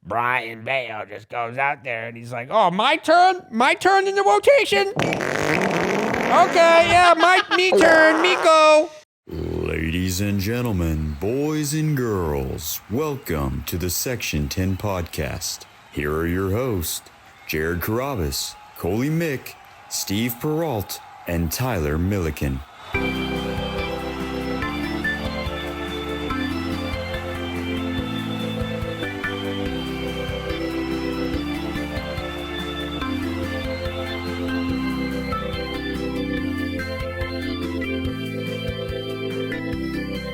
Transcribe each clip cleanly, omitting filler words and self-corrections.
Brayan Bello just goes out there and he's like, oh, my turn in the rotation. Okay, yeah, me turn, me go. Ladies and gentlemen, boys and girls, welcome to the Section 10 podcast. Here are your hosts, Jared Carabas, Coley Mick, Steve Peralt, and Tyler Milliken.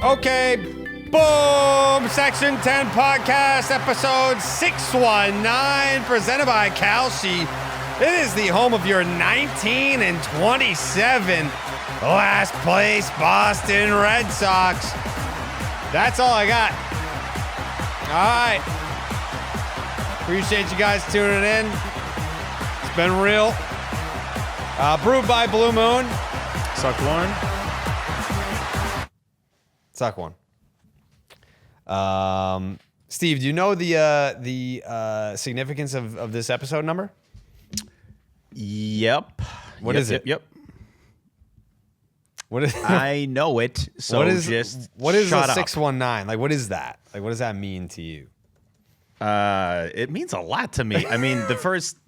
Okay, boom! Section 10 podcast, episode 619, presented by Kalshi. It is the home of your 19 and 27 last place Boston Red Sox. That's all I got. All right. Appreciate you guys tuning in. It's been real. Brewed by Blue Moon. Suck Lauren. Suck one. Steve, do you know the significance of this episode number? Yep. What is it? Yep. What is? I know it. So what is just what is shut a up. 619? Like, what is that? Like, what does that mean to you? It means a lot to me. I mean, the first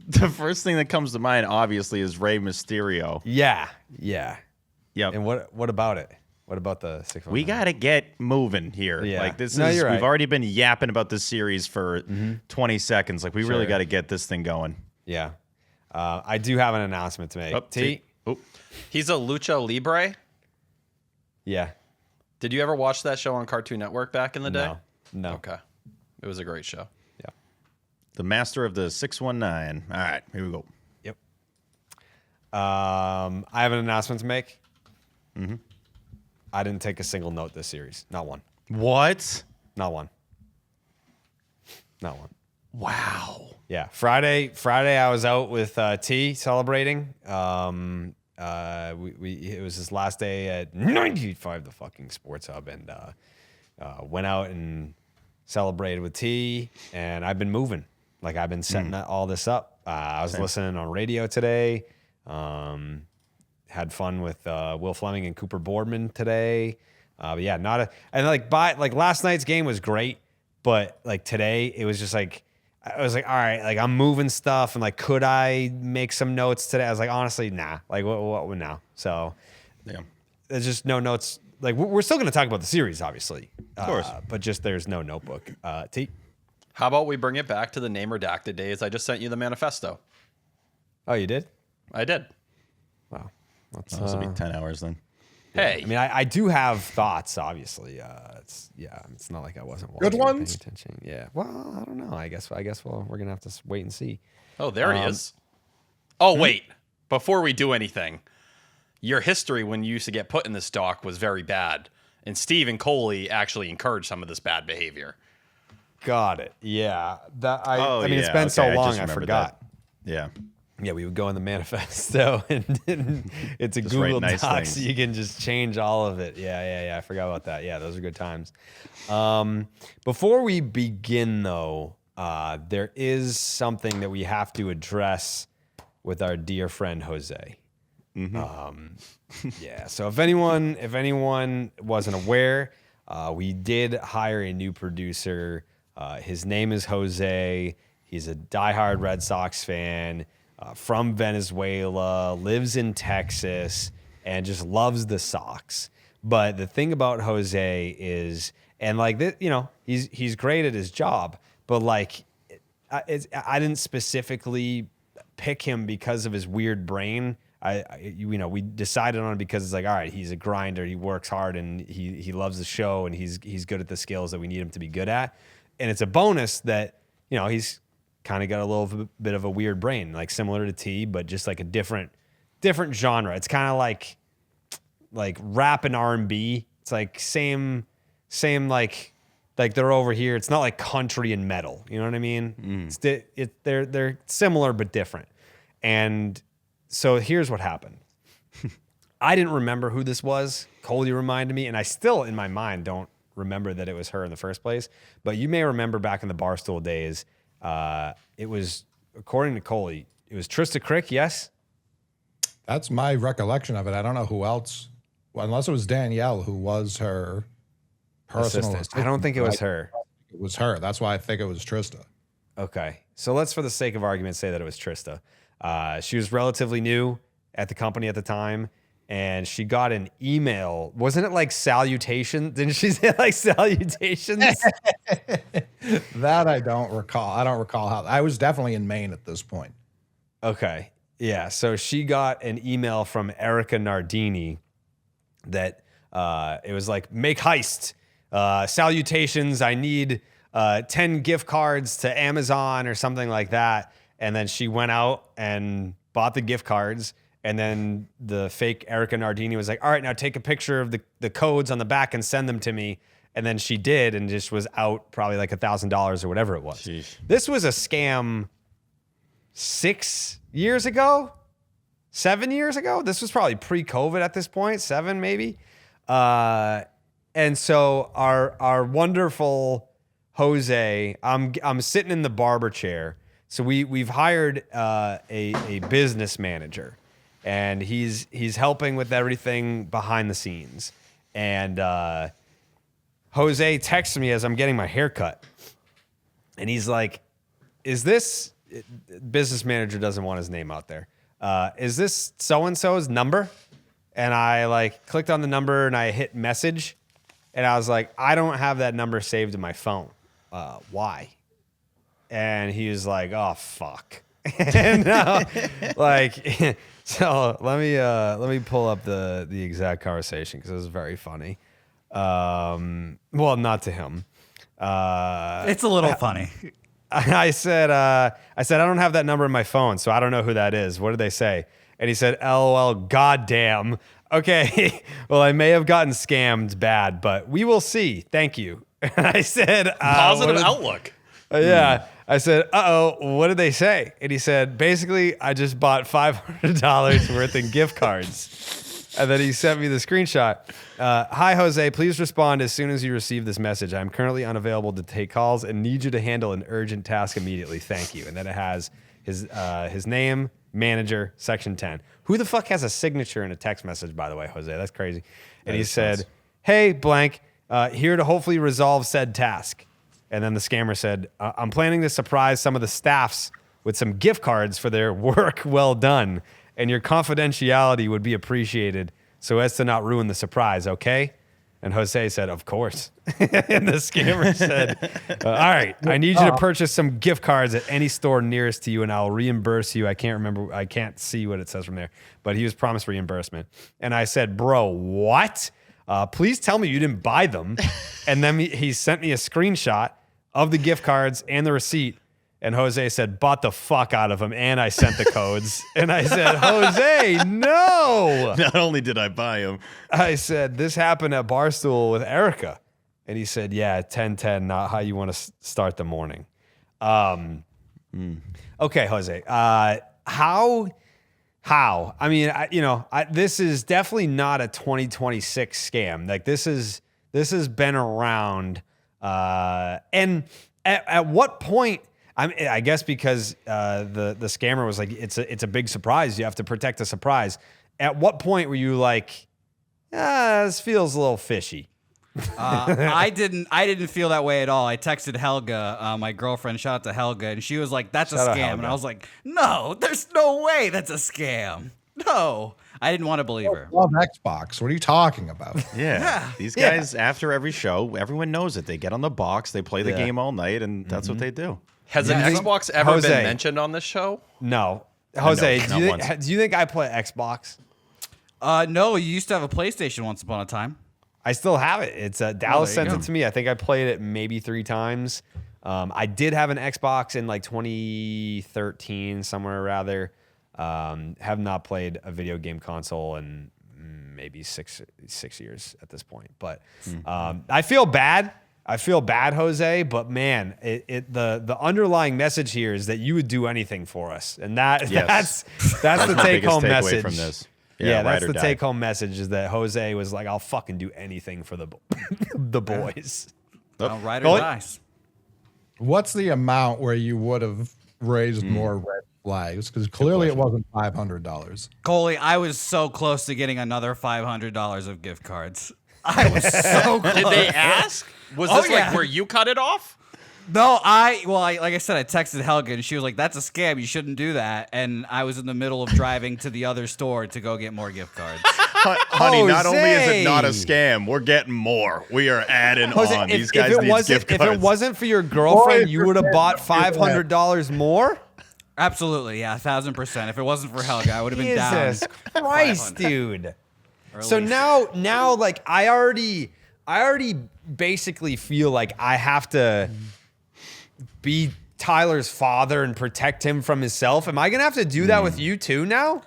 thing that comes to mind, obviously, is Rey Mysterio. Yeah. Yep. And what about it? What about the 619? We gotta get moving here. Yeah. Like this No, is. you're right. We've already been yapping about this series for 20 seconds. Like we really got to get this thing going. Yeah. I do have an announcement to make. Oh, T. Oh. He's a lucha libre. Yeah. Did you ever watch that show on Cartoon Network back in the day? No. Okay. It was a great show. Yeah. The master of the 619. All right, here we go. Yep. I have an announcement to make. Mm-hmm. I didn't take a single note this series. Not one. What? Not one. Wow. Yeah. Friday I was out with T celebrating. It was his last day at 98.5 the fucking Sports Hub, and went out and celebrated with T, and I've been moving. Like, I've been setting all this up. I was listening on radio today. Had fun with Will Fleming and Cooper Boardman today. But yeah, last night's game was great, but like today it was just like, I was like, all right, like I'm moving stuff, and like, could I make some notes today? I was like, honestly, nah. Like, what now? So, Yeah. there's just no notes. Like, we're still going to talk about the series, obviously, Of course, but just there's no notebook. T. How about we bring it back to the name redacted days? I just sent you the manifesto. Oh, you did? I did. Wow. This will be 10 hours then. Hey. I mean, I do have thoughts, obviously. It's not like I wasn't watching. Good ones? Paying attention. Yeah. Well, I don't know. I guess we're gonna have to wait and see. Oh, there he is. Oh, wait. Before we do anything, your history when you used to get put in this dock was very bad. And Steve and Coley actually encouraged some of this bad behavior. Got it. Yeah. Oh, I mean, it's yeah, been so okay, I long, just I remembered forgot. that. Yeah. Yeah, we would go in the manifesto, and it's a Just write Google nice Doc, things. so you can just change all of it. Yeah. I forgot about that. Yeah, those are good times. Before we begin, though, there is something that we have to address with our dear friend Jose. Yeah. So if anyone wasn't aware, we did hire a new producer. His name is Jose. He's a diehard Red Sox fan. From Venezuela, lives in Texas, and just loves the Sox. But the thing about Jose is, and like this, he's great at his job, but like, I didn't specifically pick him because of his weird brain. We decided on it because it's like, all right, he's a grinder, he works hard, and he loves the show, and he's good at the skills that we need him to be good at. And it's a bonus that he's kind of got a little bit of a weird brain, like similar to T, but just like a different genre. It's kind of like rap and R&B. It's like same like they're over here. It's not like country and metal. You know what I mean? They're similar but different. And so here's what happened. I didn't remember who this was. Coley reminded me, and I still in my mind don't remember that it was her in the first place. But you may remember back in the Barstool days, It was, according to Coley, it was Trista Crick, yes? That's my recollection of it. I don't know who else, well, unless it was Danielle, who was her personal assistant. I don't think it was her. It was her. That's why I think it was Trista. Okay. So let's, for the sake of argument, say that it was Trista. She was relatively new at the company at the time, and she got an email. Wasn't it like salutation? Didn't she say like salutations? That I don't recall. I don't recall how. I was definitely in Maine at this point. Okay. Yeah. So she got an email from Erica Nardini that it was like, make heist. Salutations. I need 10 gift cards to Amazon or something like that. And then she went out and bought the gift cards. And then the fake Erica Nardini was like, all right, now take a picture of the codes on the back and send them to me. And then she did, and just was out probably like $1,000 or whatever it was. Sheesh. This was a scam 6 years ago, 7 years ago. This was probably pre-COVID at this point, 7 maybe. And so our wonderful Jose, I'm sitting in the barber chair. So we've hired a business manager, and he's helping with everything behind the scenes. And Jose texts me as I'm getting my hair cut, and he's like, "Is this business manager doesn't want his name out there? Is this so and so's number?" And I like clicked on the number and I hit message, and I was like, "I don't have that number saved in my phone. Why?" And he was like, "Oh fuck." And like, so let me pull up the exact conversation because it was very funny. Well, not to him. It's a little funny. I said I don't have that number in my phone, so I don't know who that is. What did they say? And he said, "LOL, goddamn." Okay, well, I may have gotten scammed bad, but we will see. Thank you. And I said, Positive outlook. Yeah. I said, what did they say? And he said, basically, I just bought $500 worth in gift cards. And then he sent me the screenshot. Hi, Jose. Please respond as soon as you receive this message. I'm currently unavailable to take calls and need you to handle an urgent task immediately. Thank you. And then it has his name, manager, section 10. Who the fuck has a signature in a text message, by the way, Jose? That's crazy. And he said, "Hey, blank, here to hopefully resolve said task." And then the scammer said, "I'm planning to surprise some of the staffs with some gift cards for their work well done, and your confidentiality would be appreciated so as to not ruin the surprise, okay?" And Jose said, "Of course." And the scammer said, "All right, I need you to purchase some gift cards at any store nearest to you, and I'll reimburse you." I can't see what it says from there, but he was promised reimbursement. And I said, "Bro, what? Please tell me you didn't buy them." And then he sent me a screenshot of the gift cards and the receipt. And Jose said, "Bought the fuck out of them." And I sent the codes. And I said, "Jose, no." Not only did I buy them, I said, "This happened at Barstool with Erica." And he said, "Yeah, 10-10, not how you want to start the morning." Okay, Jose. How? I mean, this is definitely not a 2026 scam. Like this has been around. And at what point? I guess because the scammer was like, it's a big surprise. You have to protect the surprise. At what point were you like, this feels a little fishy? I didn't feel that way at all. I texted Helga, my girlfriend. Shout out to Helga, and she was like, "That's a Shout out scam," Helga. and I was like, "No, there's no way that's a scam. No." I didn't want to believe her. Love Xbox. What are you talking about? yeah. These guys, after every show, everyone knows it. They get on the box, they play the game all night, and that's what they do. Has an Xbox ever Jose. been mentioned on this show? No. Jose, not once. do you think I play Xbox? No, you used to have a PlayStation once upon a time. I still have it. It's Dallas there you sent go. it to me. I think I played it maybe 3 times. I did have an Xbox in like 2013, somewhere rather. Have not played a video game console in maybe six years at this point. But I feel bad. Jose. But man, the underlying message here is that you would do anything for us, and that's the my take home biggest takeaway message from this. Yeah, ride that's or the die. take home message is that Jose was like, "I'll fucking do anything for the boys." Ride or Coley? dice. What's the amount where you would have raised more red flags? Because clearly it wasn't $500. Coley, I was so close to getting another $500 of gift cards. I was so close. Did they ask? Was Oh, this yeah. like where you cut it off? No, like I said, I texted Helga and she was like, "That's a scam. You shouldn't do that." And I was in the middle of driving to the other store to go get more gift cards. Honey, not only is it not a Jose. scam, we're getting more. We are adding Jose, on. if, These guys if it need wasn't, gift if cards. it wasn't for your girlfriend, you would have bought $500 more. Absolutely, yeah, 1,000%. If it wasn't for Helga, I would have been Jesus down. Christ, 500. dude. Or at So least- now, like I already basically feel like I have to be Tyler's father and protect him from himself. Am I gonna have to do that with you too now?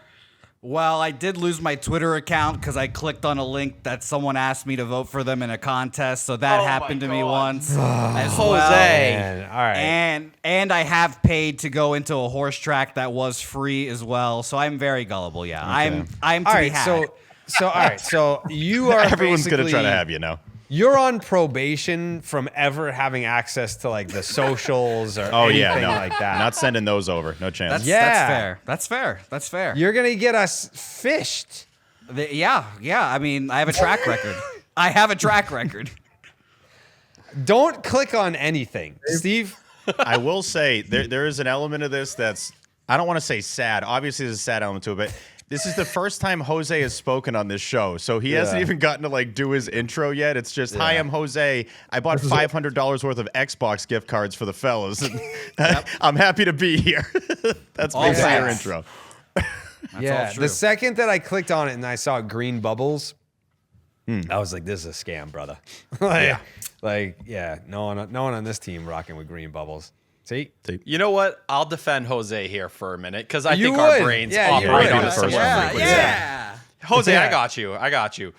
Well, I did lose my Twitter account because I clicked on a link that someone asked me to vote for them in a contest. So that Oh happened my to me God. once as Jose. well. Man, all right. And I have paid to go into a horse track that was free as well. So I'm very gullible. Yeah, I'm to all be right. had. So all right. So you are Everyone's gonna try to basically- have you now. You're on probation from ever having access to like the socials or Oh anything yeah, no, like that. Not sending those over. No chance. That's Yeah. fair. That's fair. That's fair. You're gonna get us fished. Yeah. I mean, I have a track record. I have a track record. Don't click on anything, Steve. I will say there is an element of this that's, I don't want to say sad. Obviously, there's a sad element to it, but this is the first time Jose has spoken on this show, so he hasn't even gotten to like do his intro yet. It's just, "Hi, I'm Jose. I bought $500 worth of Xbox gift cards for the fellas. And I'm happy to be here." That's All basically your facts. intro. Yeah. all true. The second that I clicked on it and I saw green bubbles, I was like, "This is a scam, brother." No one on this team rocking with green bubbles. See? You know what? I'll defend Jose here for a minute because I You think our would. brains Yeah, you operate would. on a Yeah, similar yeah, frequency. Yeah. Jose, Yeah. I got you.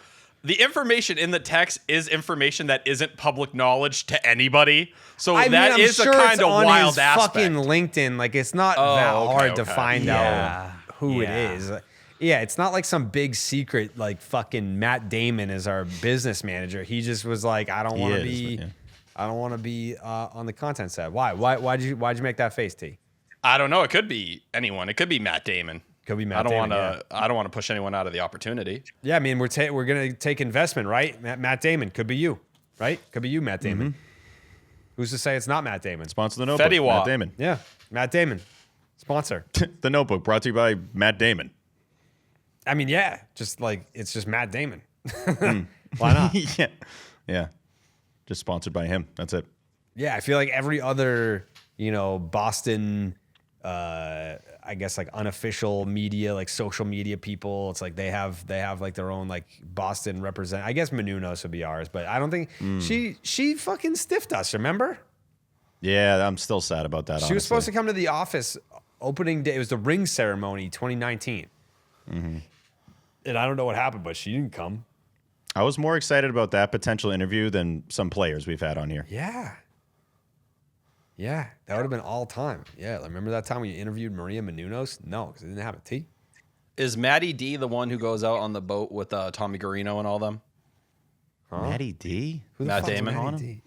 The information in the text is information that isn't public knowledge to anybody. So I mean, that I'm is sure a kind it's of on wild his aspect. fucking LinkedIn. Like, it's not Oh, that okay, hard to okay. find Yeah. out who Yeah. it is. Yeah, it's not like some big secret. Like fucking Matt Damon is our business manager. He just was like, I don't want to is, be. but yeah. I don't want to be on the content side. Why? Why'd you make that face, T? I don't know. It could be anyone. It could be Matt Damon. Could be Matt I don't Damon, want to. I don't want to push anyone out of the opportunity. Yeah, I mean we're gonna take investment, right? Matt Damon could be you, right? Could be you, Matt Damon. Who's to say it's not Matt Damon? Sponsor the Notebook. Fetty Matt Wap. Damon. Yeah, Matt Damon, sponsor. The Notebook brought to you by Matt Damon. I mean, yeah, just like it's just Matt Damon. Why not? Yeah. Just sponsored by him. That's it. Yeah, I feel like every other, Boston, I guess like unofficial media, like social media people, it's like they have like their own like Boston represent. I guess Menounos would be ours, but I don't think she fucking stiffed us. Remember? Yeah, I'm still sad about that. She was supposed to come to the office opening day. It was the ring ceremony, 2019. And I don't know what happened, but she didn't come. I was more excited about that potential interview than some players we've had on here. Yeah. Yeah, that would have been all time. Yeah, remember that time when you interviewed Maria Menounos? No, because it didn't have a T. Is Matty D the one who goes out on the boat with Tommy Garino and all them? Matty D? Who the Matt fuck's Damon? Matty D?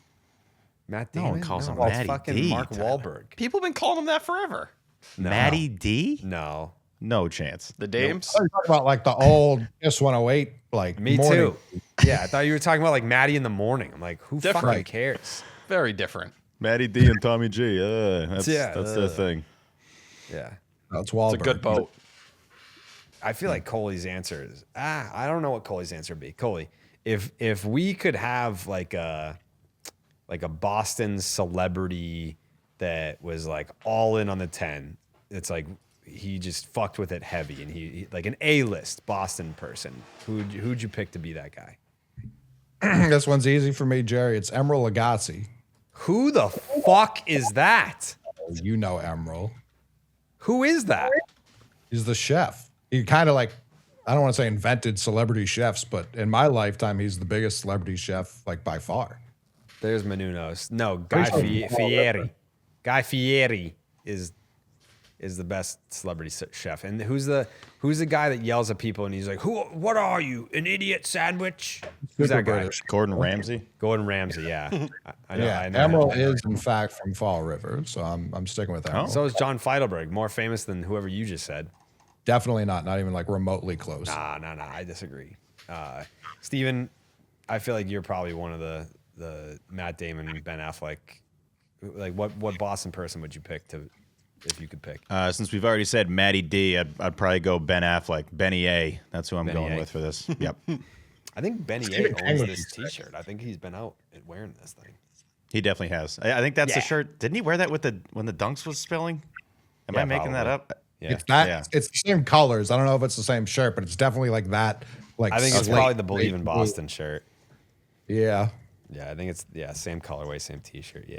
Matt No Damon? one calls him it's Matty fucking D, Mark Tyler. Wahlberg. People have been calling him that forever. No. Matty D? No. No chance. The Dames. You're talking about like the old Kiss 108, like Me morning. too. Yeah, I thought you were talking about like Maddie in the morning. I'm like, who Different. fucking cares? Very different. Matty D and Tommy G. That's their thing. Yeah. That's Wahlberg. It's a good boat. I feel like Coley's answer is I don't know what Coley's answer would be. Coley, if we could have like a Boston celebrity that was like all in on the 10, it's like he just fucked with it heavy and he like an A-list Boston person. Who'd you pick to be that guy? This one's easy for me, Jerry. It's Emeril Lagasse. Who the fuck is that? You know Emeril. Who is that? He's the chef. He kind of like, I don't want to say invented celebrity chefs, but in my lifetime, he's the biggest celebrity chef, like by far. There's Menounos. No, Guy Fieri. Guy Fieri is is the best celebrity chef. And who's the guy that yells at people and he's like, what are you, an idiot sandwich? Who's Super that guy? British. Gordon Ramsay. Gordon Ramsay, yeah. I know. Yeah, I know. Emerald is in fact from Fall River, so I'm sticking with Emerald. So is John Feidelberg, more famous than whoever you just said. Definitely not even like remotely close. Nah, I disagree. Steven, I feel like you're probably one of the Matt Damon, Ben Affleck. Like, what Boston person would you pick if you could pick? Since we've already said Matty D, I'd probably go Ben Affleck. Benny A. That's who I'm Benny going A. with for this. Yep. I think Benny A owns this T-shirt. I think he's been out wearing this thing. He definitely has. I think that's the Yeah. shirt. Didn't he wear that when the dunks was spilling? Am I making that probably. up? Yeah. It's the same colors. I don't know if it's the same shirt, but it's definitely like that. Like I think it's slate, probably the Believe in slate Boston shirt. blue. Yeah. Yeah, I think it's same colorway, same T-shirt. Yeah.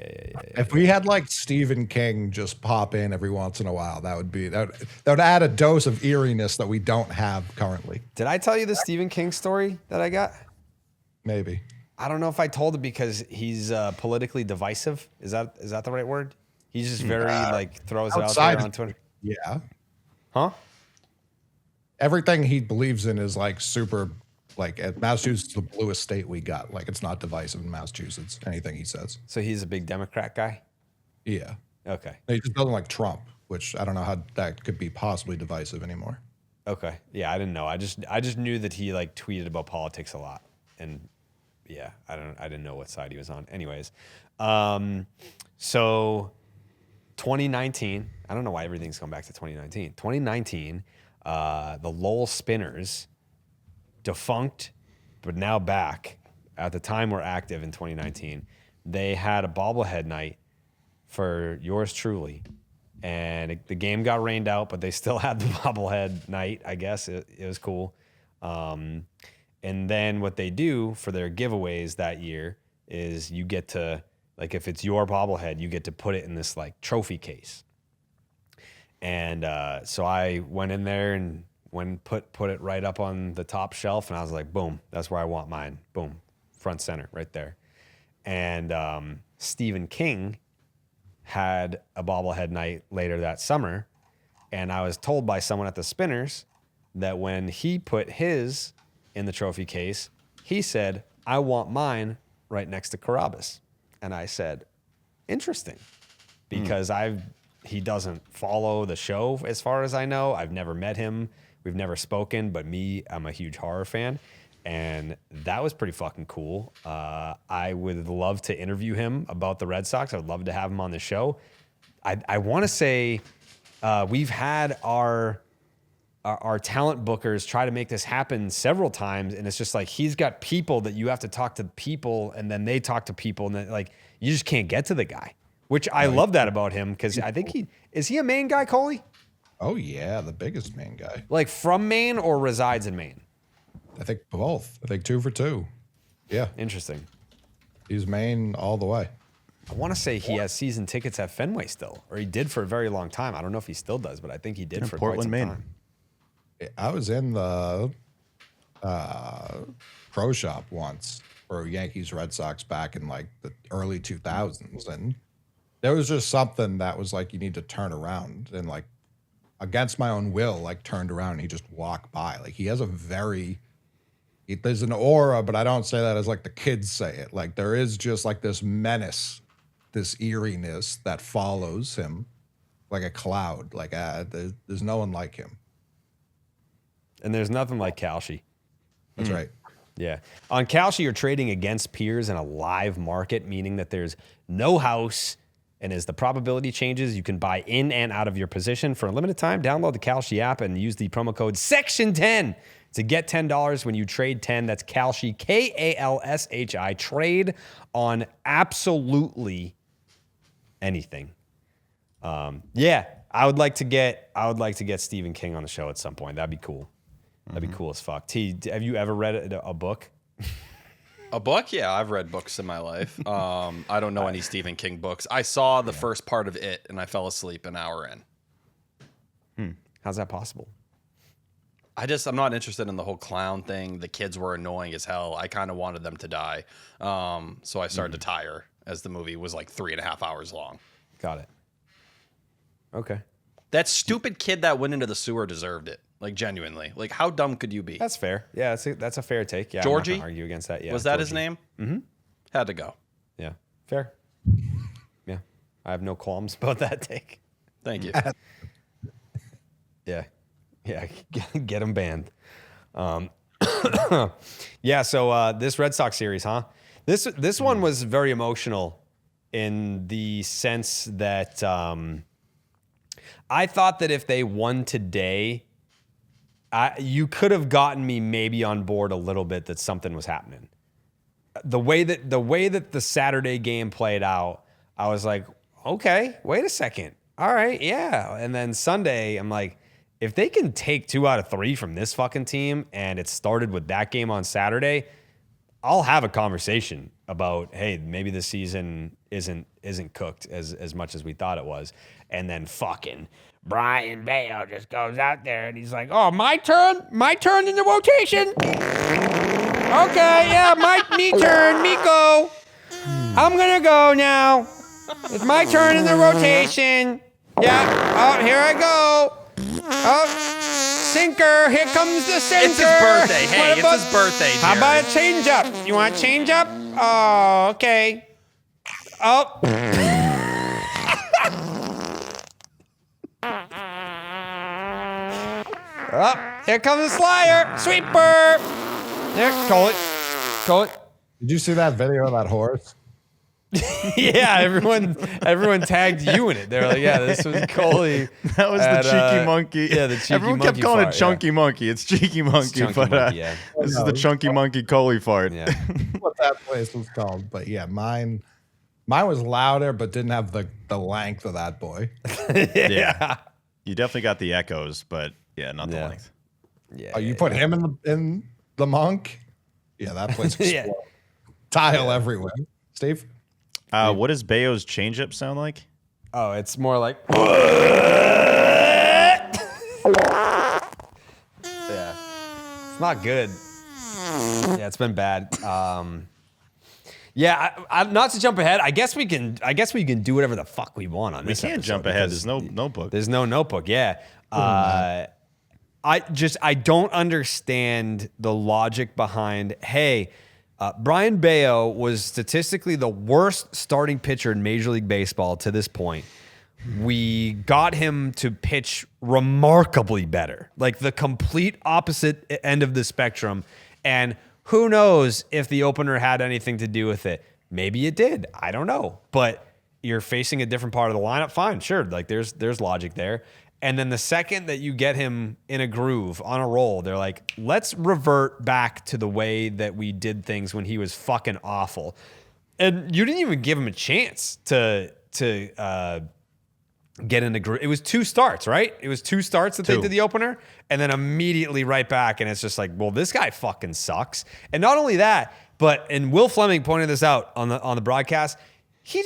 If we had like Stephen King just pop in every once in a while, that would add a dose of eeriness that we don't have currently. Did I tell you the Stephen King story that I got? Maybe. I don't know if I told it because he's politically divisive. Is that the right word? He's just very throws it out Outside there on of- Twitter. Yeah. Huh? Everything he believes in is like super. Like Massachusetts, is the bluest state we got. Like it's not divisive in Massachusetts. Anything he says. So he's a big Democrat guy? Yeah. Okay. He just doesn't like Trump, which I don't know how that could be possibly divisive anymore. Okay. Yeah, I didn't know. I just knew that he like tweeted about politics a lot. And yeah, I didn't know what side he was on. Anyways. So 2019, I don't know why everything's going back to 2019. 2019, the Lowell Spinners, defunct, but now back. At the time we're active in 2019. They had a bobblehead night for yours truly. And the game got rained out, but they still had the bobblehead night, I guess. It was cool. And then what they do for their giveaways that year is you get to, like, if it's your bobblehead, you get to put it in this, like, trophy case. And so I went in there and put it right up on the top shelf, and I was like, boom, that's where I want mine. Boom, front center, right there. And Stephen King had a bobblehead night later that summer, and I was told by someone at the Spinners that when he put his in the trophy case, he said, I want mine right next to Carabas. And I said, interesting, because he doesn't follow the show as far as I know. I've never met him. We've never spoken, but I'm a huge horror fan. And that was pretty fucking cool. I would love to interview him about the Red Sox. I would love to have him on the show. I want to say we've had our talent bookers try to make this happen several times, and it's just like he's got people that you have to talk to people, and then they talk to people, and then like you just can't get to the guy. Which I love that about him because I think is he a Maine guy, Coley? Oh yeah, the biggest Maine guy. Like from Maine or resides in Maine? I think both. I think 2 for 2. Yeah, Interesting. he's Maine all the way. I want to say he has season tickets at Fenway still, or he did for a very long time. I don't know if he still does, but I think he did In for Portland, quite some Maine. time. I was in the pro shop once for Yankees Red Sox back in like the early 2000s, and there was just something that was like you need to turn around, and like against my own will, like turned around and he just walked by. Like he has there's an aura, but I don't say that as like the kids say it. Like there is just like this menace, this eeriness that follows him like a cloud. Like there's no one like him. And there's nothing like Kalshi. That's right. Yeah. On Kalshi, you're trading against peers in a live market, meaning that there's no house. And as the probability changes, you can buy in and out of your position. For a limited time, download the Kalshi app and use the promo code SECTION10 to get $10 when you trade 10. That's Kalshi, Kalshi. Trade on absolutely anything. Yeah, I would like to get Stephen King on the show at some point. That'd be cool. That'd be cool as fuck. T, have you ever read a book? A book? Yeah, I've read books in my life. I don't know any Stephen King books. I saw the first part of it and I fell asleep an hour in. How's that possible? I'm not interested in the whole clown thing. The kids were annoying as hell. I kind of wanted them to die. So I started to tire as the movie was like 3.5 hours long. Got it. Okay. That stupid kid that went into the sewer deserved it. Like, genuinely. Like, how dumb could you be? That's fair. Yeah, that's a fair take. Yeah, Georgie? I'm not gonna argue against that. Yeah, Was that Georgie. his name? Mm-hmm. Had to go. Yeah, fair. Yeah, I have no qualms about that take. Thank you. Yeah, get him banned. Yeah, so this Red Sox series, huh? This one was very emotional in the sense that I thought that if they won today, you could have gotten me maybe on board a little bit that something was happening. The way that the Saturday game played out, I was like, okay, wait a second. All right, yeah. And then Sunday, I'm like, if they can take 2 out of 3 from this fucking team, and it started with that game on Saturday, I'll have a conversation about, hey, maybe the season isn't cooked as much as we thought it was. And then fucking Brayan Bello just goes out there and he's like, oh, my turn in the rotation. Okay, yeah, me turn, me go. I'm gonna go now. It's my turn in the rotation. Yeah, oh, here I go. Oh, sinker, here comes the sinker. It's his birthday. Hey, it's his birthday, Jared. How about a change up? You want a change up? Oh, okay. Oh. Oh, here comes the slider. Sweeper. There, call it. Did you see that video of that horse? Yeah, everyone tagged you in it. They're like, yeah, this was Coley. That was the cheeky monkey. Yeah, the cheeky Everyone monkey kept calling fart, it chunky monkey. It's cheeky monkey, chunky but monkey, yeah. this is the chunky monkey Coley fart. Yeah. What that place was called. But yeah, mine was louder, but didn't have the length of that boy. Yeah. You definitely got the echoes, but yeah, not the Yeah. length. Yeah. Oh, you put him in the monk? Yeah, that place was Yeah. tile everywhere. Steve? What does Bayo's changeup sound like? Oh, it's more like. Yeah, it's not good. Yeah, it's been bad. Yeah, I'm not to jump ahead. I guess we can do whatever the fuck we want on We this. can't episode jump ahead. because There's no notebook. There's no notebook. Yeah. I don't understand the logic behind. Hey, Brayan Bello was statistically the worst starting pitcher in Major League Baseball to this point. We got him to pitch remarkably better, like the complete opposite end of the spectrum. And who knows if the opener had anything to do with it? Maybe it did. I don't know. But you're facing a different part of the lineup. Fine, sure. Like there's logic there. And then the second that you get him in a groove, on a roll, they're like, let's revert back to the way that we did things when he was fucking awful. And you didn't even give him a chance to get in the groove. It was 2 starts, right? It was 2 starts that they did the opener, and then immediately right back. And it's just like, well, this guy fucking sucks. And not only that, but, and Will Fleming pointed this out on the broadcast, he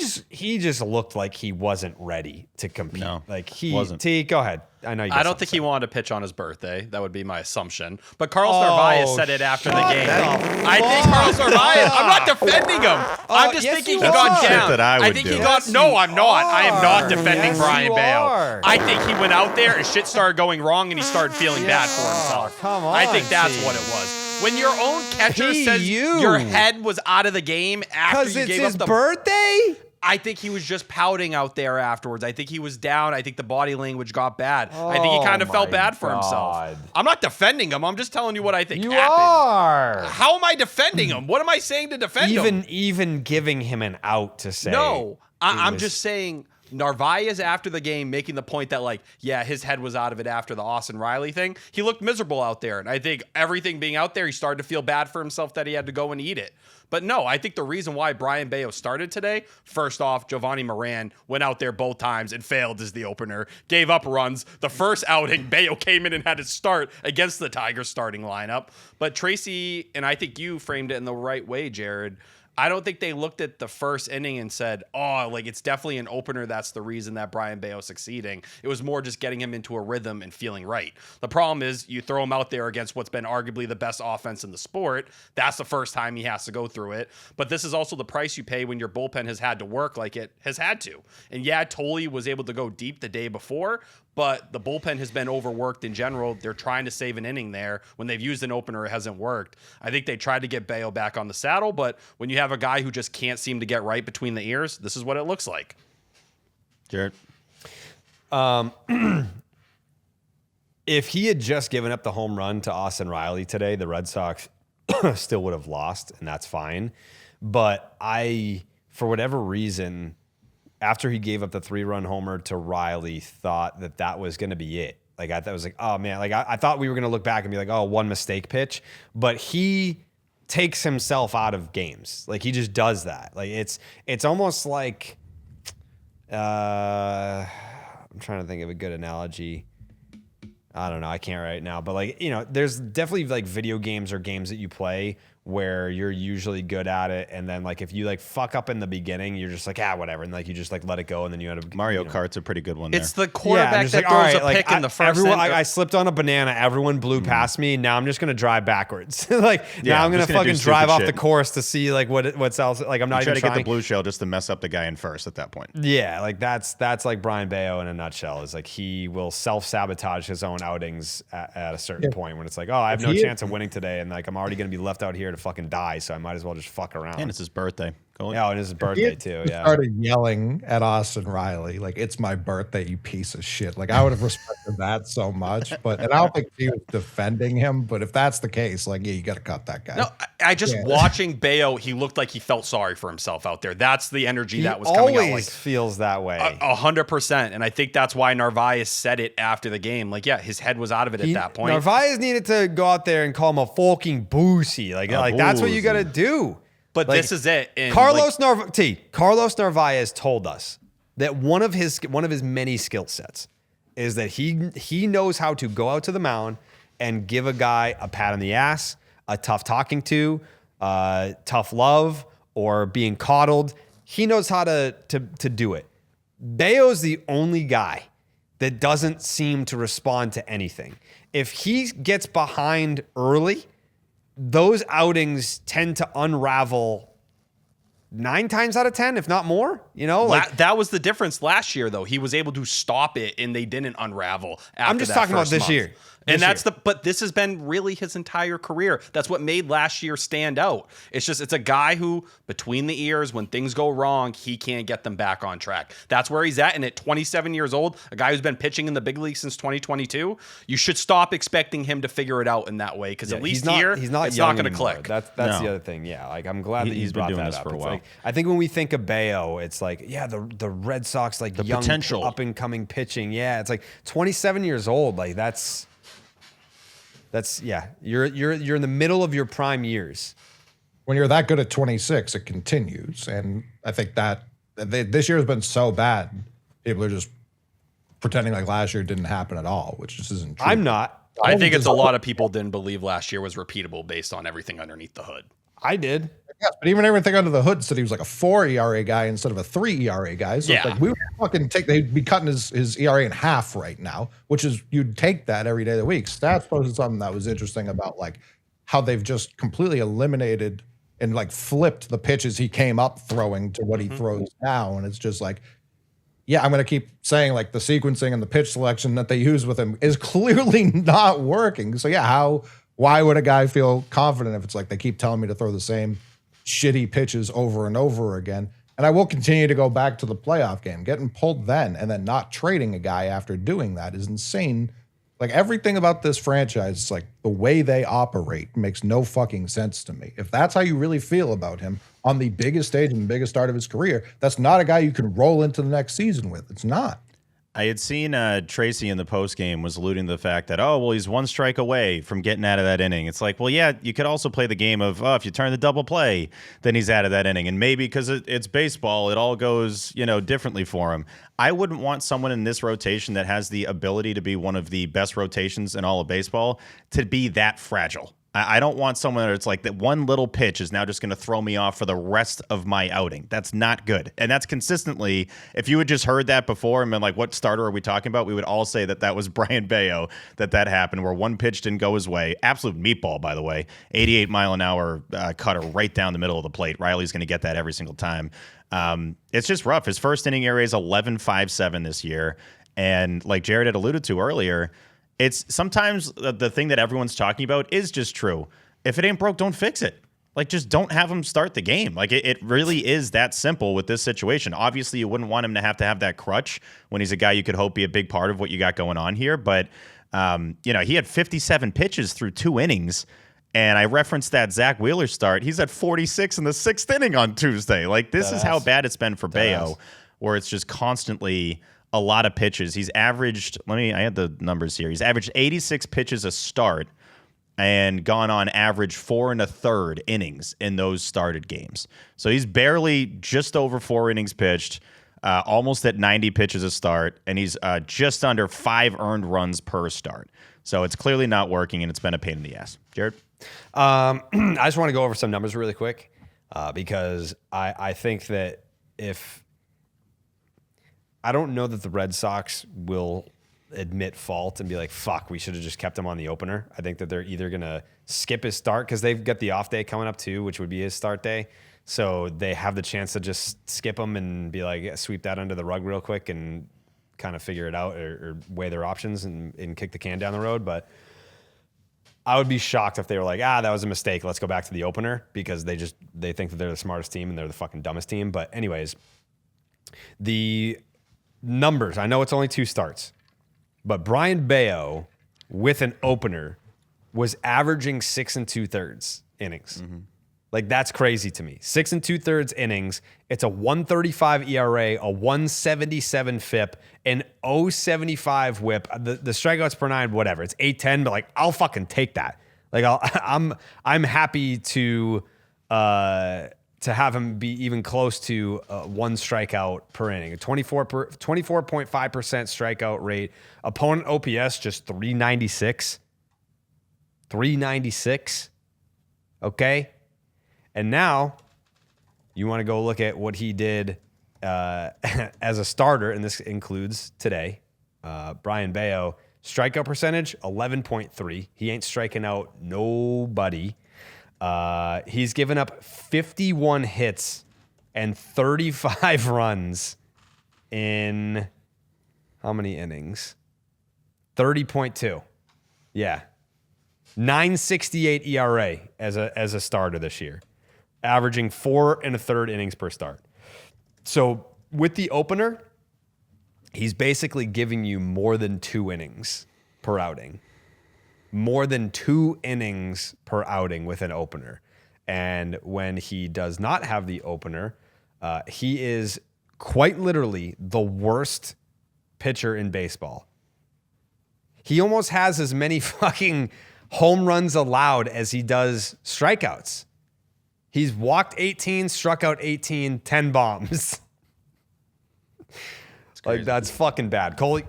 just looked like he wasn't ready to compete. No, like he wasn't. T, go ahead. I know you. I don't think he wanted to pitch on his birthday. That would be my assumption. But Carlos Narvaez said it after the game. I think Carlos Narvaez. I'm not defending him. I'm just yes, thinking you he got are. down. Shit that I would think do. he got. Yes, No, you I'm not. I am not are. defending Yes, Brayan you Bello. are. I think he went out there and shit started going wrong, and he started feeling bad for himself. come I think on, that's T. what it was. When your own catcher T, says you. your head was out of the game after Because you it's gave his up the birthday? I think he was just pouting out there afterwards. I think he was down. I think the body language got bad. I think he kind of felt my bad for God. himself. I'm not defending him. I'm just telling you what I think You happened. are. How am I defending him? What am I saying to defend him? Even giving him an out to say. No, I'm was- just saying Narvaez after the game making the point that, like, yeah, his head was out of it after the Austin Riley thing. He looked miserable out there. And I think everything being out there, he started to feel bad for himself that he had to go and eat it. But no, I think the reason why Brayan Bello started today, first off, Giovanni Moran went out there both times and failed as the opener, gave up runs. The first outing, Bello came in and had to start against the Tigers starting lineup. But Tracy, and I think you framed it in the right way, Jared, I don't think they looked at the first inning and said, oh, like it's definitely an opener. That's the reason that Brayan Bello succeeding. It was more just getting him into a rhythm and feeling right. The problem is you throw him out there against what's been arguably the best offense in the sport. That's the first time he has to go through it. But this is also the price you pay when your bullpen has had to work like it has had to. And yeah, Tolley was able to go deep the day before, but the bullpen has been overworked in general. They're trying to save an inning there. When they've used an opener, it hasn't worked. I think they tried to get Bello back on the saddle, but when you have a guy who just can't seem to get right between the ears, this is what it looks like. Jared? If he had just given up the home run to Austin Riley today, the Red Sox still would have lost, and that's fine. But for whatever reason, after he gave up the 3-run homer to Riley, thought that was going to be it. Like I thought it was like, oh man, like I thought we were going to look back and be like, oh, one mistake pitch. But he takes himself out of games. Like he just does that. Like it's almost like, I'm trying to think of a good analogy. I don't know. I can't right now, but like, there's definitely like video games or games that you play where you're usually good at it, and then like if you like fuck up in the beginning, you're just like whatever, and like you just like let it go, and then you end up Mario Kart's a pretty good one there. It's the quarterback just that like, all throws right, a pick in the first everyone, inning. I slipped on a banana. Everyone blew past me. Now I'm just gonna drive backwards. Like now I'm gonna fucking drive off the course to see like what's else. Like I'm not even trying to trying get the blue shell just to mess up the guy in first at that point. Yeah, like that's like Brayan Bello in a nutshell. Is like he will self-sabotage his own outings at a certain point when it's like, oh, I have no chance of winning today, and like I'm already gonna be left out here to fucking die, so I might as well just fuck around. And it's his birthday. Yeah, and it's his birthday too. Yeah. Started yelling at Austin Riley like, "It's my birthday, you piece of shit!" Like I would have respected that so much, and I don't think he was defending him. But if that's the case, like, yeah, you got to cut that guy. No, I just watching Bello, he looked like he felt sorry for himself out there. That's the energy that was coming out. Always feels that way. 100%, and I think that's why Narvaez said it after the game. Like, yeah, his head was out of it at that point. Narvaez needed to go out there and call him a fucking boosie. Like that's what you got to do. But like, this is it. And Carlos Narvaez told us that one of his many skill sets is that he knows how to go out to the mound and give a guy a pat on the ass, a tough talking to, tough love, or being coddled. He knows how to do it. Bello's the only guy that doesn't seem to respond to anything. If he gets behind early, those outings tend to unravel 9 times out of 10, if not more. That was the difference last year, though. He was able to stop it, and they didn't unravel. After I'm just talking about this year. But this has been really his entire career. That's what made last year stand out. It's a guy who, between the ears, when things go wrong, he can't get them back on track. That's where he's at. And at 27 years old, a guy who's been pitching in the big league since 2022, you should stop expecting him to figure it out in that way. Because at least he's not it's not going to anymore. click. That's the other thing. Yeah, like I'm glad that he's been doing this for a while. Like, I think when we think of Bello, it's like, yeah, the Red Sox, like the young potential up and coming pitching. Yeah, it's like 27 years old. Like that's you're in the middle of your prime years. When you're that good at 26, it continues, and I think that this year has been so bad. People are just pretending like last year didn't happen at all, which just isn't true. I'm not. I think it's a lot of people didn't believe last year was repeatable based on everything underneath the hood. I did. Yes, but even everything under the hood said he was like a 4 ERA guy instead of a 3 ERA guy. So it's like we would fucking they'd be cutting his ERA in half right now, which is you'd take that every day of the week. Stats posted something that was interesting about like how they've just completely eliminated and like flipped the pitches he came up throwing to what he throws now. And it's just like, yeah, I'm going to keep saying like the sequencing and the pitch selection that they use with him is clearly not working. So yeah, why would a guy feel confident if it's like they keep telling me to throw the same shitty pitches over and over again? And I will continue to go back to the playoff game. Getting pulled then and then not trading a guy after doing that is insane. Like everything about this franchise, like the way they operate makes no fucking sense to me. If that's how you really feel about him on the biggest stage and the biggest start of his career, that's not a guy you can roll into the next season with. It's not. I had seen Tracy in the postgame was alluding to the fact that, oh, well, he's one strike away from getting out of that inning. It's like, well, yeah, you could also play the game of, oh, if you turn the double play, then he's out of that inning. And maybe because it's baseball, it all goes, differently for him. I wouldn't want someone in this rotation that has the ability to be one of the best rotations in all of baseball to be that fragile. I don't want someone that's like that one little pitch is now just going to throw me off for the rest of my outing. That's not good. And that's consistently, if you had just heard that before and been like, what starter are we talking about? We would all say that was Brayan Bello, that happened, where one pitch didn't go his way. Absolute meatball, by the way. 88-mile-an-hour cutter right down the middle of the plate. Riley's going to get that every single time. It's just rough. His first inning area is 11.57 this year. And like Jared had alluded to earlier, it's sometimes the thing that everyone's talking about is just true. If it ain't broke, don't fix it. Like, just don't have him start the game. Like, it really is that simple with this situation. Obviously, you wouldn't want him to have that crutch when he's a guy you could hope be a big part of what you got going on here. But, he had 57 pitches through 2 innings. And I referenced that Zach Wheeler start. He's at 46 in the 6th inning on Tuesday. Like, this is how bad it's been for Bello, where it's just constantly a lot of pitches. He's averaged, I had the numbers here. He's averaged 86 pitches a start and gone on average 4 1/3 innings in those started games. So he's barely just over 4 innings pitched, almost at 90 pitches a start, and he's just under 5 earned runs per start. So it's clearly not working, and it's been a pain in the ass. Jared? I just want to go over some numbers really quick because I think that I don't know that the Red Sox will admit fault and be like, fuck, we should have just kept him on the opener. I think that they're either going to skip his start because they've got the off day coming up too, which would be his start day. So they have the chance to just skip him and be like, sweep that under the rug real quick and kind of figure it out or weigh their options and kick the can down the road. But I would be shocked if they were like, that was a mistake. Let's go back to the opener, because they think that they're the smartest team and they're the fucking dumbest team. But anyways, the numbers, I know it's only 2 starts, but Brayan Bello with an opener was averaging 6 2/3 innings. Mm-hmm. Like, that's crazy to me. 6 2/3 innings. It's a 1.35 ERA, a 1.77 FIP, an 0.75 WHIP. The strikeouts per 9, whatever. It's 8.10, but like, I'll fucking take that. Like, I'm happy to have him be even close to 1 strikeout per inning. A 24.5% strikeout rate. Opponent OPS just 396. 396. Okay. And now you want to go look at what he did as a starter, and this includes today. Brayan Bello, strikeout percentage, 11.3. He ain't striking out nobody. He's given up 51 hits and 35 runs in how many innings? 30.2. Yeah. 9.68 ERA as a starter this year, averaging 4 1/3 innings per start. So with the opener, he's basically giving you more than 2 innings per outing. More than 2 innings per outing with an opener. And when he does not have the opener, he is quite literally the worst pitcher in baseball. He almost has as many fucking home runs allowed as he does strikeouts. He's walked 18, struck out 18, 10 bombs. Like, that's fucking bad. Coley?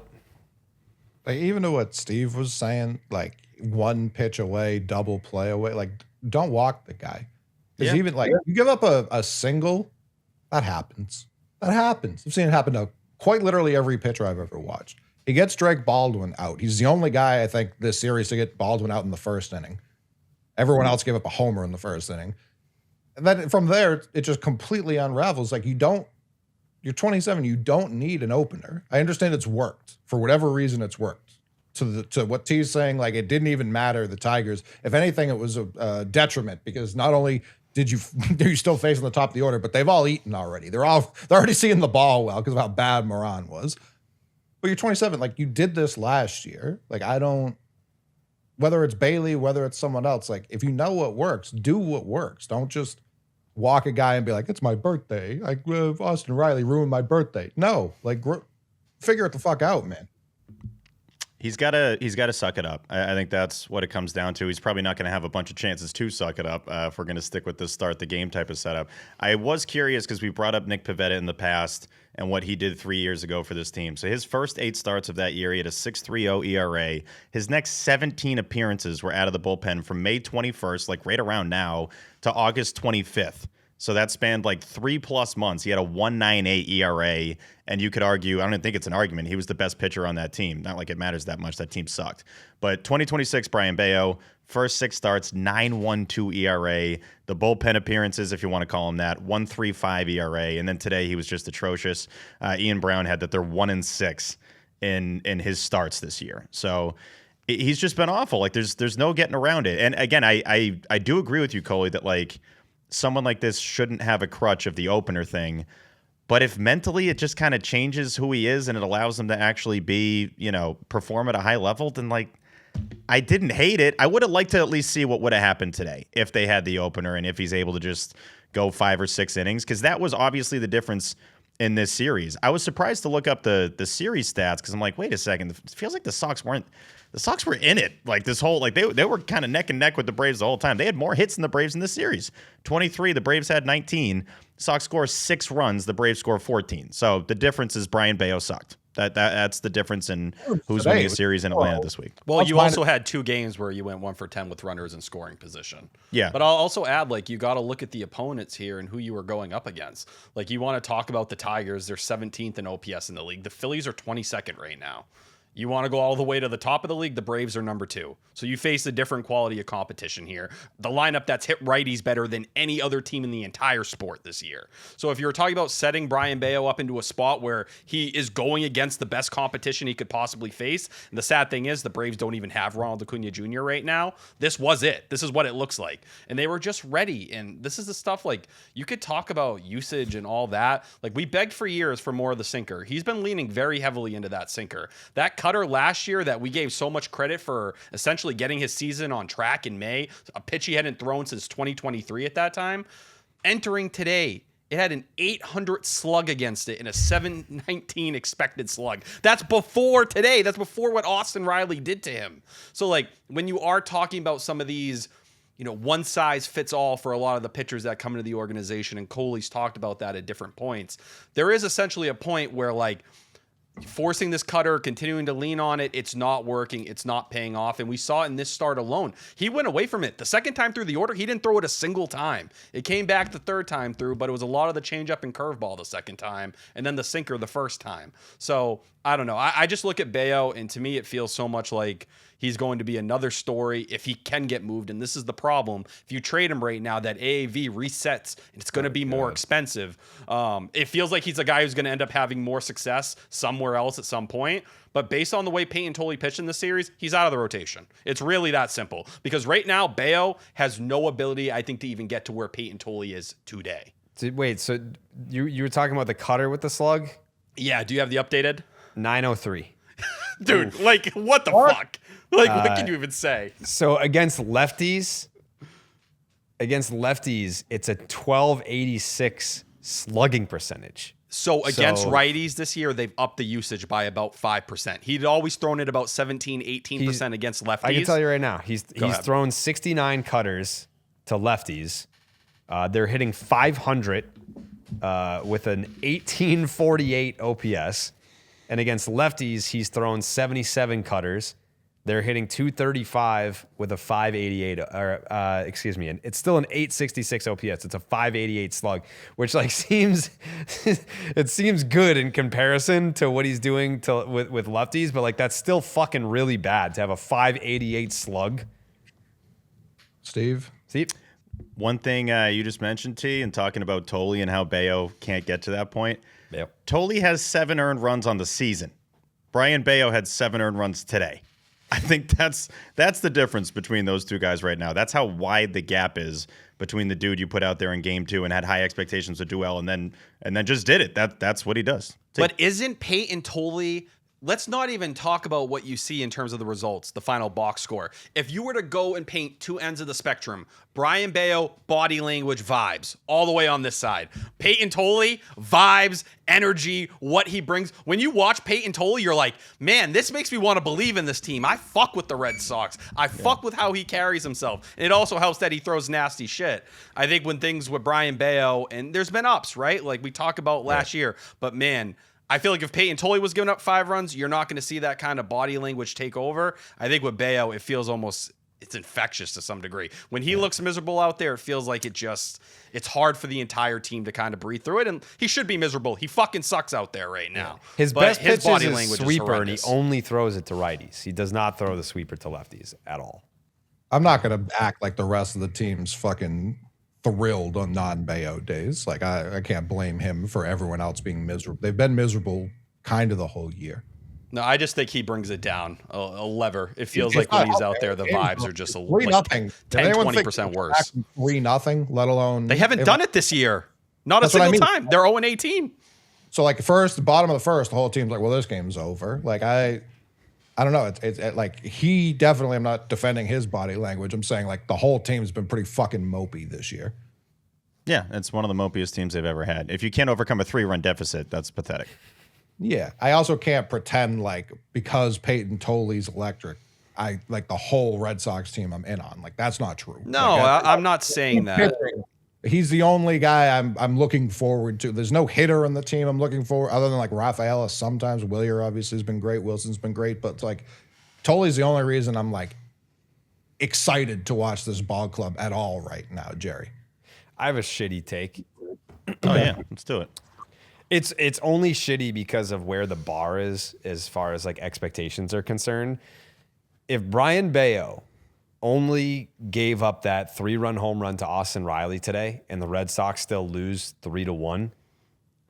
Like, even to what Steve was saying, like, 1 pitch away, double play away, like, don't walk the guy. Because even, like, you give up a single, that happens. That happens. I've seen it happen to quite literally every pitcher I've ever watched. He gets Drake Baldwin out. He's the only guy, I think, this series to get Baldwin out in the 1st inning. Everyone else gave up a homer in the 1st inning. And then from there, it just completely unravels. Like, you're 27, you don't need an opener. I understand it's worked. For whatever reason, it's worked. To what T's saying, like, it didn't even matter, the Tigers. If anything, it was a detriment, because not only are you still facing the top of the order, but they've all eaten already. They're already seeing the ball well because of how bad Moran was. But you're 27, like, you did this last year. Like, whether it's Bailey, whether it's someone else, like, if you know what works, do what works. Don't just walk a guy and be like, it's my birthday. Like, Austin Riley ruined my birthday. No, like, figure it the fuck out, man. He's got to suck it up. I think that's what it comes down to. He's probably not going to have a bunch of chances to suck it up if we're going to stick with this start the game type of setup. I was curious because we brought up Nick Pivetta in the past and what he did 3 years ago for this team. So his first 8 starts of that year, he had a 6.30 ERA. His next 17 appearances were out of the bullpen from May 21st, like right around now, to August 25th. So that spanned like 3+ months. He had a 1.98 ERA, and you could argue, I don't even think it's an argument, he was the best pitcher on that team. Not like it matters that much. That team sucked. But 2026, Brayan Bello, first 6 starts, 9.12 ERA. The bullpen appearances, if you want to call them that, 1.35 ERA. And then today he was just atrocious. Ian Brown had that they're 1-6 in his starts this year. So he's just been awful. Like there's no getting around it. And again, I do agree with you, Coley, that like someone like this shouldn't have a crutch of the opener thing. But if mentally it just kind of changes who he is and it allows him to actually be, perform at a high level, then like I didn't hate it. I would have liked to at least see what would have happened today if they had the opener and if he's able to just go 5 or 6 innings, because that was obviously the difference in this series. I was surprised to look up the series stats because I'm like, wait a second, it feels like the Sox were in it. Like this whole, like they were kind of neck and neck with the Braves the whole time. They had more hits than the Braves in this series. 23, the Braves had 19. Sox score 6 runs, the Braves score 14. So the difference is Brayan Bello sucked. That's the difference in who's winning a series in Atlanta this week. Well, you also had 2 games where you went 1 for 10 with runners in scoring position. Yeah. But I'll also add, like, you got to look at the opponents here and who you were going up against. Like, you want to talk about the Tigers. They're 17th in OPS in the league. The Phillies are 22nd right now. You want to go all the way to the top of the league, the Braves are number 2. So you face a different quality of competition here. The lineup that's hit righties better than any other team in the entire sport this year. So if you're talking about setting Brayan Bello up into a spot where he is going against the best competition he could possibly face, and the sad thing is the Braves don't even have Ronald Acuna Jr. right now, this was it. This is what it looks like. And they were just ready. And this is the stuff, like, you could talk about usage and all that. Like, we begged for years for more of the sinker. He's been leaning very heavily into that sinker. That cutter last year that we gave so much credit for essentially getting his season on track in May, a pitch he hadn't thrown since 2023 at that time, entering today, it had an 800 slug against it and a 719 expected slug. That's before today. That's before what Austin Riley did to him. So, like, when you are talking about some of these, one size fits all for a lot of the pitchers that come into the organization, and Coley's talked about that at different points, there is essentially a point where, like, forcing this cutter, continuing to lean on it, it's not working, it's not paying off. And we saw it in this start alone. He went away from it. The second time through the order, he didn't throw it a single time. It came back the third time through, but it was a lot of the changeup and curveball the second time, and then the sinker the first time. So, I don't know. I just look at Bello, and to me, it feels so much like he's going to be another story if he can get moved. And this is the problem. If you trade him right now, that AAV resets, and it's going to be more expensive. It feels like he's a guy who's going to end up having more success somewhere else at some point. But based on the way Peyton Tolley pitched in this series, he's out of the rotation. It's really that simple. Because right now, Bello has no ability, I think, to even get to where Peyton Tolley is today. Wait, so you were talking about the cutter with the slug? Yeah, do you have the updated? 903. Dude, like, what the fuck? Like, what can you even say? So against lefties, it's a 1286 slugging percentage. So against righties this year, they've upped the usage by about 5%. He'd always thrown it about 17, 18% against lefties. I can tell you right now, he's thrown 69 cutters to lefties. They're hitting 500 with an 1848 OPS. And against lefties, he's thrown 77 cutters. They're hitting 235 with a 588, and it's still an 866 OPS. It's a 588 slug, which seems good in comparison to what he's doing with lefties, but that's still fucking really bad to have a 588 slug. Steve? One thing you just mentioned, T, and talking about Tolley and how Bello can't get to that point. Yep. Tolley has 7 earned runs on the season. Brayan Bello had 7 earned runs today. I think that's the difference between those two guys right now. That's how wide the gap is between the dude you put out there in game 2 and had high expectations to do well and then just did it. That's what he does. But isn't Peyton Tolley let's not even talk about what you see in terms of the results, the final box score. If you were to go and paint two ends of the spectrum, Brayan Bello, body language, vibes, all the way on this side. Peyton Tolley, vibes, energy, what he brings. When you watch Peyton Tolley, you're like, man, this makes me want to believe in this team. I fuck with the Red Sox. I fuck with how he carries himself. And it also helps that he throws nasty shit. I think when things with Brayan Bello, and there's been ups, right? Like we talked about last year, but man, I feel like if Peyton Tolley was giving up 5 runs, you're not going to see that kind of body language take over. I think with Bello, it feels almost, it's infectious to some degree. When he looks miserable out there, it feels like it's hard for the entire team to kind of breathe through it. And he should be miserable. He fucking sucks out there right now. His best pitch is his sweeper, and he only throws it to righties. He does not throw the sweeper to lefties at all. I'm not going to act like the rest of the team's fucking thrilled on non-Bello days. Like I can't blame him for everyone else being miserable. They've been miserable kind of the whole year. No, I just think he brings it down a lever. It feels like when he's out there, the vibes are just a 3-0. 10-20% worse. 3-0, let alone they haven't done it this year. Not a single time. They're 0-18. So like bottom of the first, the whole team's like, well, this game's over. Like I don't know. It's like he definitely. I'm not defending his body language. I'm saying like the whole team's been pretty fucking mopey this year. Yeah, it's one of the mopiest teams they've ever had. If you can't overcome a 3-run deficit, that's pathetic. Yeah, I also can't pretend like because Peyton Tolley's electric, I like the whole Red Sox team I'm in on. Like that's not true. No, like, I'm not saying that. He's the only guy I'm looking forward to. There's no hitter on the team I'm looking for other than like Rafaela. Sometimes Willier obviously has been great. Wilson's been great, but it's like Tolley's the only reason I'm like excited to watch this ball club at all right now, Jerry. I have a shitty take. Oh yeah, let's do it. It's only shitty because of where the bar is as far as like expectations are concerned. If Brayan Bello only gave up that 3-run home run to Austin Riley today, and the Red Sox still lose 3-1,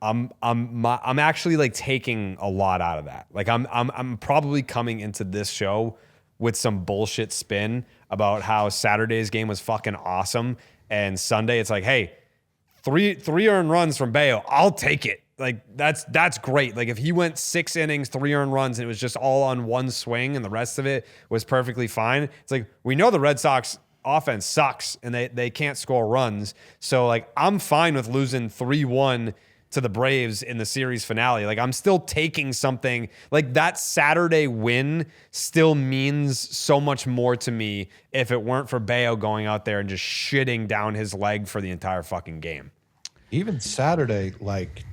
I'm actually like taking a lot out of that. Like I'm probably coming into this show with some bullshit spin about how Saturday's game was fucking awesome, and Sunday it's like, hey, three earned runs from Bello, I'll take it. Like that's great. Like if he went 6 innings, 3 earned runs, and it was just all on one swing, and the rest of it was perfectly fine. It's like we know the Red Sox offense sucks, and they can't score runs. So like I'm fine with losing 3-1 to the Braves in the series finale. Like I'm still taking something. Like that Saturday win still means so much more to me if it weren't for Bello going out there and just shitting down his leg for the entire fucking game. Even Saturday, like.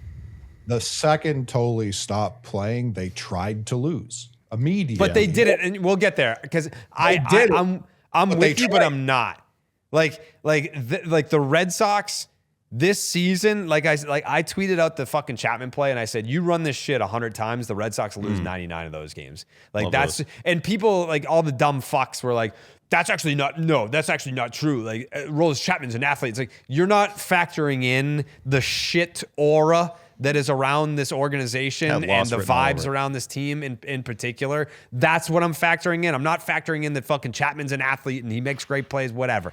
The second Tolley stopped playing, they tried to lose immediately. But they did it, and we'll get there because I'm with you, but I'm not. Like the Red Sox this season. Like I tweeted out the fucking Chapman play, and I said, "You run this shit 100 times, the Red Sox lose 99 of those games." Like Love that's those. And people like all the dumb fucks were like, that's actually not true. Like Aroldis Chapman's an athlete. It's like you're not factoring in the shit aura that is around this organization and the vibes around this team in particular. That's what I'm factoring in. I'm not factoring in that fucking Chapman's an athlete and he makes great plays, whatever.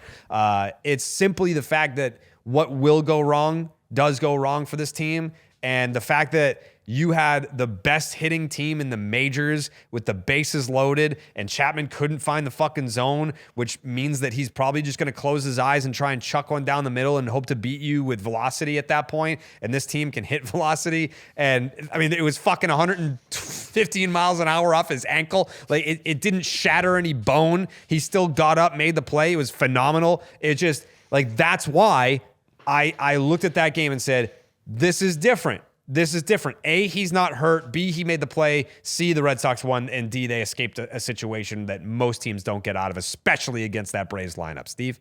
It's simply the fact that what will go wrong does go wrong for this team. And the fact that you had the best hitting team in the majors with the bases loaded, and Chapman couldn't find the fucking zone, which means that he's probably just going to close his eyes and try and chuck one down the middle and hope to beat you with velocity at that point. And this team can hit velocity. And I mean, it was fucking 115 miles an hour off his ankle. Like it didn't shatter any bone. He still got up, made the play. It was phenomenal. It just like, that's why I looked at that game and said, this is different. This is different. A, he's not hurt. B, he made the play. C, the Red Sox won. And D, they escaped a situation that most teams don't get out of, especially against that Braves lineup. Steve?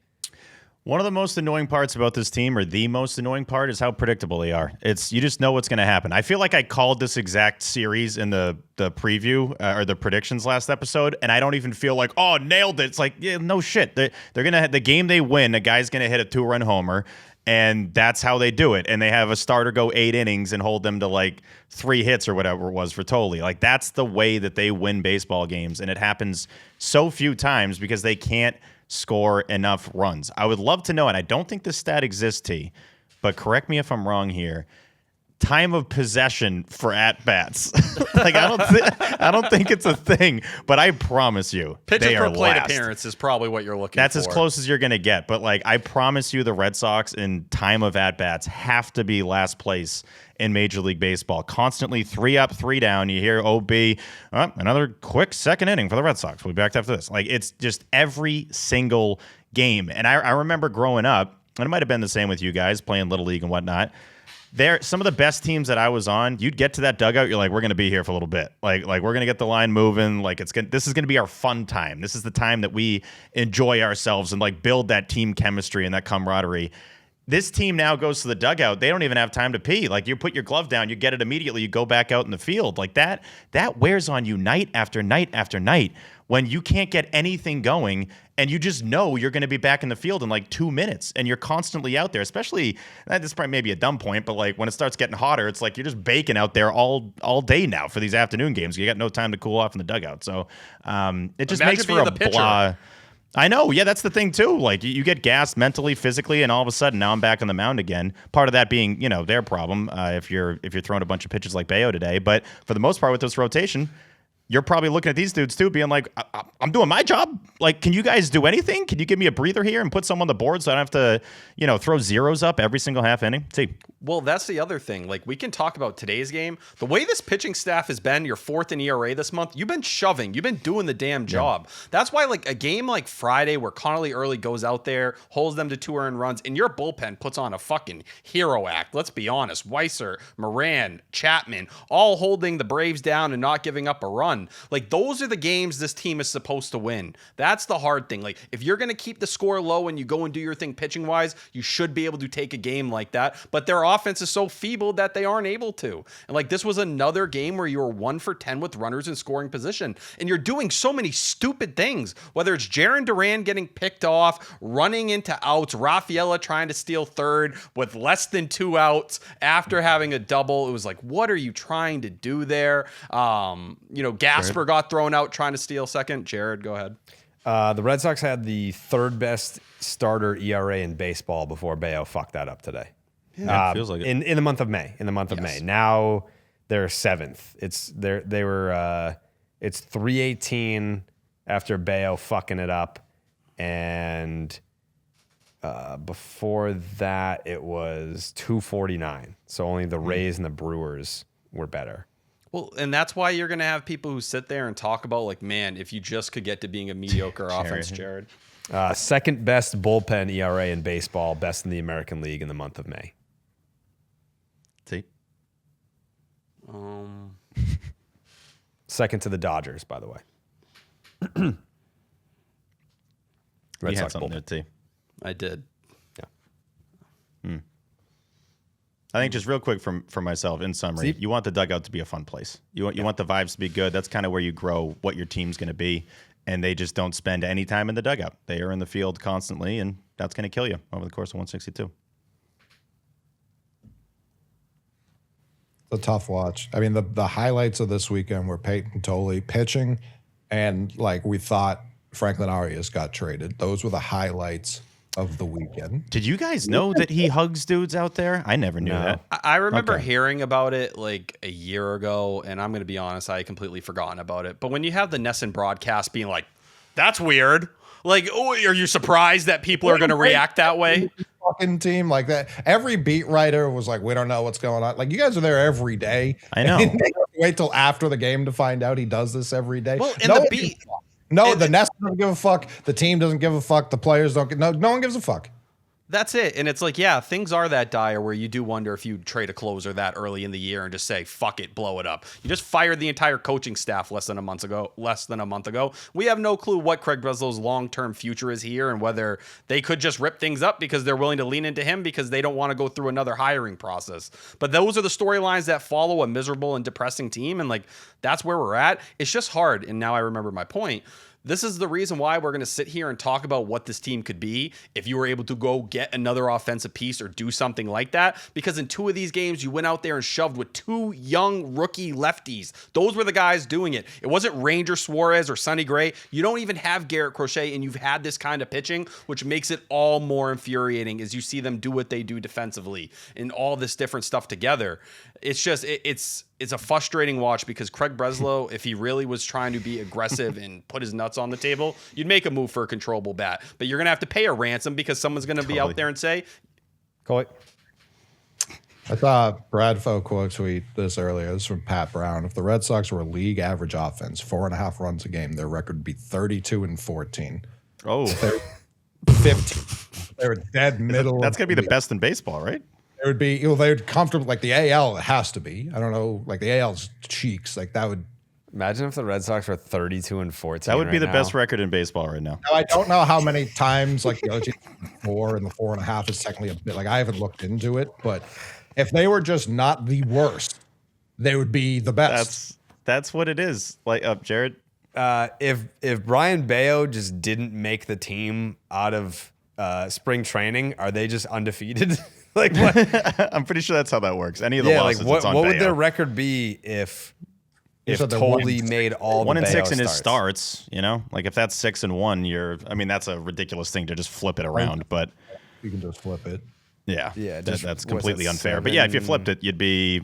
One of the most annoying parts about this team, or the most annoying part, is how predictable they are. It's you just know what's going to happen. I feel like I called this exact series in the preview or the predictions last episode, and I don't even feel like, oh, nailed it. It's like, yeah, no shit. They're gonna the game they win. A guy's gonna hit a 2-run homer. And that's how they do it. And they have a starter go 8 innings and hold them to like 3 hits or whatever it was for Tolley. Like that's the way that they win baseball games. And it happens so few times because they can't score enough runs. I would love to know, and I don't think this stat exists, T, but correct me if I'm wrong here. time of possession for at bats. Like I don't think it's a thing, but I promise you, Pitches they per are plate last. appearance is probably what you're looking That's for. as close as you're going to get. But like, I promise you, the Red Sox in time of at bats have to be last place in Major League Baseball. Constantly 3 up, 3 down. You hear OB, another quick second inning for the Red Sox. We'll be back after this. Like, it's just every single game. And I remember growing up, and it might have been the same with you guys playing Little League and whatnot. Some of the best teams that I was on, you'd get to that dugout, you're like, we're going to be here for a little bit. Like we're going to get the line moving. Like this is going to be our fun time. This is the time that we enjoy ourselves and like build that team chemistry and that camaraderie. This team now goes to the dugout. They don't even have time to pee. Like you put your glove down, you get it immediately, you go back out in the field. Like that wears on you night after night after night when you can't get anything going and you just know you're going to be back in the field in like 2 minutes and you're constantly out there, especially, this is probably maybe a dumb point, but like when it starts getting hotter, it's like you're just baking out there all day now for these afternoon games. You got no time to cool off in the dugout. So it just Imagine makes for being a the pitcher. blah. I know. Yeah, that's the thing, too. Like, you get gassed mentally, physically, and all of a sudden, now I'm back on the mound again. Part of that being, their problem if you're throwing a bunch of pitches like Bello today. But for the most part with this rotation, you're probably looking at these dudes, too, being like, I'm doing my job. Like, can you guys do anything? Can you give me a breather here and put some on the board so I don't have to, throw zeros up every single half inning? See. Well, that's the other thing. Like, we can talk about today's game. The way this pitching staff has been, your 4th in ERA this month, you've been shoving. You've been doing the damn job. Yeah. That's why, like, a game like Friday where Connolly Early goes out there, holds them to 2 earned runs, and your bullpen puts on a fucking hero act. Let's be honest. Weiser, Moran, Chapman, all holding the Braves down and not giving up a run. Like, those are the games this team is supposed to win. That's the hard thing. Like, if you're going to keep the score low and you go and do your thing pitching-wise, you should be able to take a game like that. But their offense is so feeble that they aren't able to. And like, this was another game where you were 1 for 10 with runners in scoring position. And you're doing so many stupid things, whether it's Jaron Duran getting picked off, running into outs, Rafaela trying to steal third with less than 2 outs after having a double. It was like, what are you trying to do there? Gasper got thrown out trying to steal second. Jared, go ahead. The Red Sox had the 3rd best starter ERA in baseball before Bello fucked that up today. Yeah, it feels like it. In the month of May. Now they're 7th. It's 318 after Bello fucking it up, and before that it was 249. So only the Rays and the Brewers were better. Well, and that's why you're going to have people who sit there and talk about, like, man, if you just could get to being a mediocre offense, Jared. 2nd best bullpen ERA in baseball, best in the American League in the month of May. See? 2nd to the Dodgers, by the way. Red You had Sox something bullpen. there, T. I did. Yeah. I think just real quick for myself, in summary, See? you want the dugout to be a fun place. You want the vibes to be good. That's kind of where you grow what your team's going to be, and they just don't spend any time in the dugout. They are in the field constantly, and that's going to kill you over the course of 162. It's a tough watch. I mean, the highlights of this weekend were Peyton Tolley pitching, and like we thought Franklin Arias got traded. Those were the highlights of the weekend. Did you guys know that he hugs dudes out there? I never knew that. I remember Okay. hearing about it like a year ago, and I'm going to be honest, I had completely forgotten about it. But when you have the Nesson broadcast being like, that's weird. Like, oh, are you surprised that people are going to react that way? Fucking team like that. Every beat writer was like, we don't know what's going on. Like, you guys are there every day. I know. And wait till after the game to find out he does this every day. Well, and no the one beat. gives a fuck. No, the Nest doesn't give a fuck. The team doesn't give a fuck. The players don't. No one gives a fuck. That's it. And it's like, yeah, things are that dire where you do wonder if you trade a closer that early in the year and just say, fuck it, blow it up. You just fired the entire coaching staff less than a month ago. We have no clue what Craig Breslow's long-term future is here and whether they could just rip things up because they're willing to lean into him because they don't want to go through another hiring process. But those are the storylines that follow a miserable and depressing team. And like, that's where we're at. It's just hard. And now I remember my point. This is the reason why we're going to sit here and talk about what this team could be if you were able to go get another offensive piece or do something like that. Because in 2 of these games, you went out there and shoved with 2 young rookie lefties. Those were the guys doing it. It wasn't Ranger Suarez or Sonny Gray. You don't even have Garrett Crochet, and you've had this kind of pitching, which makes it all more infuriating as you see them do what they do defensively and all this different stuff together. It's just, it's a frustrating watch because Craig Breslow, if he really was trying to be aggressive and put his nuts on the table, you'd make a move for a controllable bat. But you're going to have to pay a ransom because someone's going to be out there and say, Coley. I saw Brad Foe quote tweet this earlier. This is from Pat Brown. If the Red Sox were a league average offense, 4.5 runs a game, their record would be 32-14. Oh, 15. They were dead middle. that's going to be the best in baseball, right? It would be, they'd comfortable, like the AL, it has to be. I don't know, like the AL's cheeks, like that would. Imagine if the Red Sox were 32-14. That would be right the now. best record in baseball right now. Now, I don't know how many times, like the OG 4 and the 4.5 is technically a bit, like I haven't looked into it, but if they were just not the worst, they would be the best. That's what it is. Like, Jared. If Brayan Bello just didn't make the team out of spring training, are they just undefeated? Like what? I'm pretty sure that's how that works. Any of the Yeah, losses, like it's on what would Bello. their record be if said they're Tolley 1-6. made all 1 the and 6 Bello in his starts? starts? You know, like if that's 6-1, that's a ridiculous thing to just flip it around. But You can just flip it. Yeah, that's what's completely that, unfair. But yeah, if you flipped it, you'd be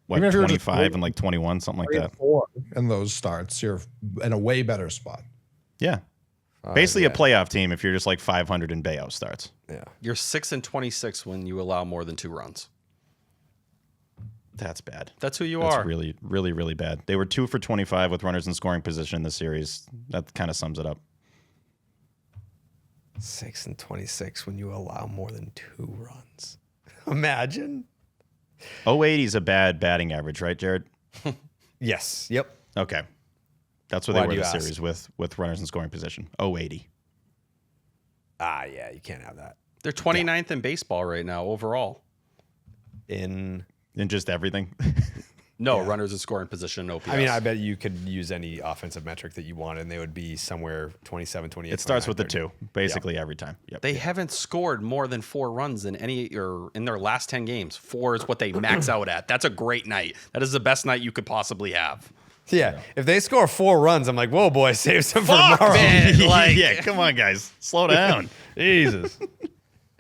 what, Even if you were just 25 and like 21, something like 3 that. and 4 in those starts, you're in a way better spot. Yeah. Basically yeah. a playoff team if you're just like 500 in Bello starts. Yeah. you're 6-26 when you allow more than 2 runs. That's bad. That's who you That's are. really, really, really bad. They were 2 for 25 with runners in scoring position in the series. That kind of sums it up. 6-26 when you allow more than 2 runs. Imagine. 080 is a bad batting average, right, Jared? Yes. Yep. Okay. That's what Why they were do the you ask? series with runners in scoring position. 080. Yeah, you can't have that They're 29th in baseball right now overall. in. In just everything. No, runners in scoring position, no OPS. I mean, I bet you could use any offensive metric that you wanted, and they would be somewhere 27, 28. It starts with the 29, 2, basically every time. Yep. They haven't scored more than 4 runs in in their last 10 games. 4 is what they max out at. That's a great night. That is the best night you could possibly have. Yeah. If they score 4 runs, I'm like, whoa, boy, save some for tomorrow. man. Like- yeah, come on, guys. Slow down. Jesus.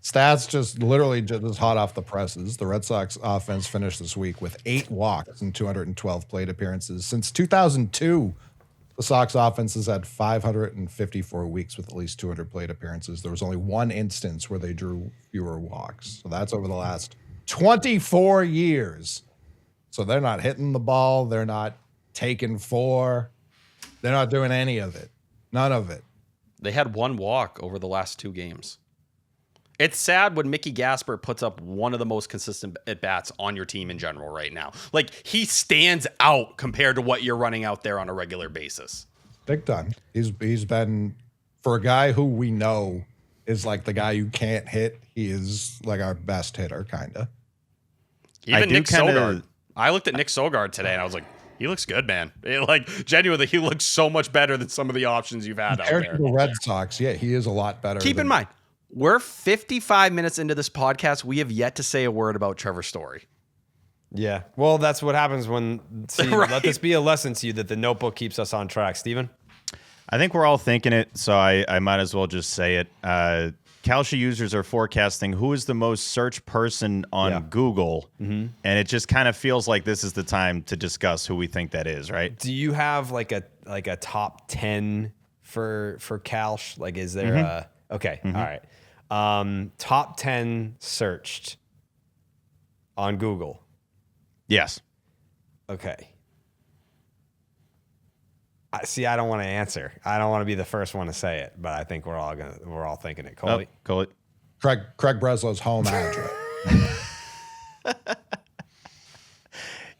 Stats just literally just hot off the presses. The Red Sox offense finished this week with 8 walks and 212 plate appearances. Since 2002, the Sox offense has had 554 weeks with at least 200 plate appearances. There was only 1 instance where they drew fewer walks. So that's over the last 24 years. So they're not hitting the ball. They're not taking 4. They're not doing any of it. None of it. They had 1 walk over the last 2 games. It's sad when Mickey Gasper puts up one of the most consistent at-bats on your team in general right now. Like, he stands out compared to what you're running out there on a regular basis. Big time. He's been, for a guy who we know is like the guy you can't hit, he is like our best hitter, kind of. Even do Nick kinda- Sogard. I looked at Nick Sogard today and I was like, he looks good, man. Genuinely, he looks so much better than some of the options you've had out Compared there. to the Red Sox, yeah, he is a lot better. Keep in mind, we're 55 minutes into this podcast. We have yet to say a word about Trevor Story. Yeah. Well, that's what happens when. See, Right. let this be a lesson to you that the notebook keeps us on track, Steven. I think we're all thinking it, so I might as well just say it. Kalshi users are forecasting who is the most searched person on Google, and it just kind of feels like this is the time to discuss who we think that is, right? Do you have like a top 10 for Kalsh? Like, is there a okay? All right. Top 10 searched on Google. Yes. Okay. I don't want to answer. I don't want to be the first one to say it, but I think we're all thinking it. Coley. Call it. Craig Breslow's home address.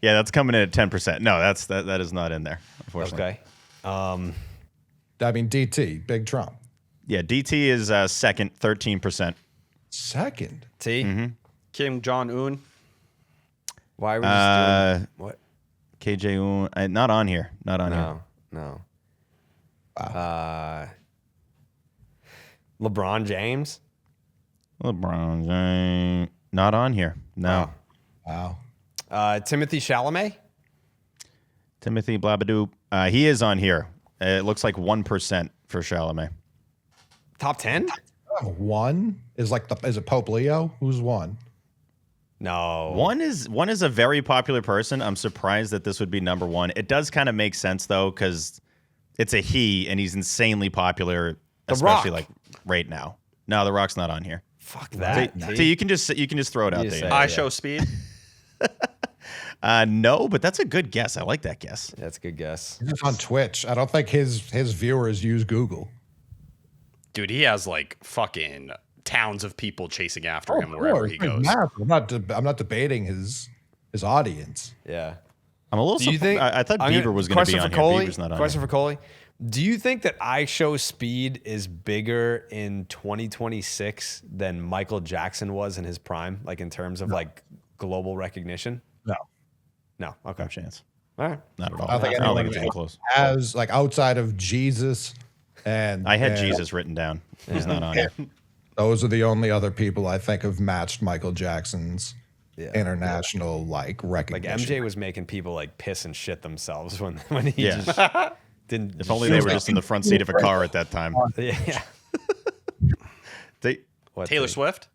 Yeah, that's coming in at 10%. No, that is not in there, unfortunately. Okay. I mean, DT, Big Trump. Yeah, DT is second, 13%. Second. T. Kim Jong-un. Why are we just doing what? KJ, not on here. Not on here. No. LeBron James. LeBron James not on here. No. Wow. Timothy Chalamet. Timothy Blabadoo. He is on here. It looks like 1% for Chalamet. Top 10? One is it Pope Leo? Who's one? No. One is a very popular person. I'm surprised that this would be number one. It does kind of make sense though, because it's a he and he's insanely popular, especially Rock. like right now. No, The Rock's not on here. Fuck that. So you can just throw it out You there. say Yeah. I yeah. show speed. No, but that's a good guess. I like that guess. That's a good guess. He's on Twitch. I don't think his viewers use Google. Dude, he has like fucking towns of people chasing after him Of wherever course, he he's goes. massive. I'm not debating his audience. Yeah. I'm a little. Do you think I thought I'm Bieber was going to be on question for here. Coley? Bieber's not on Question here. for Coley. Do you think that I Show Speed is bigger in 2026 than Michael Jackson was in his prime, like in terms of like global recognition? No. No. Okay. No chance. All right. Not at all. I don't think I don't think anyone it's even close. As like outside of Jesus and I had and Jesus written down. He's not on here. Those are the only other people I think have matched Michael Jackson's Yeah. international like Like recognition. MJ was making people like piss and shit themselves when he Yeah. just didn't. If only they were just in the front seat of a car at that time. Yeah. What Taylor thing? Swift.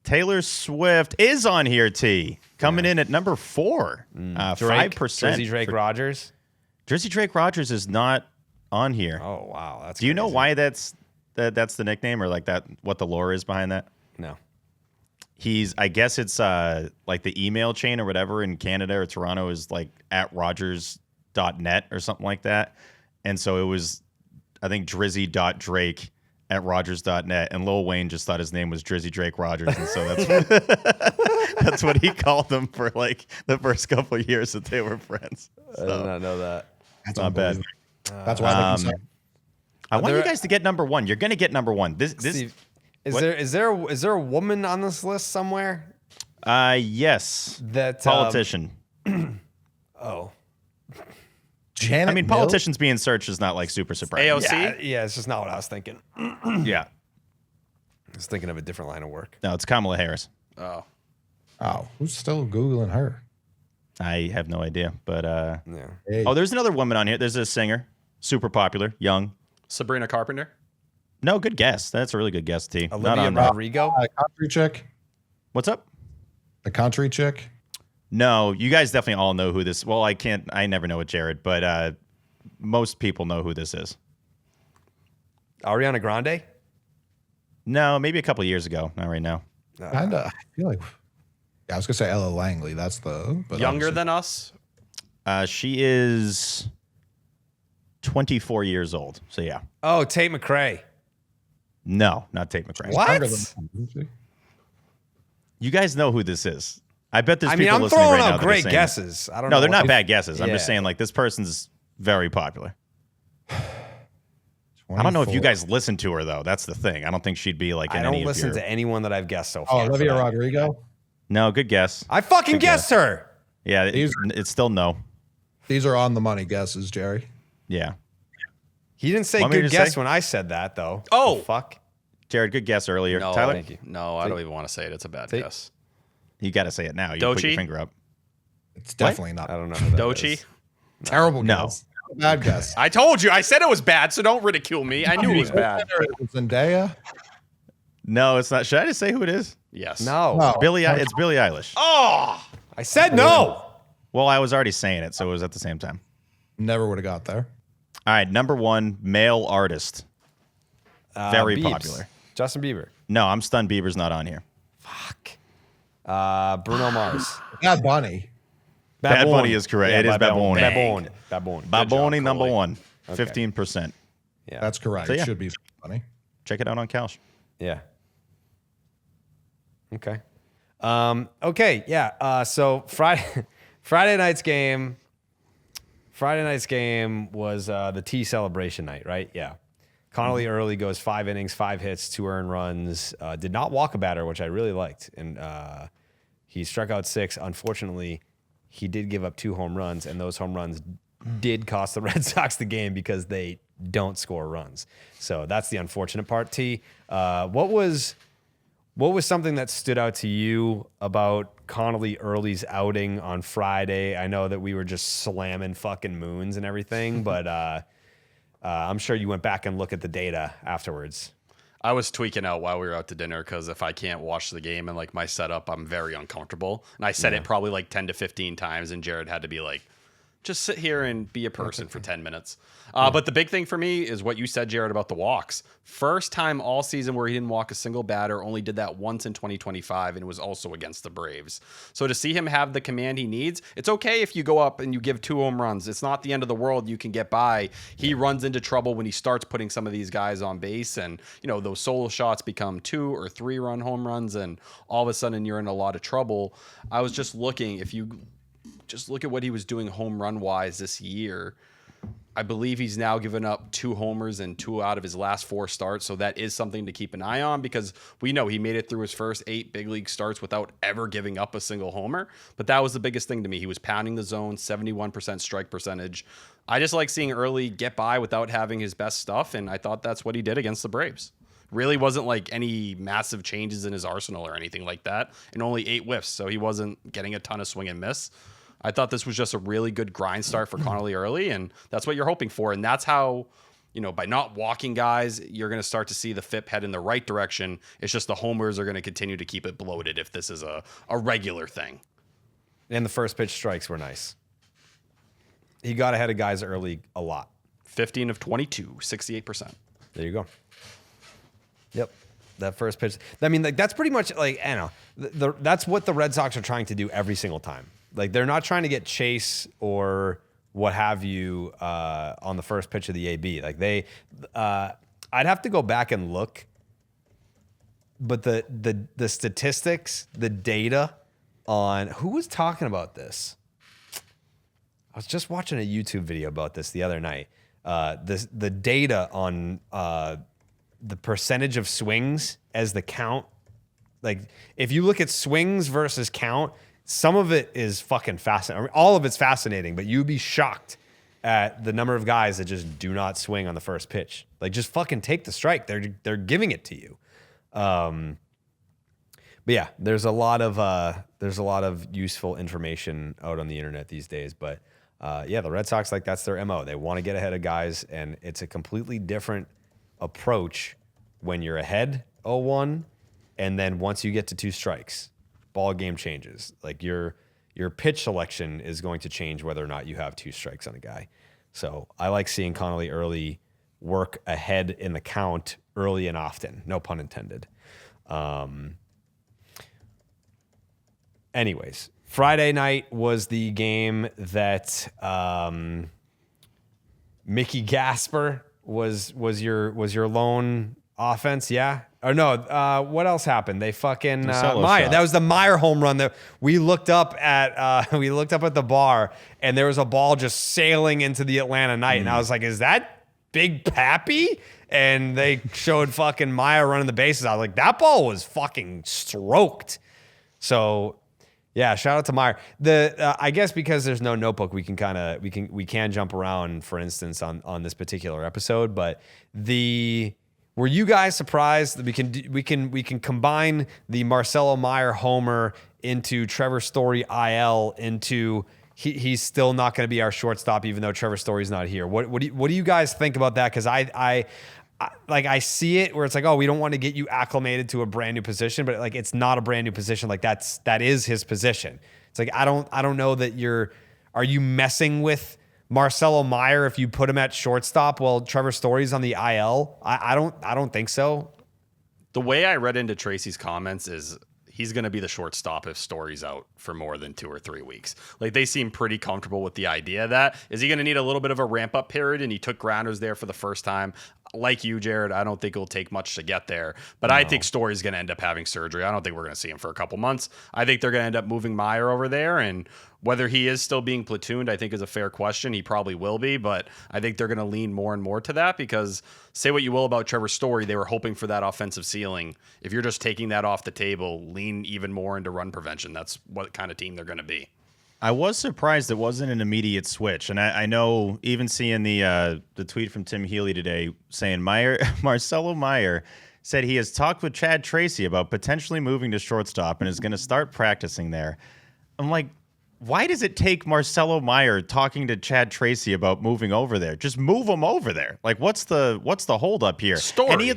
Taylor Swift is on here, T. Coming in at number 4. 5%. Drizzy Drake Rogers. Drizzy Drake Rogers is not on here. Oh wow, that's. Do you know crazy. why that's the nickname or like that? What the lore is behind that? No. I guess it's like the email chain or whatever in Canada or Toronto is like at rogers.net or something like that. And so it was, I think, drizzy.drake at rogers.net. And Lil Wayne just thought his name was Drizzy Drake Rogers. And so that's what he called them for like the first couple of years that they were friends. I did not know that. That's not bad. unbelievable. That's why I think I want there- you guys to get number 1. You're going to get number 1. This Steve, what? is there a woman on this list somewhere yes. that Politician. Oh. Janet I mean, Mills? politicians being searched is not like super surprising. AOC. Yeah, it's just not what I was thinking. Yeah. I was thinking of a different line of work. No, it's Kamala Harris. Oh. Oh, who's still Googling her? I have no idea, but Yeah. Hey, oh, there's another woman on here. There's a singer, super popular, young. Sabrina Carpenter. No, good guess. That's a really good guess, T. Not Olivia on there. Rodrigo. country chick. What's up? The country chick. No, you guys definitely all know who this. Well, I never know it, Jared, but most people know who this is. Ariana Grande. No, maybe a couple of years ago. Not right now. Kinda. I feel like. Yeah, I was gonna say Ella Langley. That's the but Younger obviously- than us. She is 24 years old. So yeah. Oh, Tate McRae. No, not Tate McRae. What? younger than- isn't she? You guys know who this is. I bet there's I mean, people I'm listening throwing right now out that are great saying guesses. I don't No, know. they're what not they- bad guesses. I'm just Yeah. saying, like, this person's very popular. I don't know if you 24. guys listen to her, though. That's the thing. I don't think she'd be, like, in I any don't of listen your... to anyone that I've guessed so Oh, far. Olivia Rodrigo. No, good guess. I fucking Good guessed her. Yeah, These- it's still no. These are on the money guesses, Jerry. Yeah. He didn't say Want me good to guess say? when I said that, though. Oh. The fuck. Jared, good guess earlier. No, Tyler, Thank you. No, I don't even want to say it. It's a bad Take- guess. you got to say it now. You put your Doechii? finger up. It's definitely not. I don't know. Who that Doechii. is. Terrible No. guess. Bad guess. I told you. I said it was bad, so don't ridicule me. I knew it was bad. Zendaya. No, it's not. Should I just say who it is? Yes. No. No. It's Billie Eilish. Oh. I said no. Well, I was already saying it, so it was at the same time. Never would have got there. All right, number 1, male artist. Very Biebs. popular. Justin Bieber. No, I'm stunned Bieber's not on here. Fuck. Bruno Mars. Bad Bunny. Bad Bunny is correct. It is Bad Bunny. Baboni. Baboni. Good Baboni, job, number Coley. 1, Okay. 15%. Yeah. That's correct. So, yeah. Should be Bunny. Check it out on Kalshi. Yeah. Okay. Okay. Yeah. So Friday night's game was the T celebration night, right? Yeah. Connolly early goes 5 innings, 5 hits, 2 earned runs. Did not walk a batter, which I really liked, and he struck out 6. Unfortunately, he did give up 2 home runs, and those home runs did cost the Red Sox the game because they don't score runs. So that's the unfortunate part. T, what was something that stood out to you about Connolly Early's outing on Friday? I know that we were just slamming fucking moons and everything, but I'm sure you went back and looked at the data afterwards. I was tweaking out while we were out to dinner because if I can't watch the game and like my setup, I'm very uncomfortable. And I said it probably like 10 to 15 times, and Jared had to be like, just sit here and be a person for 10 minutes. But the big thing for me is what you said, Jared, about the walks. First time all season where he didn't walk a single batter, only did that once in 2025, and it was also against the Braves. So to see him have the command he needs, it's okay if you go up and you give 2 home runs. It's not the end of the world. You can get by. He runs into trouble when he starts putting some of these guys on base, and those solo shots become 2 or 3 run home runs, and all of a sudden you're in a lot of trouble. I was just looking, if you just look at what he was doing home run wise this year, I believe he's now given up 2 homers in 2 out of his last 4 starts. So that is something to keep an eye on, because we know he made it through his first 8 big league starts without ever giving up a single homer. But that was the biggest thing to me. He was pounding the zone, 71% strike percentage. I just like seeing Early get by without having his best stuff. And I thought that's what he did against the Braves. Really wasn't like any massive changes in his arsenal or anything like that. And only 8 whiffs. So he wasn't getting a ton of swing and miss. I thought this was just a really good grind start for Connolly Early, and that's what you're hoping for. And that's how, by not walking guys, you're going to start to see the FIP head in the right direction. It's just the homers are going to continue to keep it bloated if this is a regular thing. And the first pitch strikes were nice. He got ahead of guys early a lot. 15 of 22, 68%. There you go. Yep. That first pitch. I mean, like, that's pretty much like, I don't know. That's what the Red Sox are trying to do every single time. Like, they're not trying to get Chase or what have you on the first pitch of the AB. Like, I'd have to go back and look, but the statistics, the data on who was talking about this. I was just watching a YouTube video about this the other night. The data on the percentage of swings as the count. Like, if you look at swings versus count, some of it is fucking fascinating. I mean, all of it's fascinating, but you'd be shocked at the number of guys that just do not swing on the first pitch. Like, just fucking take the strike. They're giving it to you. But yeah, there's a lot of useful information out on the internet these days. But yeah, the Red Sox, like, that's their MO. They want to get ahead of guys, and it's a completely different approach when you're ahead 0-1, and then once you get to 2 strikes. Ball game changes. Like, your pitch selection is going to change whether or not you have 2 strikes on a guy. So I like seeing Connolly Early work ahead in the count early and often. No pun intended. Anyways, Friday night was the game that Mickey Gasper was your lone offense, yeah? Or no, what else happened? They fucking Mayer. Shot. That was the Mayer home run that we looked up at the bar, and there was a ball just sailing into the Atlanta night, and I was like, is that Big Pappy? And they showed fucking Mayer running the bases. I was like, that ball was fucking stroked. So yeah, shout out to Mayer. I guess because there's no notebook, we can jump around, for instance, on this particular episode. But were you guys surprised that we can combine the Marcelo Mayer homer into Trevor Story IL into he's still not going to be our shortstop even though Trevor Story's not here. What do you guys think about that? Because I see it where it's like, oh, we don't want to get you acclimated to a brand new position, but like, it's not a brand new position. Like, that is his position. It's like, I don't know that are you messing with Marcelo Mayer if you put him at shortstop while Trevor Story's on the IL? I don't think so. The way I read into Tracy's comments is he's going to be the shortstop if Story's out for more than 2 or 3 weeks. Like, they seem pretty comfortable with the idea of that. Is he going to need a little bit of a ramp up period? And he took grounders there for the first time. Like you, Jared, I don't think it'll take much to get there. But no. I think Story's going to end up having surgery. I don't think we're going to see him for a couple months. I think they're going to end up moving Mayer over there. And whether he is still being platooned, I think is a fair question. He probably will be. But I think they're going to lean more and more to that because say what you will about Trevor Story, they were hoping for that offensive ceiling. If you're just taking that off the table, lean even more into run prevention. That's what kind of team they're going to be. I was surprised it wasn't an immediate switch, and I know even seeing the tweet from Tim Healy today saying Marcelo Mayer said he has talked with Chad Tracy about potentially moving to shortstop and is going to start practicing there. I'm like, why does it take Marcelo Mayer talking to Chad Tracy about moving over there? Just move him over there. Like, what's the holdup here? Story.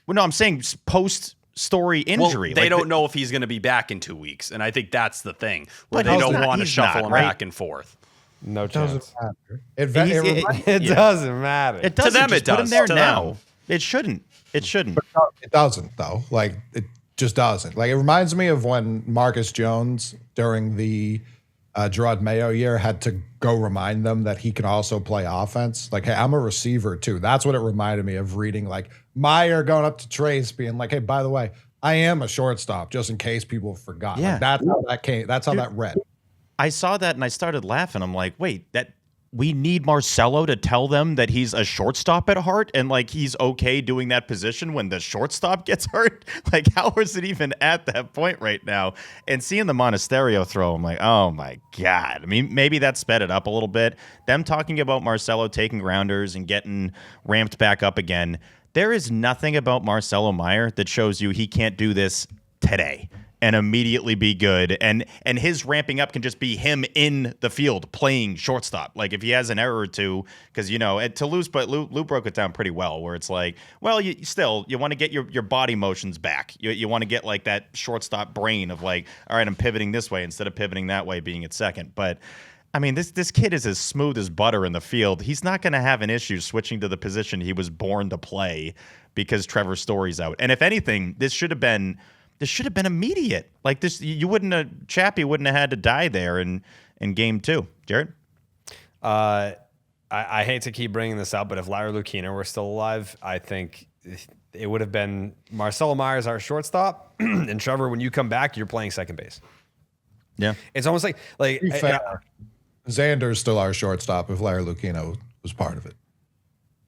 Well, no, I'm saying post story injury. Well, they don't know if he's going to be back in 2 weeks, and I think that's the thing where But they he's don't not- want to he's shuffle not, him right? back and forth. No Doesn't chance. matter. It Yeah. doesn't matter. It doesn't. them, Just it put him does. there To now. them. It shouldn't. It shouldn't. It doesn't though. Like it just doesn't. Like it reminds me of when Marcus Jones during the Gerard Mayo year had to go remind them that he can also play offense. Like, hey, I'm a receiver too. That's what it reminded me of reading like Meyer going up to Trace being like, hey, by the way, I am a shortstop, just in case people forgot. Yeah. Like, that's how that came. That's how that read. I saw that and I started laughing. I'm like, wait, that we need Marcelo to tell them that he's a shortstop at heart and like he's okay doing that position when the shortstop gets hurt. Like, how is it even at that point right now? And seeing the Monasterio throw, I'm like, oh my God. I mean, maybe that sped it up a little bit. Them talking about Marcelo taking grounders and getting ramped back up again. There is nothing about Marcelo Mayer that shows you he can't do this today and immediately be good. And his ramping up can just be him in the field playing shortstop. Like if he has an error or two, because, you know, at Toulouse, but Lou broke it down pretty well, where it's like, well, you want to get your body motions back. You want to get like that shortstop brain of like, all right, I'm pivoting this way instead of pivoting that way, being at second. But I mean, this kid is as smooth as butter in the field. He's not going to have an issue switching to the position he was born to play because Trevor Story's out. And if anything, this should have been immediate. Like this, Chappie wouldn't have had to die there in game 2. Jared? I hate to keep bringing this up, but if Larry Lucchino were still alive, I think it would have been Marcelo Myers, our shortstop, and Trevor, when you come back, you're playing second base. Yeah. It's almost like To be fair, Xander's still our shortstop if Larry Lucchino was part of it.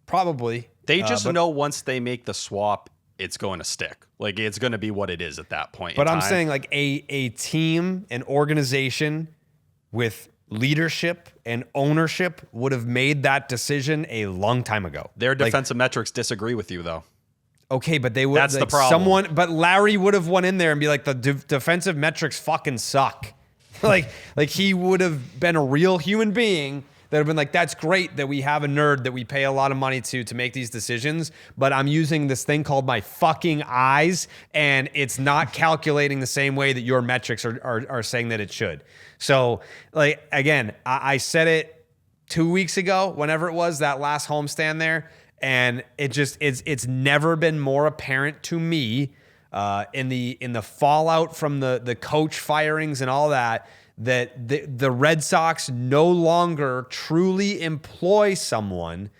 probably. They just but- know once they make the swap, it's going to stick. Like it's going to be what it is at that point. But in I'm time. saying like a team, an organization with leadership and ownership would have made that decision a long time ago. their Like, defensive metrics disagree with you, though. okay, but they would. That's the like, problem. But Larry would have went in there and be like, the defensive metrics fucking suck. like he would have been a real human being that have been like, that's great that we have a nerd that we pay a lot of money to make these decisions, but I'm using this thing called my fucking eyes, and it's not calculating the same way that your metrics are saying that it should. So, like, again, I said it 2 weeks ago, whenever it was, that last homestand there, and it's never been more apparent to me in the fallout from the coach firings and all that the Red Sox no longer truly employ someone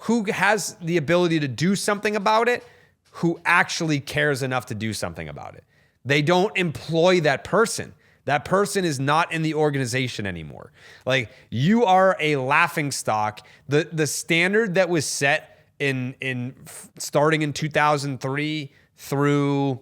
who has the ability to do something about it, who actually cares enough to do something about it. They don't employ that person. That person is not in the organization anymore. Like, you are a laughingstock. The standard that was set in starting in 2003 through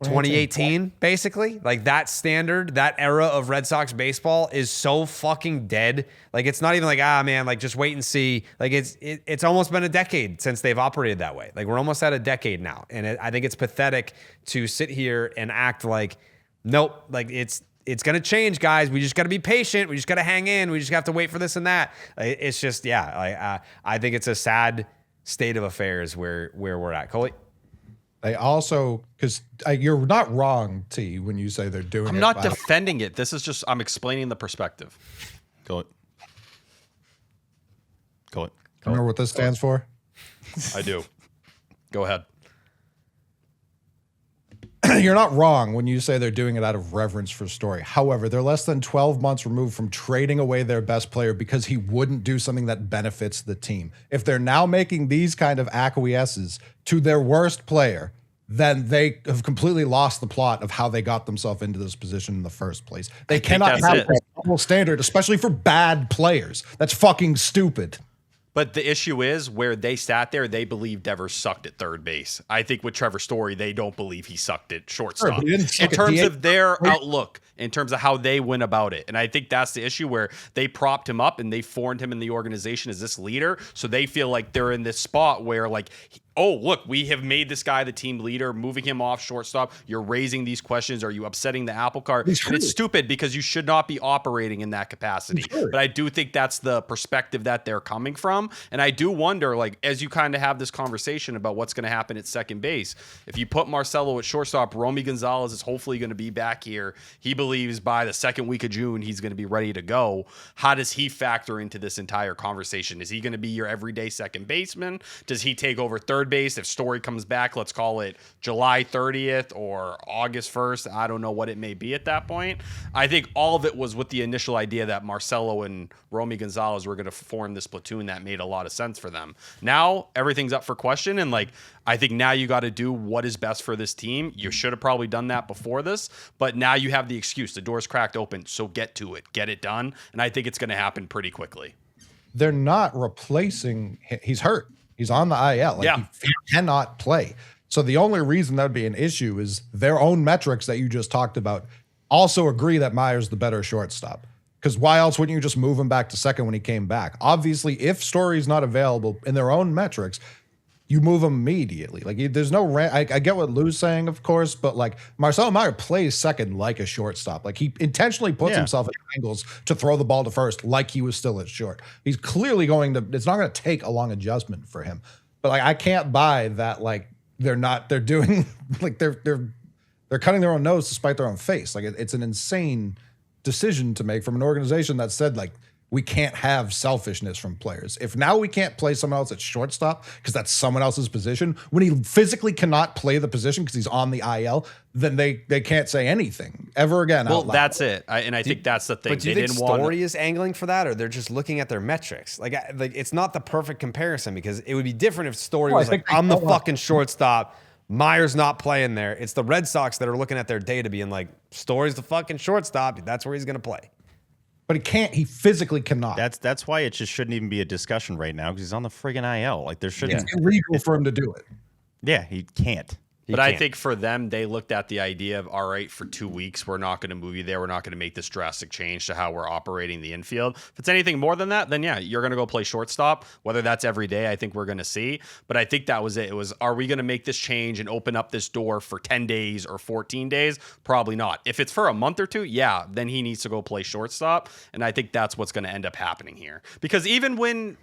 2018, basically, like that standard, that era of Red Sox baseball is so fucking dead. Like, it's not even like, man, like just wait and see. Like it's almost been a decade since they've operated that way. Like, we're almost at a decade now. And I think it's pathetic to sit here and act like, nope, like it's going to change, guys. We just got to be patient. We just got to hang in. We just have to wait for this and that. It's just, I think it's a sad state of affairs where we're at. Coley? They also, because you're not wrong, T, when you say they're doing it. I'm not by- defending it. This is just, I'm explaining the perspective. Call it. Remember what this stands for? I do. Go ahead. You're not wrong when you say they're doing it out of reverence for Story. However, they're less than 12 months removed from trading away their best player because he wouldn't do something that benefits the team. If they're now making these kind of acquiesces to their worst player, then they have completely lost the plot of how they got themselves into this position in the first place. They cannot that's have it. a double standard, especially for bad players. That's fucking stupid. But the issue is where they sat there, they believe Devers sucked at third base. I think with Trevor Story, they don't believe he sucked at shortstop. Sure, In terms of their outlook, in terms of how they went about it. And I think that's the issue where they propped him up and they formed him in the organization as this leader. So they feel like they're in this spot where like, oh, look, we have made this guy the team leader, moving him off shortstop. You're raising these questions. Are you upsetting the apple cart? And it's stupid because you should not be operating in that capacity. But I do think that's the perspective that they're coming from. And I do wonder, like, as you kind of have this conversation about what's going to happen at second base, if you put Marcelo at shortstop, Romy Gonzalez is hopefully going to be back here. He believes by the second week of June, he's going to be ready to go. How does he factor into this entire conversation? Is he going to be your everyday second baseman? Does he take over third base if Story comes back? Let's call it July 30th or August 1st. I don't know what it may be at that point. I think all of it was with the initial idea that Marcelo and Romy Gonzalez were going to form this platoon that made a lot of sense for them. Now everything's up for question, and like I think now you got to do what is best for this team. You should have probably done that before this, but now you have the excuse. The door's cracked open, so get to it. Get it done, and I think it's going to happen pretty quickly. They're not replacing. He's hurt. He's on the IL. Like he cannot play. So the only reason that would be an issue is their own metrics that you just talked about also agree that Meyer's the better shortstop. Because why else wouldn't you just move him back to second when he came back? Obviously, if Story's not available in their own metrics, you move him immediately. Like there's no I get what Lou's saying, of course, but like Marcelo Mayer plays second like a shortstop. Like he intentionally puts himself at angles to throw the ball to first like he was still at short. He's clearly it's not going to take a long adjustment for him. But like I can't buy that like they're doing like they're cutting their own nose to spite their own face. Like it's an insane decision to make from an organization that said like we can't have selfishness from players. If now we can't play someone else at shortstop because that's someone else's position, when he physically cannot play the position because he's on the IL, then they can't say anything ever again. Well, that's it. I think that's the thing. But do you think Story is angling for that, or they're just looking at their metrics? Like it's not the perfect comparison because it would be different if Story was like, I'm the fucking shortstop. Meyer's not playing there. It's the Red Sox that are looking at their data being like, Story's the fucking shortstop. That's where he's going to play. But he can't. He physically cannot. That's why it just shouldn't even be a discussion right now because he's on the friggin' IL. Like there shouldn't. It's illegal for him to do it. Yeah, he can't. But I think for them, they looked at the idea of, all right, for 2 weeks, we're not going to move you there. We're not going to make this drastic change to how we're operating the infield. If it's anything more than that, then yeah, you're going to go play shortstop. Whether that's every day, I think we're going to see. But I think that was it. It was, are we going to make this change and open up this door for 10 days or 14 days? Probably not. If it's for a month or two, yeah, then he needs to go play shortstop. And I think that's what's going to end up happening here. Because even when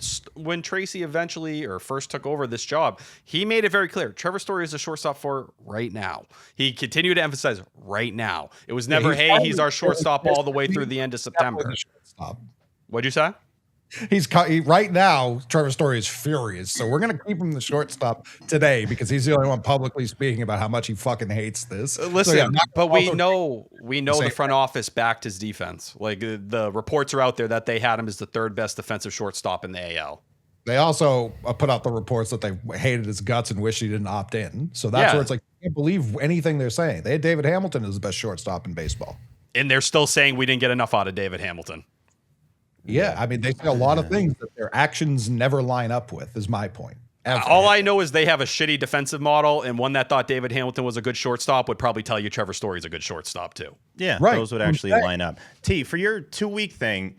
Tracy eventually or first took over this job, he made it very clear. Trevor Story is a shortstop for right now. He continued to emphasize right now. It was never, he's our shortstop all the way through the end of September. What'd you say? Right now, Trevor Story is furious. So we're going to keep him the shortstop today because he's the only one publicly speaking about how much he fucking hates this. Listen, but we know the front office backed his defense. Like the reports are out there that they had him as the third best defensive shortstop in the AL. They also put out the reports that they hated his guts and wished he didn't opt in. So that's where it's like, I can't believe anything they're saying. They had David Hamilton as the best shortstop in baseball. And they're still saying we didn't get enough out of David Hamilton. Yeah, I mean, they say a lot of things that their actions never line up with, is my point. All I know is they have a shitty defensive model, and one that thought David Hamilton was a good shortstop would probably tell you Trevor Story's a good shortstop too. Yeah, right. Those would actually line up. T, for your 2-week thing,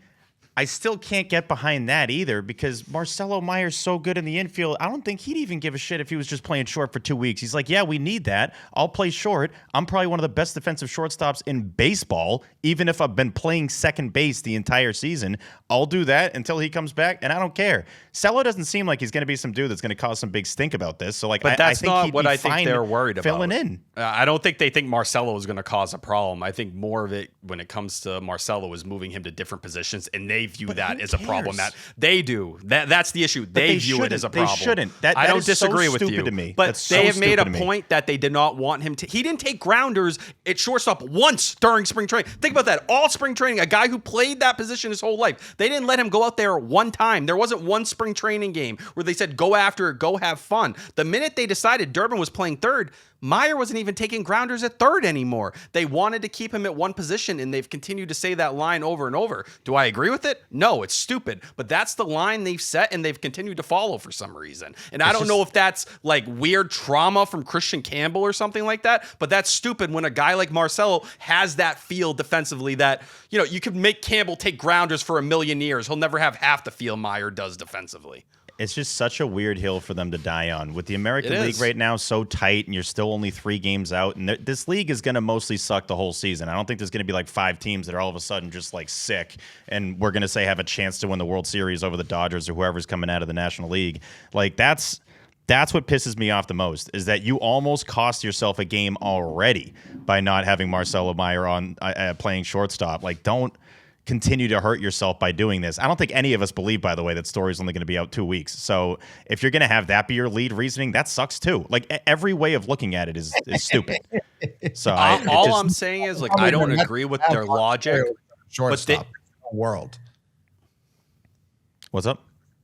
I still can't get behind that either because Marcelo Mayer's so good in the infield. I don't think he'd even give a shit if he was just playing short for 2 weeks. He's like, yeah, we need that. I'll play short. I'm probably one of the best defensive shortstops in baseball, even if I've been playing second base the entire season. I'll do that until he comes back, and I don't care. Cello doesn't seem like he's going to be some dude that's going to cause some big stink about this. So, like, but that's I think not what I think they're worried about. Filling in. I don't think they think Marcelo is going to cause a problem. I think more of it when it comes to Marcelo is moving him to different positions, and they view that as a problem. That they do. That's the issue. They view it as a problem. They shouldn't. I don't disagree with you. To me. But they have made a point that they did not want him to. He didn't take grounders at shortstop once during spring training. Think about that. All spring training, a guy who played that position his whole life. They didn't let him go out there one time. There wasn't one spring training game where they said, go after it, go have fun. The minute they decided Duran was playing third, Mayer wasn't even taking grounders at third anymore. They wanted to keep him at one position, and they've continued to say that line over and over. Do I agree with it? No, it's stupid. But that's the line they've set, and they've continued to follow for some reason. And I don't know if that's like weird trauma from Christian Campbell or something like that, but that's stupid when a guy like Marcelo has that feel defensively that, you know, you could make Campbell take grounders for a million years. He'll never have half the feel Mayer does defensively. It's just such a weird hill for them to die on. With the American It League is. right now so tight, and you're still only 3 games out, and this league is going to mostly suck the whole season. I don't think there's going to be like 5 teams that are all of a sudden just like sick, and we're going to say have a chance to win the World Series over the Dodgers or whoever's coming out of the National League. Like that's what pisses me off the most, is that you almost cost yourself a game already by not having Marcelo Mayer on playing shortstop. Like, don't continue to hurt yourself by doing this. I don't think any of us believe, by the way, that Story's only going to be out 2 weeks. So if you're going to have that be your lead reasoning, that sucks too. Like every way of looking at it is stupid. So I'm saying is, like, I don't agree with their logic. Shortstop world. What's up?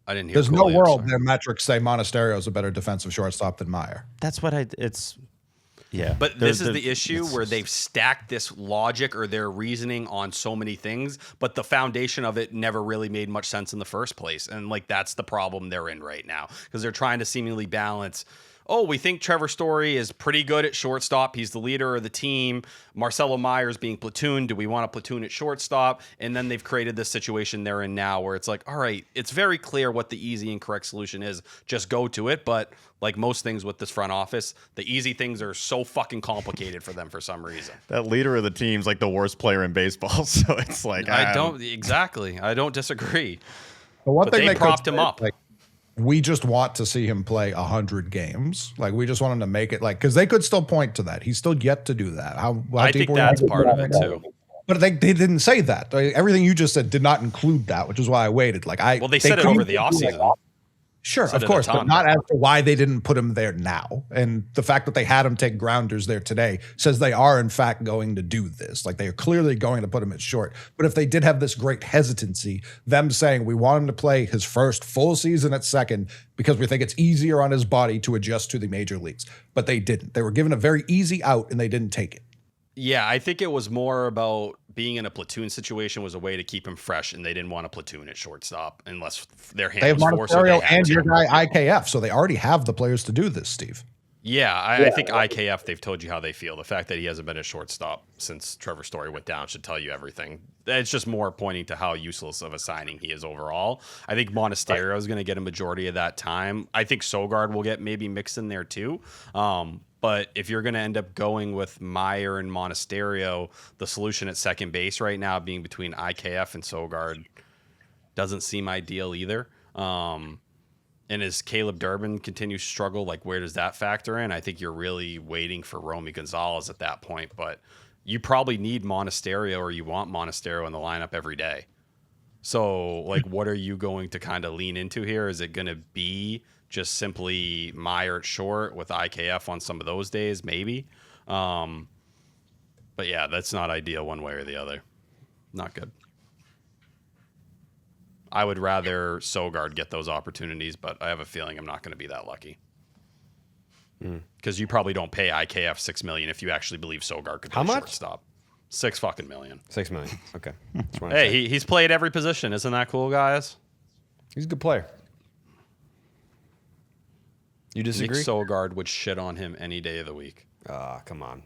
I didn't hear. There's no Cooley, I'm world sorry. their metrics say Monasterio is a better defensive shortstop than Mayer. That's what yeah. But this is the issue where they've stacked this logic or their reasoning on so many things, but the foundation of it never really made much sense in the first place. And like, that's the problem they're in right now, because they're trying to seemingly balance. Oh, we think Trevor Story is pretty good at shortstop. He's the leader of the team. Marcelo Myers being platooned. Do we want to platoon at shortstop? And then they've created this situation they're in now where it's like, all right, it's very clear what the easy and correct solution is. Just go to it. But like most things with this front office, the easy things are so fucking complicated for them for some reason. That leader of the team's like the worst player in baseball. So it's like, I don't disagree. But one But thing they could propped say him is, up. Like, we just want to see him play 100 games. Like, we just want him to make it, like, because they could still point to that. He's still yet to do that. How I deep think were we that's into part of that? it too. But they didn't say that. Like, everything you just said did not include that, which is why I waited. Like, Well, they said it over the offseason. Sure, Said of it a course, but ton. not as to why they didn't put him there now. And the fact that they had him take grounders there today says they are, in fact, going to do this. Like, they are clearly going to put him at short. But if they did have this great hesitancy, them saying we want him to play his first full season at second because we think it's easier on his body to adjust to the major leagues. But they didn't. They were given a very easy out, and they didn't take it. Yeah, I think it was more about being in a platoon situation was a way to keep him fresh, and they didn't want to platoon at shortstop unless their hand They have was forced. So they Monasterio had and to. your guy IKF, so they already have the players to do this, Steve. Yeah, I think IKF, they've told you how they feel. The fact that he hasn't been a shortstop since Trevor Story went down should tell you everything. It's just more pointing to how useless of a signing he is overall. I think Monasterio is going to get a majority of that time. I think Sogard will get maybe mixed in there too. But if you're going to end up going with Mayer and Monasterio, the solution at second base right now being between IKF and Sogard doesn't seem ideal either. And as Caleb Durbin continues to struggle, like, where does that factor in? I think you're really waiting for Romy Gonzalez at that point, but you probably need Monasterio, or you want Monasterio in the lineup every day. So, like, what are you going to kind of lean into here? Is it going to be just simply Mayer at short with IKF on some of those days? Maybe. But yeah, that's not ideal one way or the other. Not good. I would rather Sogard get those opportunities, but I have a feeling I'm not going to be that lucky. Because you probably don't pay IKF $6 million if you actually believe Sogard could How play much? shortstop. $6 fucking million. $6 million. Okay. Just wanted to Hey, check. he's played every position. Isn't that cool, guys? He's a good player. You Nick disagree? Sogard would shit on him any day of the week. Come on.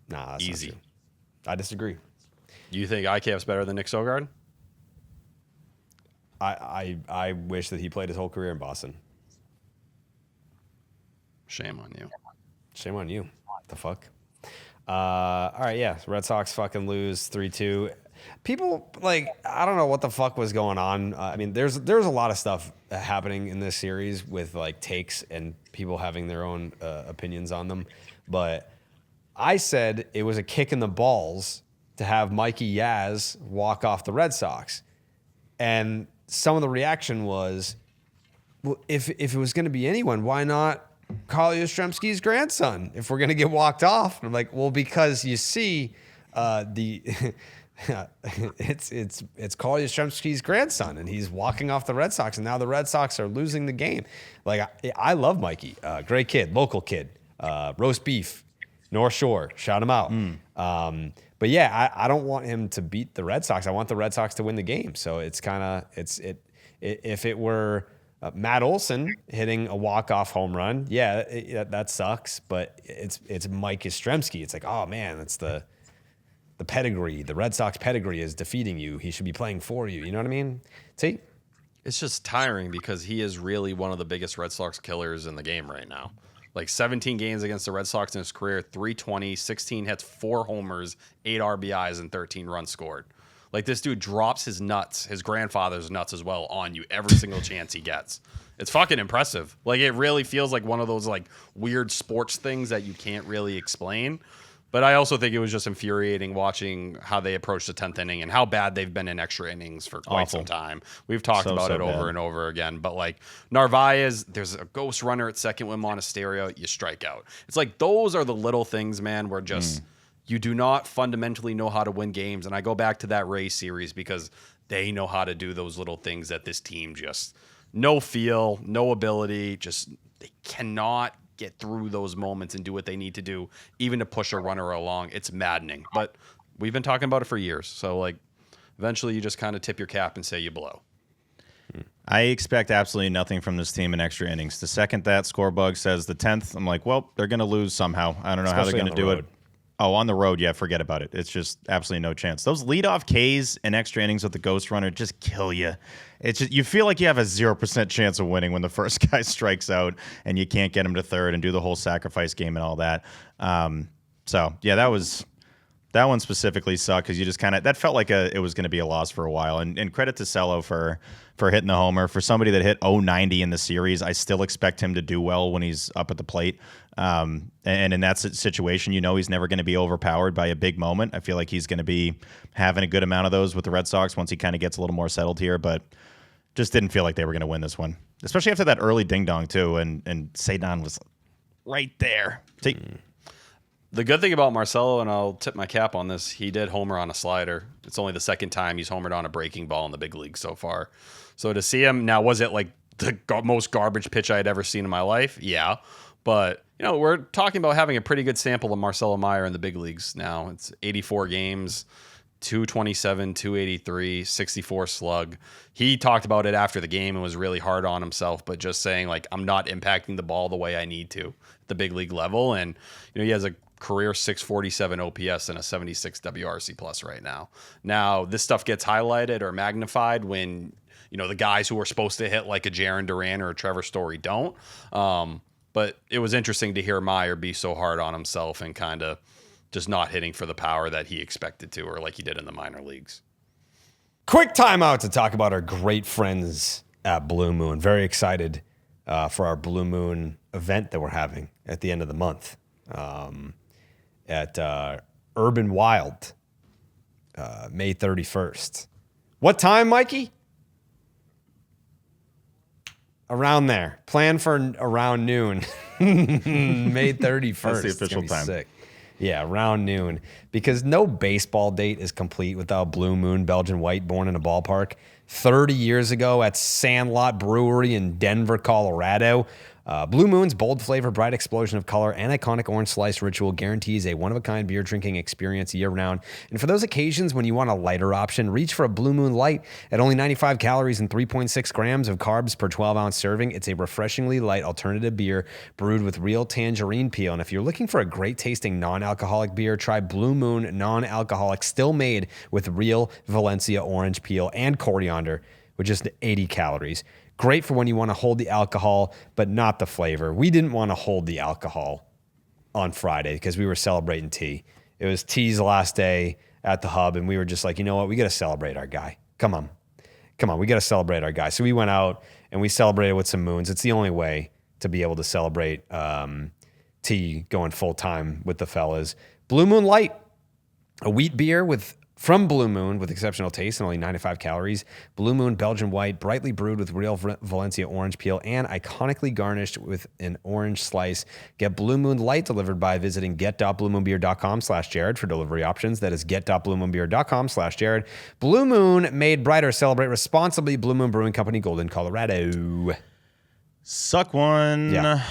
Nah, that's not Easy. true. I disagree. You think IKF's better than Nick Sogard? I wish that he played his whole career in Boston. Shame on you. Shame on you. What the fuck? All right, yeah. Red Sox fucking lose 3-2. People, like, I don't know what the fuck was going on. I mean, there's a lot of stuff happening in this series with, like, takes and people having their own opinions on them. But I said it was a kick in the balls to have Mikey Yaz walk off the Red Sox. And some of the reaction was, well, if it was going to be anyone, why not Carl Yastrzemski's grandson if we're going to get walked off? And I'm like, well, because you see, the it's Carl Yastrzemski's grandson, and he's walking off the Red Sox, and now the Red Sox are losing the game. Like I love Mikey, great kid, local kid, roast beef, North Shore, shout him out. But yeah, I don't want him to beat the Red Sox. I want the Red Sox to win the game. So it's kind of if it were Matt Olson hitting a walk-off home run, that sucks. But it's Mike Yastrzemski. It's like, oh man, that's the pedigree. The Red Sox pedigree is defeating you. He should be playing for you. You know what I mean? See, it's just tiring because he is really one of the biggest Red Sox killers in the game right now. Like 17 games against the Red Sox in his career, 320, 16 hits, 4 homers, 8 RBIs, and 13 runs scored. Like this dude drops his nuts, his grandfather's nuts as well, on you every single chance he gets. It's fucking impressive. Like it really feels like one of those like weird sports things that you can't really explain. But I also think it was just infuriating watching how they approached the 10th inning and how bad they've been in extra innings for quite some time. We've talked about it over and over again. But like Narvaez, there's a ghost runner at second with Monasterio, you strike out. It's like those are the little things, man, where just you do not fundamentally know how to win games. And I go back to that Rays series because they know how to do those little things that this team just no feel, no ability, just they cannot get through those moments and do what they need to do, even to push a runner along. It's maddening. But we've been talking about it for years. So, like, eventually you just kind of tip your cap and say you blow. I expect absolutely nothing from this team in extra innings. The second that score bug says the 10th, I'm like, well, they're going to lose somehow. I don't know how they're going to do it. Oh, on the road, yeah, forget about it. It's just absolutely no chance. Those leadoff Ks in extra innings with the ghost runner just kill you. It's just, you feel like you have a 0% chance of winning when the first guy strikes out and you can't get him to third and do the whole sacrifice game and all that. So yeah, that one specifically sucked because you just kind of that felt like it was going to be a loss for a while. And credit to Cello for hitting the homer. For somebody that hit 090 in the series, I still expect him to do well when he's up at the plate. And in that situation, you know he's never going to be overpowered by a big moment. I feel like he's going to be having a good amount of those with the Red Sox once he kind of gets a little more settled here. But just didn't feel like they were going to win this one, especially after that early ding-dong, too. And Cedon was right there. The good thing about Marcelo, and I'll tip my cap on this, he did homer on a slider. It's only the second time he's homered on a breaking ball in the big league so far. So to see him, now was it like the most garbage pitch I had ever seen in my life? Yeah. But, you know, we're talking about having a pretty good sample of Marcelo Mayer in the big leagues now. It's 84 games, 227, 283, 64 slug. He talked about it after the game and was really hard on himself, but just saying, like, I'm not impacting the ball the way I need to at the big league level. And, you know, he has a career 647 OPS and a 76 WRC plus right now. Now, this stuff gets highlighted or magnified when, you know, the guys who are supposed to hit like a Jaron Duran or a Trevor Story don't. But it was interesting to hear Mayer be so hard on himself and kind of just not hitting for the power that he expected to, or like he did in the minor leagues. Quick timeout to talk about our great friends at Blue Moon. Very excited for our Blue Moon event that we're having at the end of the month at Urban Wild, May 31st. What time, Mikey? Around there. Plan for around noon. May 31st. That's the official time. Sick. Yeah, around noon. Because no baseball date is complete without Blue Moon Belgian White born in a ballpark 30 years ago at Sandlot Brewery in Denver, Colorado. Blue Moon's bold flavor, bright explosion of color, and iconic orange slice ritual guarantees a one-of-a-kind beer drinking experience year-round. And for those occasions when you want a lighter option, reach for a Blue Moon Light. At only 95 calories and 3.6 grams of carbs per 12-ounce serving, it's a refreshingly light alternative beer brewed with real tangerine peel. And if you're looking for a great-tasting non-alcoholic beer, try Blue Moon Non-Alcoholic, still made with real Valencia orange peel and coriander with just 80 calories. Great for when you want to hold the alcohol, but not the flavor. We didn't want to hold the alcohol on Friday because we were celebrating T. It was T's last day at the hub, and we were just like, you know what? We got to celebrate our guy. Come on. We got to celebrate our guy. So we went out and we celebrated with some moons. It's the only way to be able to celebrate T going full time with the fellas. Blue Moon Light, a wheat beer with From Blue Moon, with exceptional taste and only 95 calories, Blue Moon Belgian White, brightly brewed with real Valencia orange peel and iconically garnished with an orange slice. Get Blue Moon Light delivered by visiting get.bluemoonbeer.com/Jared for delivery options. That is get.bluemoonbeer.com/Jared. Blue Moon, made brighter. Celebrate responsibly. Blue Moon Brewing Company, Golden, Colorado. Suck one. Yeah.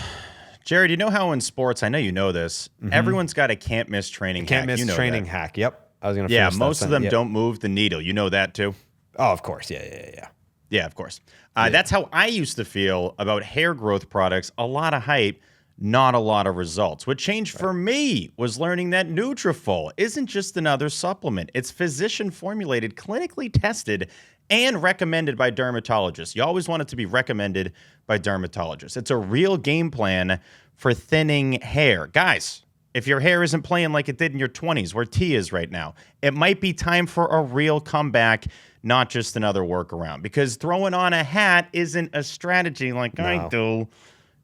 Jared, you know how in sports, I know you know this, everyone's got a can't miss training Can't hack. miss You know training that. hack. Yep. I was going to Yeah, finish that most of them sentence. Yep. don't move the needle. You know that too? Oh, of course. Yeah. Yeah, of course. That's how I used to feel about hair growth products. A lot of hype, not a lot of results. What changed for me was learning that Nutrafol isn't just another supplement. It's physician formulated, clinically tested, and recommended by dermatologists. You always want it to be recommended by dermatologists. It's a real game plan for thinning hair. Guys, if your hair isn't playing like it did in your 20s, where T is right now, it might be time for a real comeback, not just another workaround. Because throwing on a hat isn't a strategy like I do.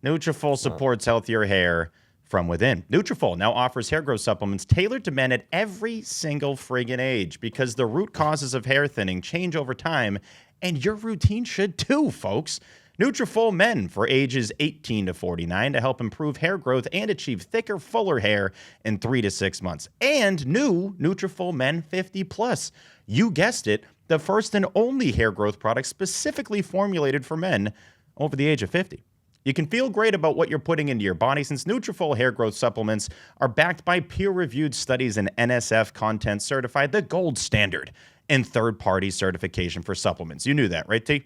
Nutrafol supports healthier hair from within. Nutrafol now offers hair growth supplements tailored to men at every single friggin' age, because the root causes of hair thinning change over time, and your routine should too, folks. Nutrafol Men for ages 18 to 49 to help improve hair growth and achieve thicker, fuller hair in 3 to 6 months. And new Nutrafol Men 50 Plus. You guessed it, the first and only hair growth product specifically formulated for men over the age of 50. You can feel great about what you're putting into your body, since Nutrafol hair growth supplements are backed by peer-reviewed studies and NSF content certified, the gold standard in third-party certification for supplements. You knew that, right, T?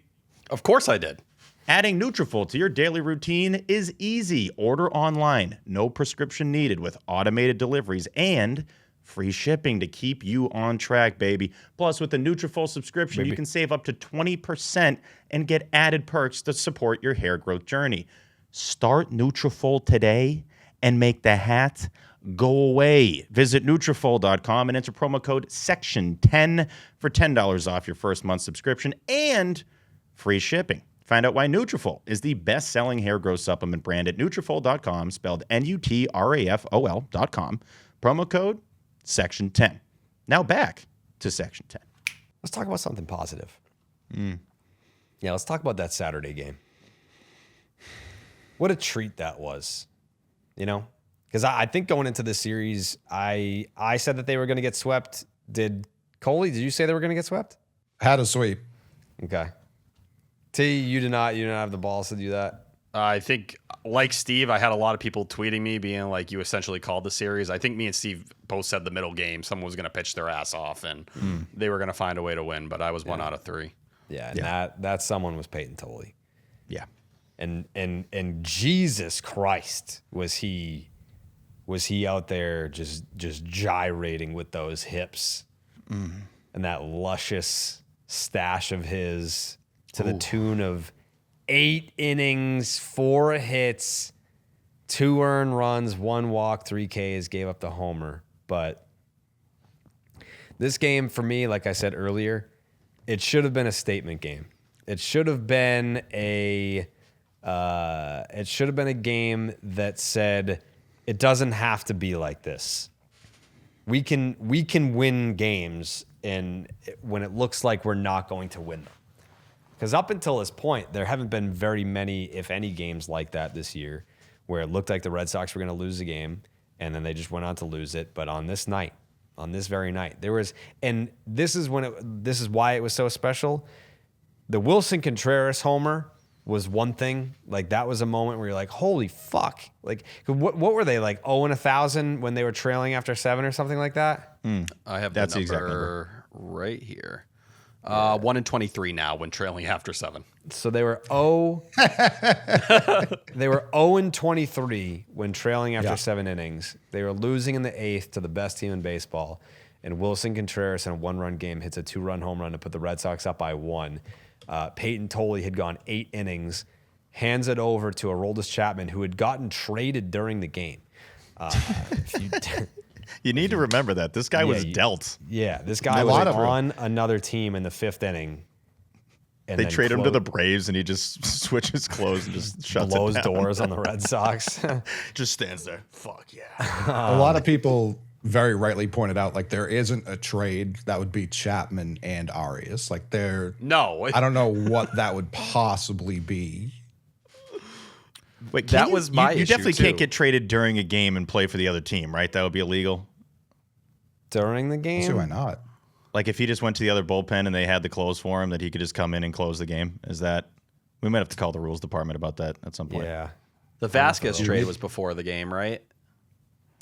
Of course I did. Adding Nutrafol to your daily routine is easy. Order online, no prescription needed, with automated deliveries and free shipping to keep you on track, baby. Plus, with the Nutrafol subscription, you can save up to 20% and get added perks to support your hair growth journey. Start Nutrafol today and make the hat go away. Visit Nutrafol.com and enter promo code SECTION10 for $10 off your first month subscription and free shipping. Find out why Nutrafol is the best-selling hair growth supplement brand at Nutrafol.com, spelled Nutrafol.com. Promo code Section 10. Now back to Section 10. Let's talk about something positive. Yeah, let's talk about that Saturday game. What a treat that was, you know? Because I think going into this series, I said that they were going to get swept. Did Coley, did you say they were going to get swept? Had a sweep. Okay. T, you did not have the balls to do that? I think, like Steve, I had a lot of people tweeting me being like, you essentially called the series. I think me and Steve both said the middle game, someone was going to pitch their ass off, and they were going to find a way to win, but I was 1 out of 3. Yeah, and that someone was Peyton Tolley. Yeah. And Jesus Christ, was he out there just gyrating with those hips and that luscious stash of his to the tune of 8 innings, 4 hits, 2 earned runs, 1 walk, 3 Ks, gave up the homer. But this game, for me, like I said earlier, it should have been a statement game. It should have been a game that said it doesn't have to be like this. We can win games when it looks like we're not going to win them. Because up until this point, there haven't been very many, if any, games like that this year where it looked like the Red Sox were going to lose the game, and then they just went on to lose it. But on this night, on this very night, there was, and this is why it was so special. The Wilson Contreras homer was one thing. Like, that was a moment where you're like, holy fuck. Like, what were they, like 0-1,000 when they were trailing after 7 or something like that? I have That's the the exact number right here. 1-23 now when trailing after 7. So they were 0-23 when trailing after 7 innings. They were losing in the 8th to the best team in baseball. And Wilson Contreras in a 1-run game hits a 2-run home run to put the Red Sox up by 1. Peyton Tolley had gone 8 innings, hands it over to Aroldis Chapman, who had gotten traded during the game. You need to remember that. This guy was dealt. Yeah, this guy was on another team in the 5th inning. And They trade him to the Braves, and he just switches clothes and just shuts blows it down. doors on the Red Sox. Just stands there. Fuck yeah. A lot of people very rightly pointed out, like there isn't a trade that would be Chapman and Arias. Like No. I don't know what that would possibly be. Wait, That was my You issue, definitely can't too. get traded during a game and play for the other team, right? That would be illegal. During the See, game? why not? Like if he just went to the other bullpen and they had the close for him, that he could just come in and close the game. Is that? We might have to call the rules department about that at some point. Yeah. The Vasquez trade was before the game, right?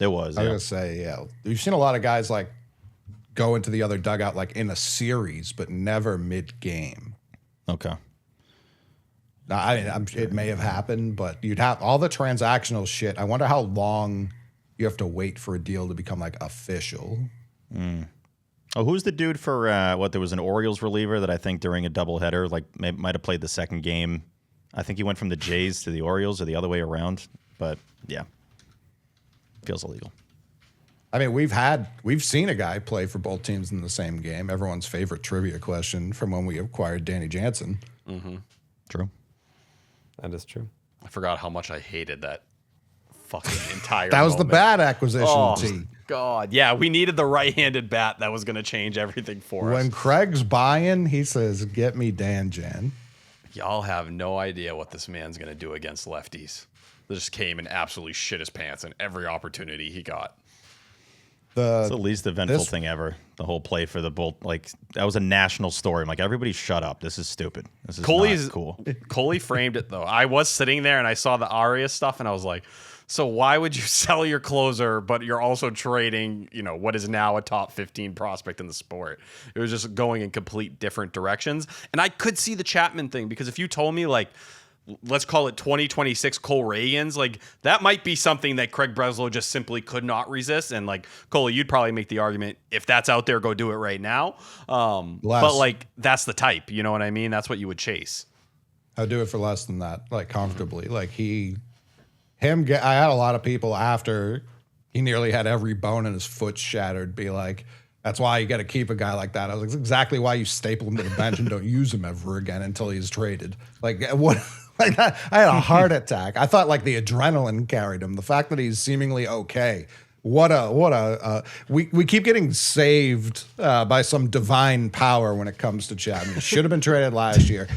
It was. I Yeah. was gonna say, yeah. You've seen a lot of guys like go into the other dugout like in a series, but never mid-game. Okay. Now, I mean, it may have happened, but you'd have all the transactional shit. I wonder how long you have to wait for a deal to become like official. Oh, who's the dude for what? There was an Orioles reliever that I think during a doubleheader, like might have played the second game. I think he went from the Jays to the Orioles or the other way around. But yeah, feels illegal. I mean, we've seen a guy play for both teams in the same game. Everyone's favorite trivia question from when we acquired Danny Jansen. True. That is true. I forgot how much I hated that fucking entire That was the moment. bad acquisition, Oh, T. God. Yeah, we needed the right-handed bat that was going to change everything for When us. Craig's buying, he says, "Get me Dan Jan." Y'all have no idea what this man's going to do against lefties. They just came and absolutely shit his pants in every opportunity he got. It's the least eventful this- thing ever. The whole play for the bull, like that was a national story. I'm like, everybody shut up. This is stupid. This is Coley's not cool. Coley framed it though. I was sitting there and I saw the Arias stuff and I was like, so why would you sell your closer, but you're also trading, what is now a top 15 prospect in the sport? It was just going in complete different directions. And I could see the Chapman thing because if you told me like, let's call it 2026 Cole Reagans, like that might be something that Craig Breslow just simply could not resist. And like Cole, you'd probably make the argument if that's out there, go do it right now. But like that's the type, you know what I mean? That's what you would chase. I'd do it for less than that, like comfortably. Like I had a lot of people after he nearly had every bone in his foot shattered be like, that's why you got to keep a guy like that. I was like, that's exactly why you staple him to the bench and don't use him ever again until he's traded. Like what? Like I had a heart attack. I thought like the adrenaline carried him. The fact that he's seemingly okay. We keep getting saved by some divine power when it comes to Chapman. He should have been traded last year.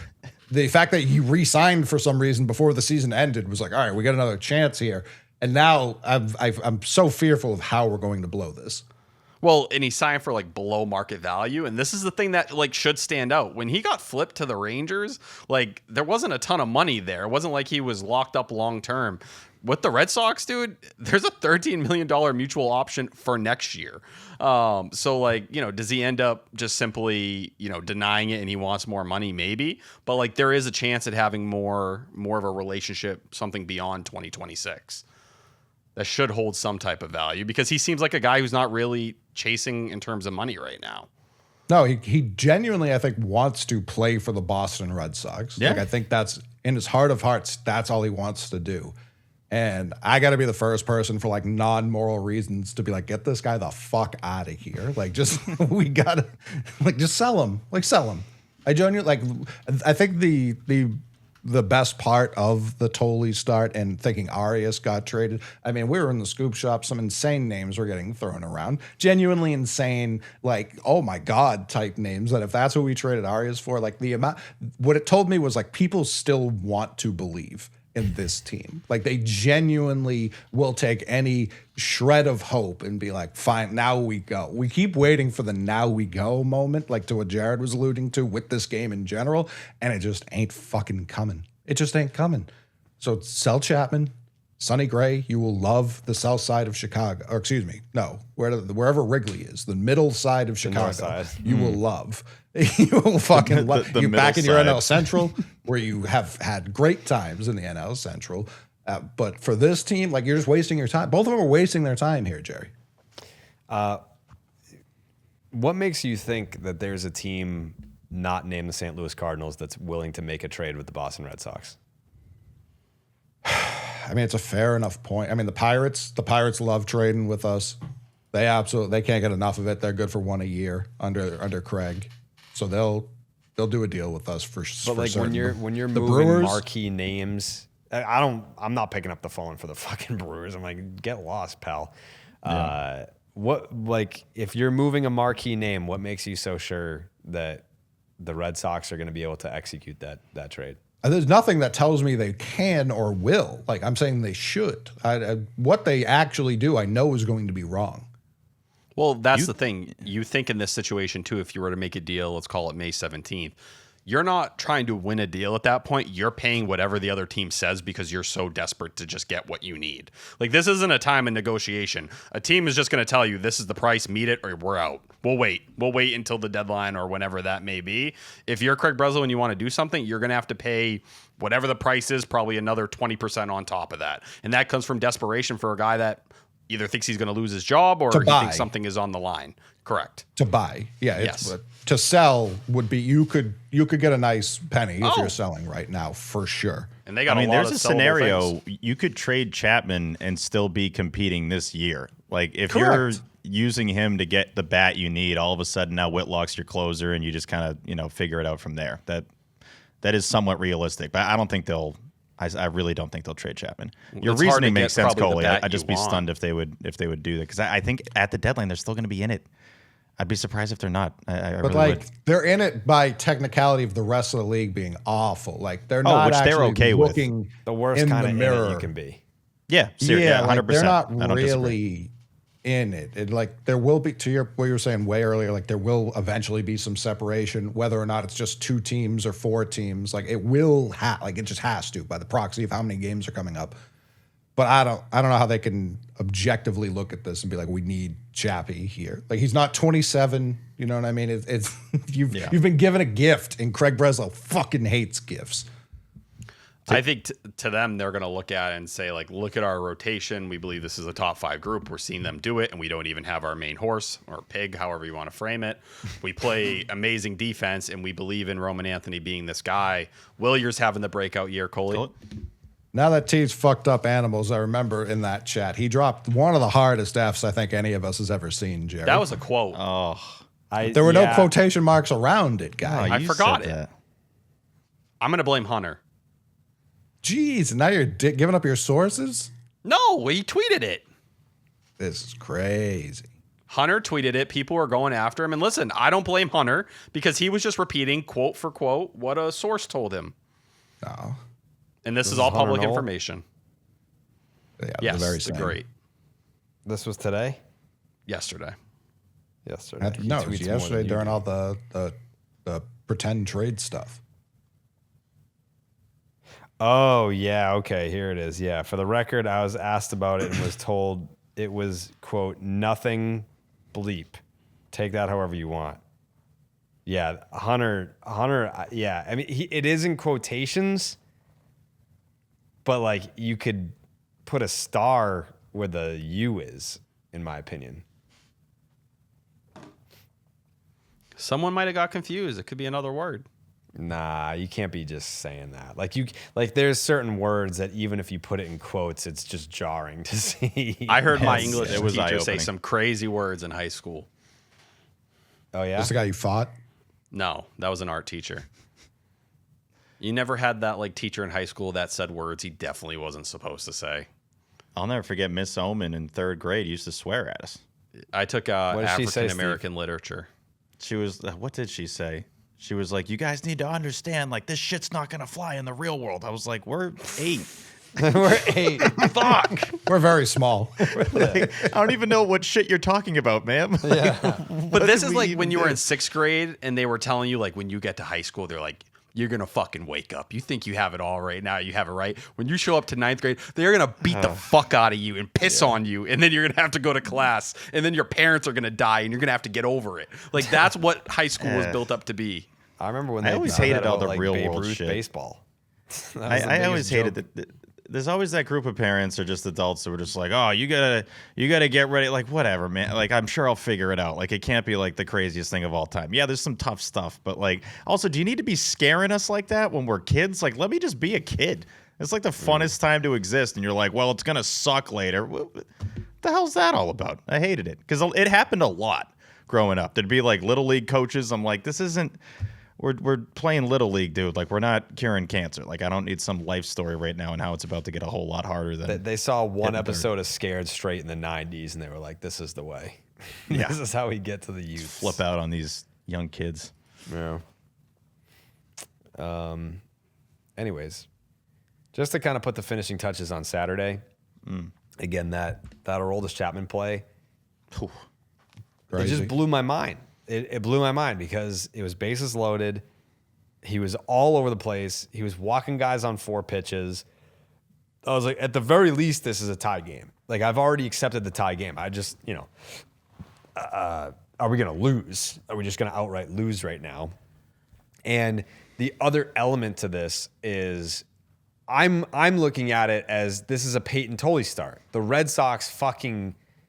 The fact that he re-signed for some reason before the season ended was like, all right, we got another chance here. And now I'm so fearful of how we're going to blow this. Well, and he signed for like below market value. And this is the thing that like should stand out. When he got flipped to the Rangers, like there wasn't a ton of money there. It wasn't like he was locked up long term. With the Red Sox, dude, there's a $13 million mutual option for next year. So like, does he end up just simply, denying it and he wants more money? Maybe. But like there is a chance at having more of a relationship, something beyond 2026. That should hold some type of value because he seems like a guy who's not really chasing in terms of money right now. No, he genuinely, I think, wants to play for the Boston Red Sox. Yeah. Like, I think that's in his heart of hearts, that's all he wants to do. And I got to be the first person for like non-moral reasons to be like, get this guy the fuck out of here. Like, just, we got to, like, just sell him. Like, sell him. I genuinely, like, I think the best part of the Tolley start and thinking Arias got traded. I mean, we were in the scoop shop. Some insane names were getting thrown around. Genuinely insane, like, oh my God type names that if that's who we traded Arias for, like the amount, what it told me was like people still want to believe in this team. Like they genuinely will take any shred of hope and be like, fine, now we go. We keep waiting for the now we go moment, like to what Jared was alluding to with this game in general, and it just ain't fucking coming. It just ain't coming. So sell Chapman, Sonny Gray, you will love the south side of Chicago, or excuse me, no, wherever Wrigley is, the middle side of Chicago, side. you will love. You will fucking love. the You back in middle your side. NL Central, where you have had great times in the NL Central. But for this team, like you're just wasting your time. Both of them are wasting their time here, Jerry. What makes you think that there's a team not named the St. Louis Cardinals that's willing to make a trade with the Boston Red Sox? I mean, it's a fair enough point. I mean, the Pirates love trading with us. They can't get enough of it. They're good for one a year under Craig, so they'll do a deal with us for. But like certain. when you're The moving Brewers? marquee names, I'm not picking up the phone for the fucking Brewers. I'm like, get lost, pal. if you're moving a marquee name, what makes you so sure that the Red Sox are going to be able to execute that trade? There's nothing that tells me they can or will. Like, I'm saying they should. What they actually do, I know is going to be wrong. Well, that's the thing. You think in this situation, too, if you were to make a deal, let's call it May 17th, you're not trying to win a deal at that point. You're paying whatever the other team says because you're so desperate to just get what you need. Like, this isn't a time of negotiation. A team is just going to tell you this is the price, meet it, or we're out. We'll wait. We'll wait until the deadline or whenever that may be. If you're Craig Breslow and you want to do something, you're going to have to pay whatever the price is, probably another 20% on top of that. And that comes from desperation for a guy that either thinks he's going to lose his job or he thinks something is on the line. Correct. To buy. Yeah. Yes. To sell would be, you could get a nice penny if you're selling right now, for sure. And they got there's a sellable scenario things. you could trade Chapman and still be competing this year. Like, if Correct. you're using him to get the bat you need, all of a sudden now Whitlock's your closer and you just kind of, figure it out from there. That is somewhat realistic, but I don't think I really don't think they'll trade Chapman. Your It's hard reasoning to makes get sense, probably the Coley. bat I'd just you be want. stunned if they would do that, because I think at the deadline they're still going to be in it. I'd be surprised if they're not. I But really would. they're in it by technicality of the rest of the league being awful. Like, they're not which they're actually okay with. looking The worst in kind the of mirror. you can be. Yeah, seriously, Yeah, 100%. like, they're not I don't disagree. really in it. There will be, to what you were saying way earlier, like, there will eventually be some separation, whether or not it's just 2 teams or 4 teams. Like, it will it just has to, by the proxy of how many games are coming up. But I don't know how they can objectively look at this and be like, we need Chappie here. Like, he's not 27. You know what I mean? It's you've been given a gift, and Craig Breslow fucking hates gifts. I think to them, they're going to look at it and say, like, look at our rotation. We believe this is a top 5 group. We're seeing them do it, and we don't even have our main horse or pig, however you want to frame it. We play amazing defense, and we believe in Roman Anthony being this guy. Willier's having the breakout year, Coley. Now that T's fucked up animals, I remember in that chat, he dropped one of the hardest Fs I think any of us has ever seen, Jared. That was a quote. There were no quotation marks around it, guy. I You forgot said it. that. I'm going to blame Hunter. Jeez, now you're giving up your sources? No, he tweeted it. This is crazy. Hunter tweeted it. People were going after him. And listen, I don't blame Hunter because he was just repeating quote for quote what a source told him. No. And this is all Hunter public Knoll? information. Yeah, Yes, the very it's same. great. This was today? Yesterday. Yesterday. He No, it was tweets more than yesterday you during do. all the pretend trade stuff. Oh, yeah. Okay, here it is. Yeah. For the record, I was asked about it and was told it was, quote, nothing bleep. Take that however you want. Yeah. Hunter, yeah. I mean, it is in quotations, but like you could put a star where the U is, in my opinion. Someone might have got confused. It could be another word. Nah, you can't be just saying that. Like there's certain words that even if you put it in quotes, it's just jarring to see. I heard my Yes. English it was teacher say eye-opening. some crazy words in high school. Oh yeah. This the guy you fought? No, that was an art teacher. You never had that like teacher in high school that said words he definitely wasn't supposed to say. I'll never forget Miss Omen in 3rd grade used to swear at us. I took What did she say, African American literature. She was, what did she say? She was like, you guys need to understand, like, this shit's not going to fly in the real world. I was like, we're 8. We're 8. Fuck. We're very small. Like, I don't even know what shit you're talking about, ma'am. Yeah. But this did is we like even when you were do? in 6th grade and they were telling you like when you get to high school, they're like, you're going to fucking wake up. You think you have it all right now. You have it right. When you show up to 9th grade, they're going to beat the fuck out of you and piss on you. And then you're going to have to go to class. And then your parents are going to die and you're going to have to get over it. Like that's what high school was built up to be. I remember when I they always said hated that all about, the like, real Babe world Ruth shit. baseball. That was the I always biggest hated joke. that. There's always that group of parents or just adults who are just like, oh, you gotta get ready. Like, whatever, man. Like, I'm sure I'll figure it out. Like, it can't be like the craziest thing of all time. Yeah, there's some tough stuff, but like, also, do you need to be scaring us like that when we're kids? Like, let me just be a kid. It's like the funnest time to exist, and you're like, well, it's gonna suck later. What the hell's that all about? I hated it because it happened a lot growing up. There'd be like little league coaches. I'm like, this isn't. We're playing Little League, dude. Like, we're not curing cancer. Like, I don't need some life story right now and how it's about to get a whole lot harder than. They saw one Getting episode of Scared Straight in the 90s, and they were like, this is the way. This is how we get to the youth. Flip out on these young kids. Yeah. Anyways, just to kind of put the finishing touches on Saturday. Again, that Aroldis Chapman play, it just blew my mind. It blew my mind because it was bases loaded. He was all over the place. He was walking guys on 4 pitches. I was like, at the very least, this is a tie game. Like, I've already accepted the tie game. I just, are we going to lose? Are we just going to outright lose right now? And the other element to this is I'm looking at it as this is a Peyton Tolley start. The Red Sox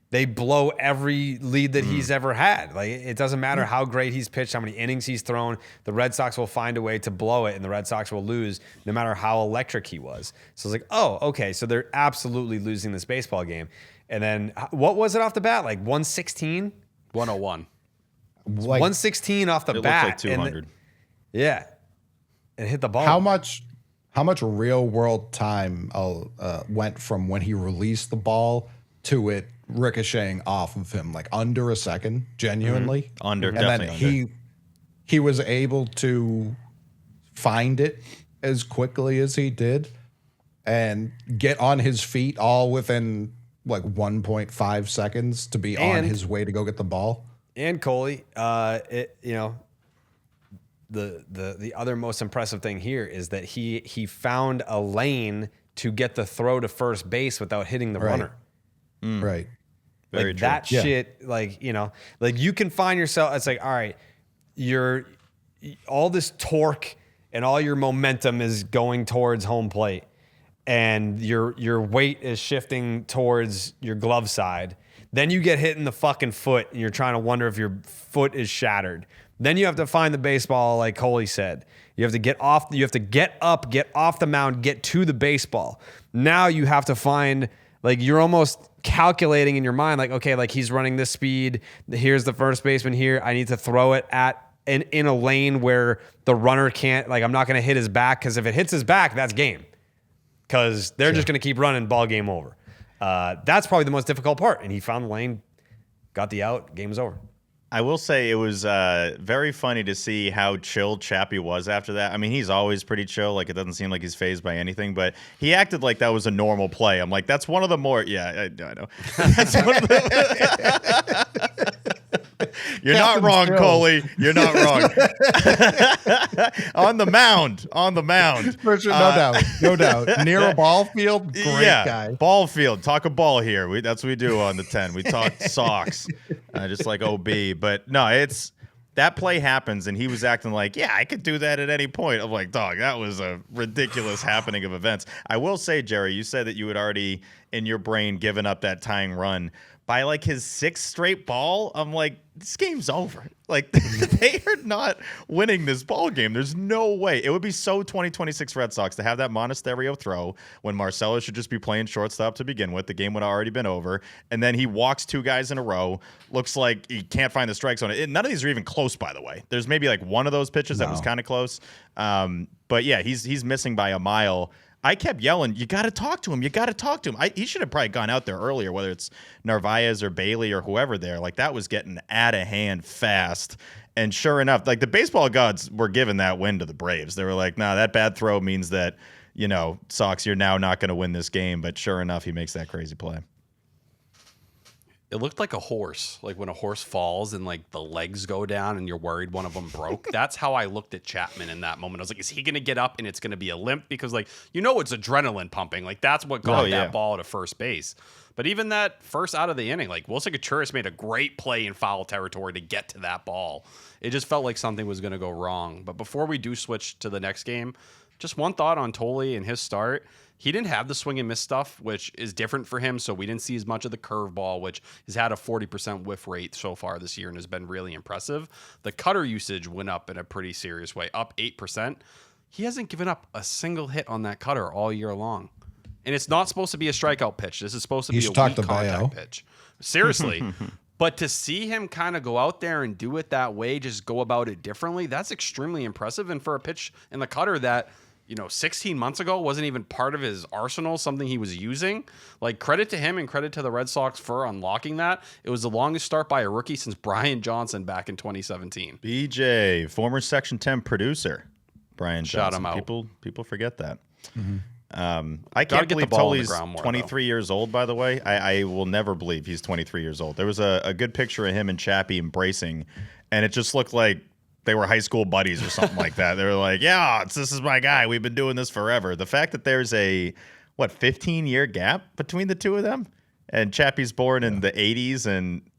they blow every lead that he's ever had. Like, it doesn't matter how great he's pitched, how many innings he's thrown. The Red Sox will find a way to blow it, and the Red Sox will lose no matter how electric he was. So it's like, oh, okay, so they're absolutely losing this baseball game. And then what was it off the bat? Like 116? 101. Like, 116 off the It bat. looks like 200. Yeah. And hit the ball. how much real world time went from when he released the ball to it ricocheting off of him, like under a second, genuinely. Under, and definitely then under. he was able to find it as quickly as he did and get on his feet all within like 1.5 seconds to be on his way to go get the ball. And Coley, the other most impressive thing here is that he found a lane to get the throw to first base without hitting the runner. Right. Very Like true. that shit, like you can find yourself. It's like, all right, all this torque and all your momentum is going towards home plate, and your weight is shifting towards your glove side. Then you get hit in the fucking foot, and you're trying to wonder if your foot is shattered. Then you have to find the baseball, like Coley said. You have to get off. You have to get up, get off the mound, get to the baseball. Now you have to find. Like, you're almost calculating in your mind, like, okay, like he's running this speed. Here's the first baseman here. I need to throw it in a lane where the runner can't, like, I'm not going to hit his back, because if it hits his back, that's game. Because they're just going to keep running, ball game over. That's probably the most difficult part. And he found the lane, got the out, game was over. I will say it was very funny to see how chill Chappie was after that. I mean, he's always pretty chill. Like, it doesn't seem like he's fazed by anything, but he acted like that was a normal play. I'm like, that's one of the more, I know. That's one of the, you're not wrong, Coley. You're not wrong. On the mound. For sure, no doubt. Near a ball field, great guy. Ball field. Talk a ball here. That's what we do on the 10. We talk Sox, just like OB. But no, that play happens, and he was acting like, yeah, I could do that at any point. I'm like, dog, that was a ridiculous happening of events. I will say, Jerry, you said that you had already, in your brain, given up that tying run. By like his 6th straight ball, I'm like, this game's over. Like, they are not winning this ball game. There's no way. It would be so 2026 Red Sox to have that Monasterio throw when Marcelo should just be playing shortstop to begin with. The game would have already been over. And then he walks 2 guys in a row. Looks like he can't find the strike zone. None of these are even close, by the way. There's maybe like one of those pitches that was kind of close. But yeah, he's missing by a mile. I kept yelling, you got to talk to him. You got to talk to him. He should have probably gone out there earlier, whether it's Narvaez or Bailey or whoever there. Like, that was getting out of hand fast. And sure enough, like, the baseball gods were giving that win to the Braves. They were like, nah, that bad throw means that, Sox, you're now not going to win this game. But sure enough, he makes that crazy play. It looked like a horse, like when a horse falls and like the legs go down and you're worried one of them broke. That's how I looked at Chapman in that moment. I was like, is he going to get up and it's going to be a limp? Because it's adrenaline pumping. Like, that's what got that ball to first base. But even that first out of the inning, like, Wilson Contreras made a great play in foul territory to get to that ball. It just felt like something was going to go wrong. But before we do switch to the next game, just one thought on Tolley and his start. He didn't have the swing and miss stuff, which is different for him. So we didn't see as much of the curveball, which has had a 40% whiff rate so far this year and has been really impressive. The cutter usage went up in a pretty serious way, up 8%. He hasn't given up a single hit on that cutter all year long. And it's not supposed to be a strikeout pitch. This is supposed to be a weak contact pitch. Seriously. But to see him kind of go out there and do it that way, just go about it differently, that's extremely impressive. And for a pitch in the cutter that 16 months ago wasn't even part of his arsenal, something he was using. Like, credit to him and credit to the Red Sox for unlocking that. It was the longest start by a rookie since Brian Johnson back in 2017. BJ, former Section 10 producer, Brian Shout Johnson. him out. People forget that. Mm-hmm. I can't get the believe ball on the Tully's ground more, 23 years old, by the way. I will never believe he's 23 years old. There was a good picture of him and Chappie embracing, and it just looked like they were high school buddies or something like that. They were like, yeah, this is my guy. We've been doing this forever. The fact that there's a, 15-year gap between the two of them, and Chappie's born in the 80s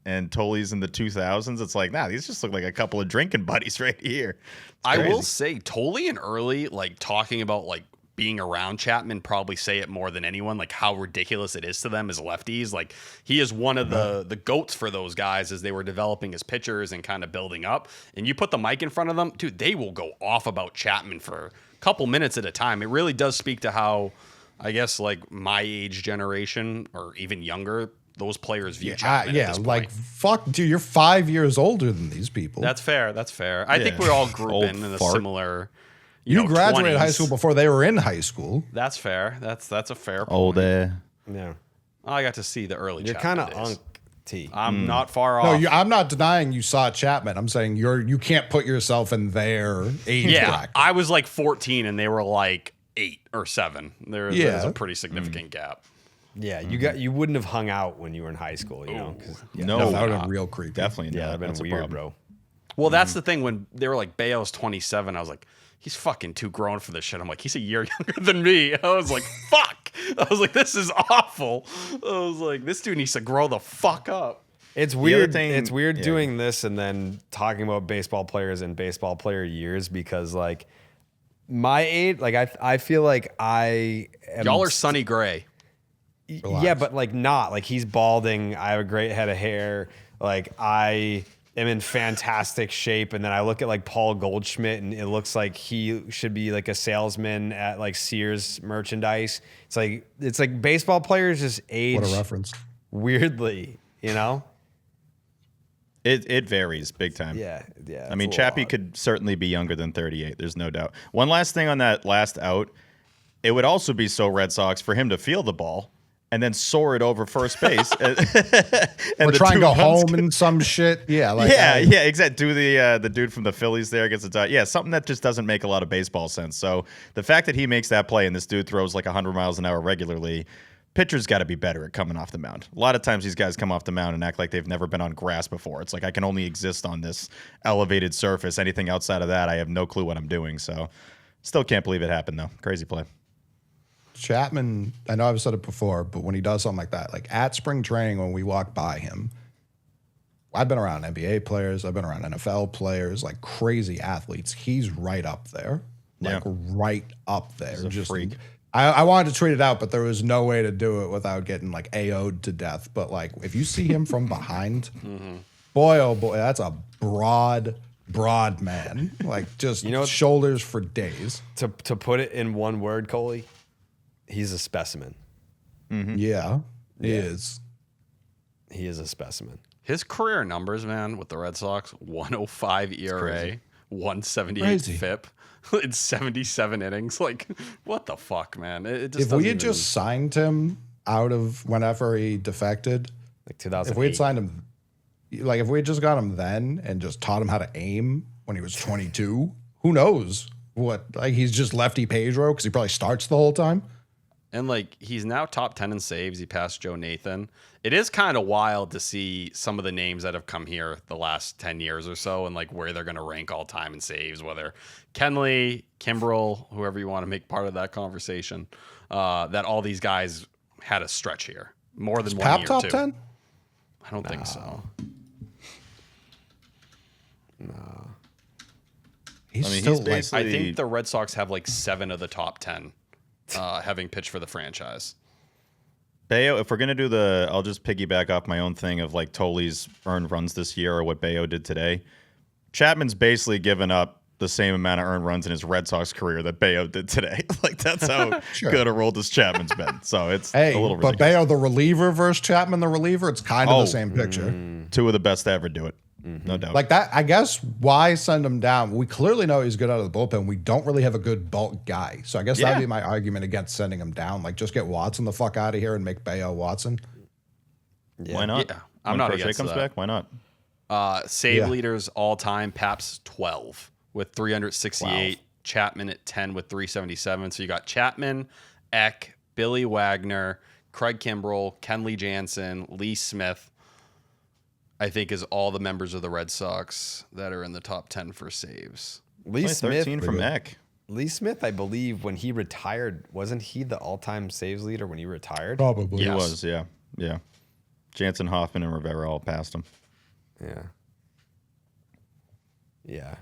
and Tully's in the 2000s, it's like, these just look like a couple of drinking buddies right here. I will say, Tully and Early, like, talking about, like, being around Chapman probably say it more than anyone, like how ridiculous it is to them as lefties. Like, he is one of the goats for those guys as they were developing as pitchers and kind of building up. And you put the mic in front of them, dude, they will go off about Chapman for a couple minutes at a time. It really does speak to how, I guess, like, my age generation or even younger, those players view Chapman at this point. Like, fuck, dude, you're 5 years older than these people. That's fair. I think we all grew Old in a fart. similar. You graduated 20s. high school before they were in high school. That's fair. That's a fair point. Old, Yeah. I got to see the early You're Chapman kind of days. T. I'm not far No, off. I'm not denying you saw Chapman. I'm saying you can't put yourself in their age yeah, bracket. I was like 14 and they were like 8 or 7. There's a pretty significant gap. Yeah, you wouldn't have hung out when you were in high school, you know? 'Cause, No, that would have been real creepy. definitely yeah, not. that'd been That's a weird, problem. bro. Well, that's the thing. When they were like, Bayo's 27, I was like, he's fucking too grown for this shit. I'm like, he's a year younger than me. I was like, fuck. I was like, this is awful. I was like, this dude needs to grow the fuck up. It's weird. thing- It's weird yeah. doing this and then talking about baseball players and baseball player years because, like, my age, like, I feel like I am. Y'all are Sonny Gray. Yeah, but like not like he's balding. I have a great head of hair. Like, I am in fantastic shape, and then I look at like Paul Goldschmidt, and it looks like he should be like a salesman at like Sears merchandise. It's like baseball players just age What a reference. weirdly, you know? It varies big time. Yeah. I mean, it's a little Chappie odd. could certainly be younger than 38. There's no doubt. One last thing on that last out. It would also be so Red Sox for him to field the ball and then soar it over first base. and Or the try and two go runs home and some shit. Yeah, like yeah, exactly. Do the dude from the Phillies there gets a dot. Yeah, something that just doesn't make a lot of baseball sense. So the fact that he makes that play and this dude throws like 100 miles an hour regularly, pitcher's got to be better at coming off the mound. A lot of times these guys come off the mound and act like they've never been on grass before. It's like, I can only exist on this elevated surface. Anything outside of that, I have no clue what I'm doing. So still can't believe it happened though. Crazy play. Chapman, I know I've said it before, but when he does something like that, like at spring training when we walk by him, I've been around NBA players, I've been around NFL players, like crazy athletes. He's right up there. Like right up there. He's a Just freak. I wanted to tweet it out, but there was no way to do it without getting like AO'd to death. But like if you see him from behind, boy, oh boy, that's a broad man. Like just shoulders for days. To put it in one word, Coley, he's a specimen. Yeah, he is. He is a specimen. His career numbers, man, with the Red Sox: 105 ERA, 178 Crazy. FIP in 77 innings. Like, what the fuck, man? It just If we doesn't had even- just signed him out of whenever he defected, Like 2008. if we had signed him, like if we had just got him then and just taught him how to aim when he was 22, who knows what? Like he's just lefty Pedro because he probably starts the whole time. And like he's now top 10 in saves. He passed Joe Nathan. It is kind of wild to see some of the names that have come here the last 10 years or so and like where they're going to rank all time in saves, whether Kenley, Kimbrel, whoever you want to make part of that conversation, that all these guys had a stretch here. More than one Pap year, top too. 10? I don't think so. He's I mean, still he's like, basically- I think the Red Sox have like 7 of the top 10 having pitched for the franchise. Bayo, if we're going to do I'll just piggyback off my own thing of like Toley's earned runs this year or what Bayo did today. Chapman's basically given up the same amount of earned runs in his Red Sox career that Bayo did today. Like that's how Sure. good Aroldis Chapman's been. So it's hey, a little but ridiculous. Bayo the reliever versus Chapman the reliever, it's kind of the same picture. Two of the best to ever do it. No doubt. Like that, I guess why send him down? We clearly know he's good out of the bullpen. We don't really have a good bulk guy. So I guess that'd be my argument against sending him down. Like just get Watson the fuck out of here and make Bello Watson. Why not? Yeah, I'm When not Crochet against comes that. back, why not? Save Yeah. leaders all time, Pap's 12 with 368. Chapman at 10 with 377. So you got Chapman, Eck, Billy Wagner, Craig Kimbrell, Kenley Jansen, Lee Smith, I think is all the members of the Red Sox that are in the top 10 for saves. Lee Only Smith, 13 from Eck. Lee Smith, I believe, when he retired, wasn't he the all-time saves leader when he retired? Probably. He was, yeah. Jansen, Hoffman, and Rivera all passed him. Yeah.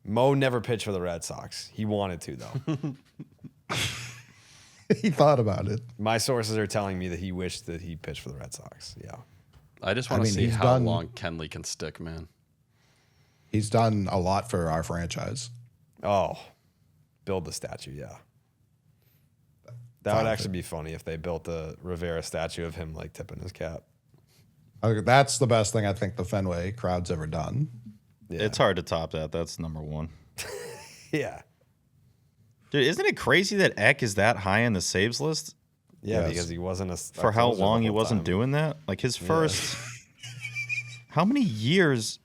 Mo never pitched for the Red Sox. He wanted to, though. He thought about it. My sources are telling me that he wished that he pitched for the Red Sox. Yeah. I just want to see he's how done- long Kenley can stick, man. He's done a lot for our franchise. Oh, build the statue, yeah. That would actually be funny if they built a Rivera statue of him like tipping his cap. That's the best thing I think the Fenway crowd's ever done. Yeah. It's hard to top that. That's number one. Yeah. Dude, isn't it crazy that Eck is that high in the saves list? Yeah, Yes. because he wasn't a For how closer the long he whole wasn't time. doing that? Like his first, how many years?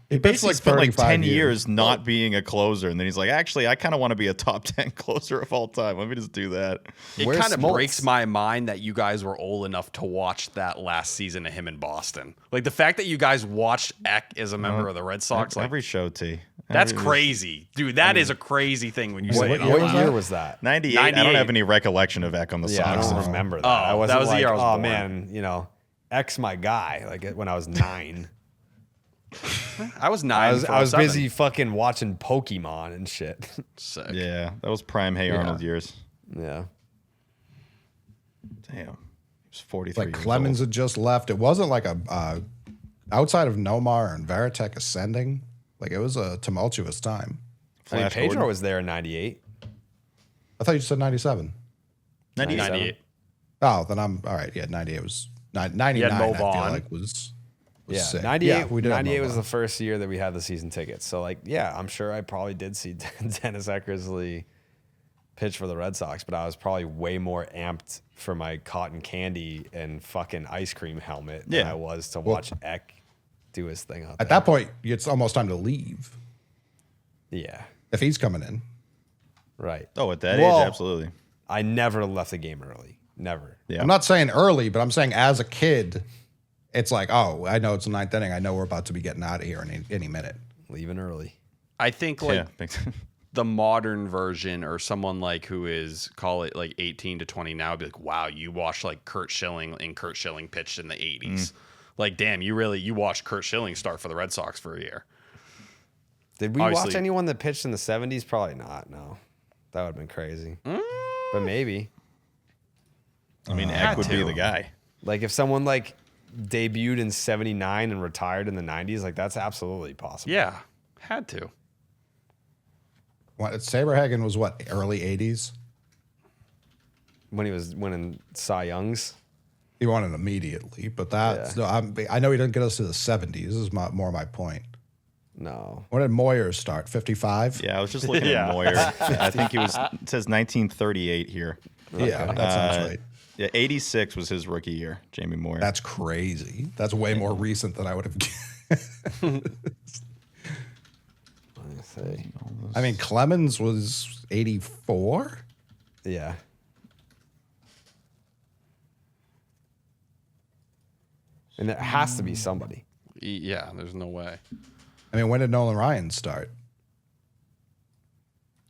He He basically spent like 10 35 years not being a closer. And then he's like, actually, I kind of want to be a top 10 closer of all time. Let me just do that. It Where's kind of Smoltz? breaks my mind that you guys were old enough to watch that last season of him in Boston. Like the fact that you guys watched Eck as a member of the Red Sox, like Every show, T. that's Every- crazy, dude. That is a crazy thing when you say What, it. what year was that? 98. I don't 98. have any recollection of Eck on the Yeah, I Sox. don't remember that. Oh, I wasn't that was the like, year I was oh born. man, you know, X my guy. Like when I was 9, I was 9. I was 07. busy fucking watching Pokemon and shit. Sick. Yeah, that was prime Hey Arnold years. Yeah. Damn. He was 43 Like years Clemens old. had just left. It wasn't like a outside of Nomar and Veritek ascending. Like it was a tumultuous time. I mean, Flash Pedro Gordon. was there in '98. I thought you said 97. 98. 98. Oh, then I'm all right. Yeah, 98 was 99. You had I Mo feel Vaughn. like was Yeah, sick. 98. Yeah, we did have 98 Mo was Vaughn. the first year that we had the season tickets. So like, yeah, I'm sure I probably did see Dennis Eckersley pitch for the Red Sox, but I was probably way more amped for my cotton candy and fucking ice cream helmet than Yeah. I was to watch Eck do his thing out At there. that point, it's almost time to leave Yeah, if he's coming in. right. Oh, at that Well, age, absolutely. I never left the game early. Never. Yeah. I'm not saying early, but I'm saying as a kid, it's like, oh, I know it's the ninth inning. I know we're about to be getting out of here any minute. Leaving early. I think like Yeah. Makes- the modern version or someone like who is call it like 18 to 20 now would be like, wow, you watched like Kurt Schilling and Kurt Schilling pitched in the 80s. Like, damn, you watched Kurt Schilling start for the Red Sox for a year. Did we watch Obviously- anyone that pitched in the 70s? Probably not. No, that would have been crazy. But maybe. I mean, Had Eck would to. be the guy. Like if someone like debuted in 79 and retired in the 90s, like that's absolutely possible. Yeah, had to. What, Saberhagen was what, early 80s? When he was winning Cy Youngs. He won it immediately, but that's no, I know he didn't get us to the 70s. This is more my point. No. When did Moyer start? 55? Yeah, I was just looking Yeah. at Moyer. I think it says 1938 here. Yeah, that sounds right. Yeah, 86 was his rookie year, Jamie Moyer. That's crazy. That's way more recent than I would have. Let me see. I mean, Clemens was 84. Yeah. And there has to be somebody. Yeah, there's no way. I mean, when did Nolan Ryan start?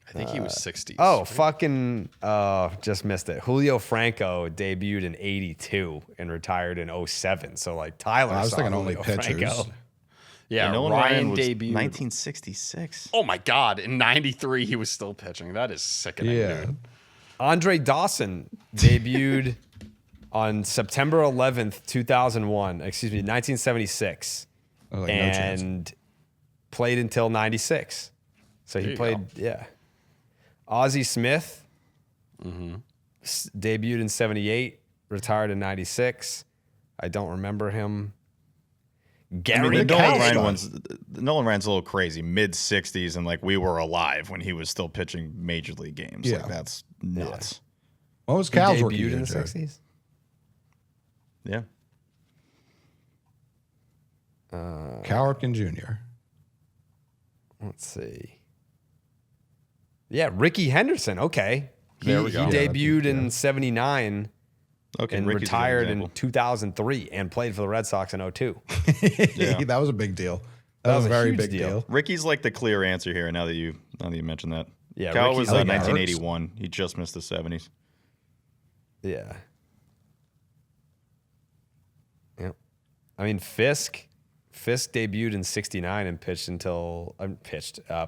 I think he was 60s. Oh, fucking just missed it. Julio Franco debuted in 82 and retired in 07. So like Tyler I was saw thinking only Julio pitchers. Franco. yeah, Nolan Ryan was debuted. 1966. Oh my God! In '93, he was still pitching. That is sickening, Yeah. dude. Andre Dawson debuted on September 11th, 2001. Excuse me, 1976. I was like, no chance. And played until 96. So There he you played, go. yeah. Ozzie Smith debuted in 78, retired in 96. I don't remember him. Gary the Nolan Ryan Kalshi. one's Nolan Ryan's a little crazy, mid-60s, and like we were alive when he was still pitching major league games. Yeah. Like that's nuts. What was He Cal's rookie debuted year, in the Jared? 60s. Yeah. Cal Ripken Jr. Let's see. Yeah, Ricky Henderson. Okay. There we go. He Yeah, debuted in 79 Okay. and Ricky's a good retired in example. 2003 and played for the Red Sox in 02. Yeah. That was a big deal. That was a very huge big deal. deal. Ricky's like the clear answer here. Now that you mention that. Yeah, Cal Ricky's was like 1981. He just missed the 70s. Yeah. Yep. I mean, Fisk debuted in 69 and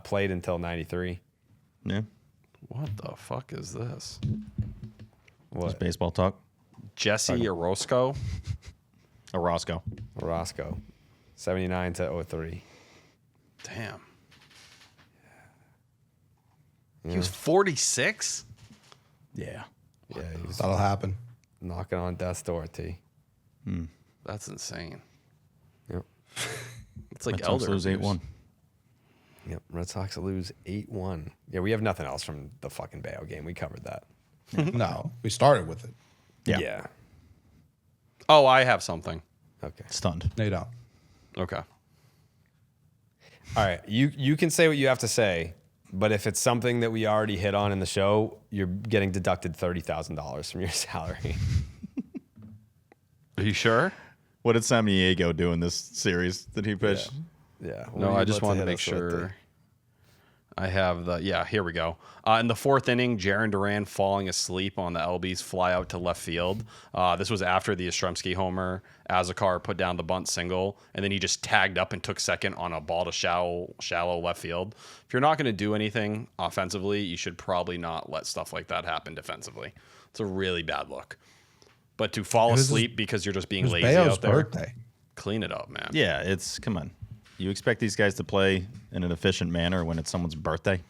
played until 93. Yeah. What the fuck is this? Just baseball talk. Jesse Orozco. Orozco. Orozco. 79 to 03. Damn. He was 46? Yeah. Yeah, he was That'll happen. knocking on death's door, T. That's insane. Yep. It's like Red Sox elder lose abuse. 8-1. Yep. Red Sox lose 8-1. Yeah, we have nothing else from the fucking Bayo game. We covered that. No, we started with it. Yeah. Oh, I have something. Okay. Stunned. No, you don't. Okay. All right. You can say what you have to say, but if it's something that we already hit on in the show, you're getting deducted $30,000 from your salary. Are you sure? What did San Diego do in this series? Did he pitch? Yeah. No, I just wanted to make sure. I have the, here we go. In the fourth inning, Jaron Duran falling asleep on the LB's fly out to left field. This was after the Yastrzemski homer. Azekar put down the bunt single, and then he just tagged up and took second on a ball to shallow left field. If you're not going to do anything offensively, you should probably not let stuff like that happen defensively. It's a really bad look. But to fall asleep because you're just being It was lazy Bayo's out there, birthday. clean it up, man. Yeah, come on. You expect these guys to play in an efficient manner when it's someone's birthday?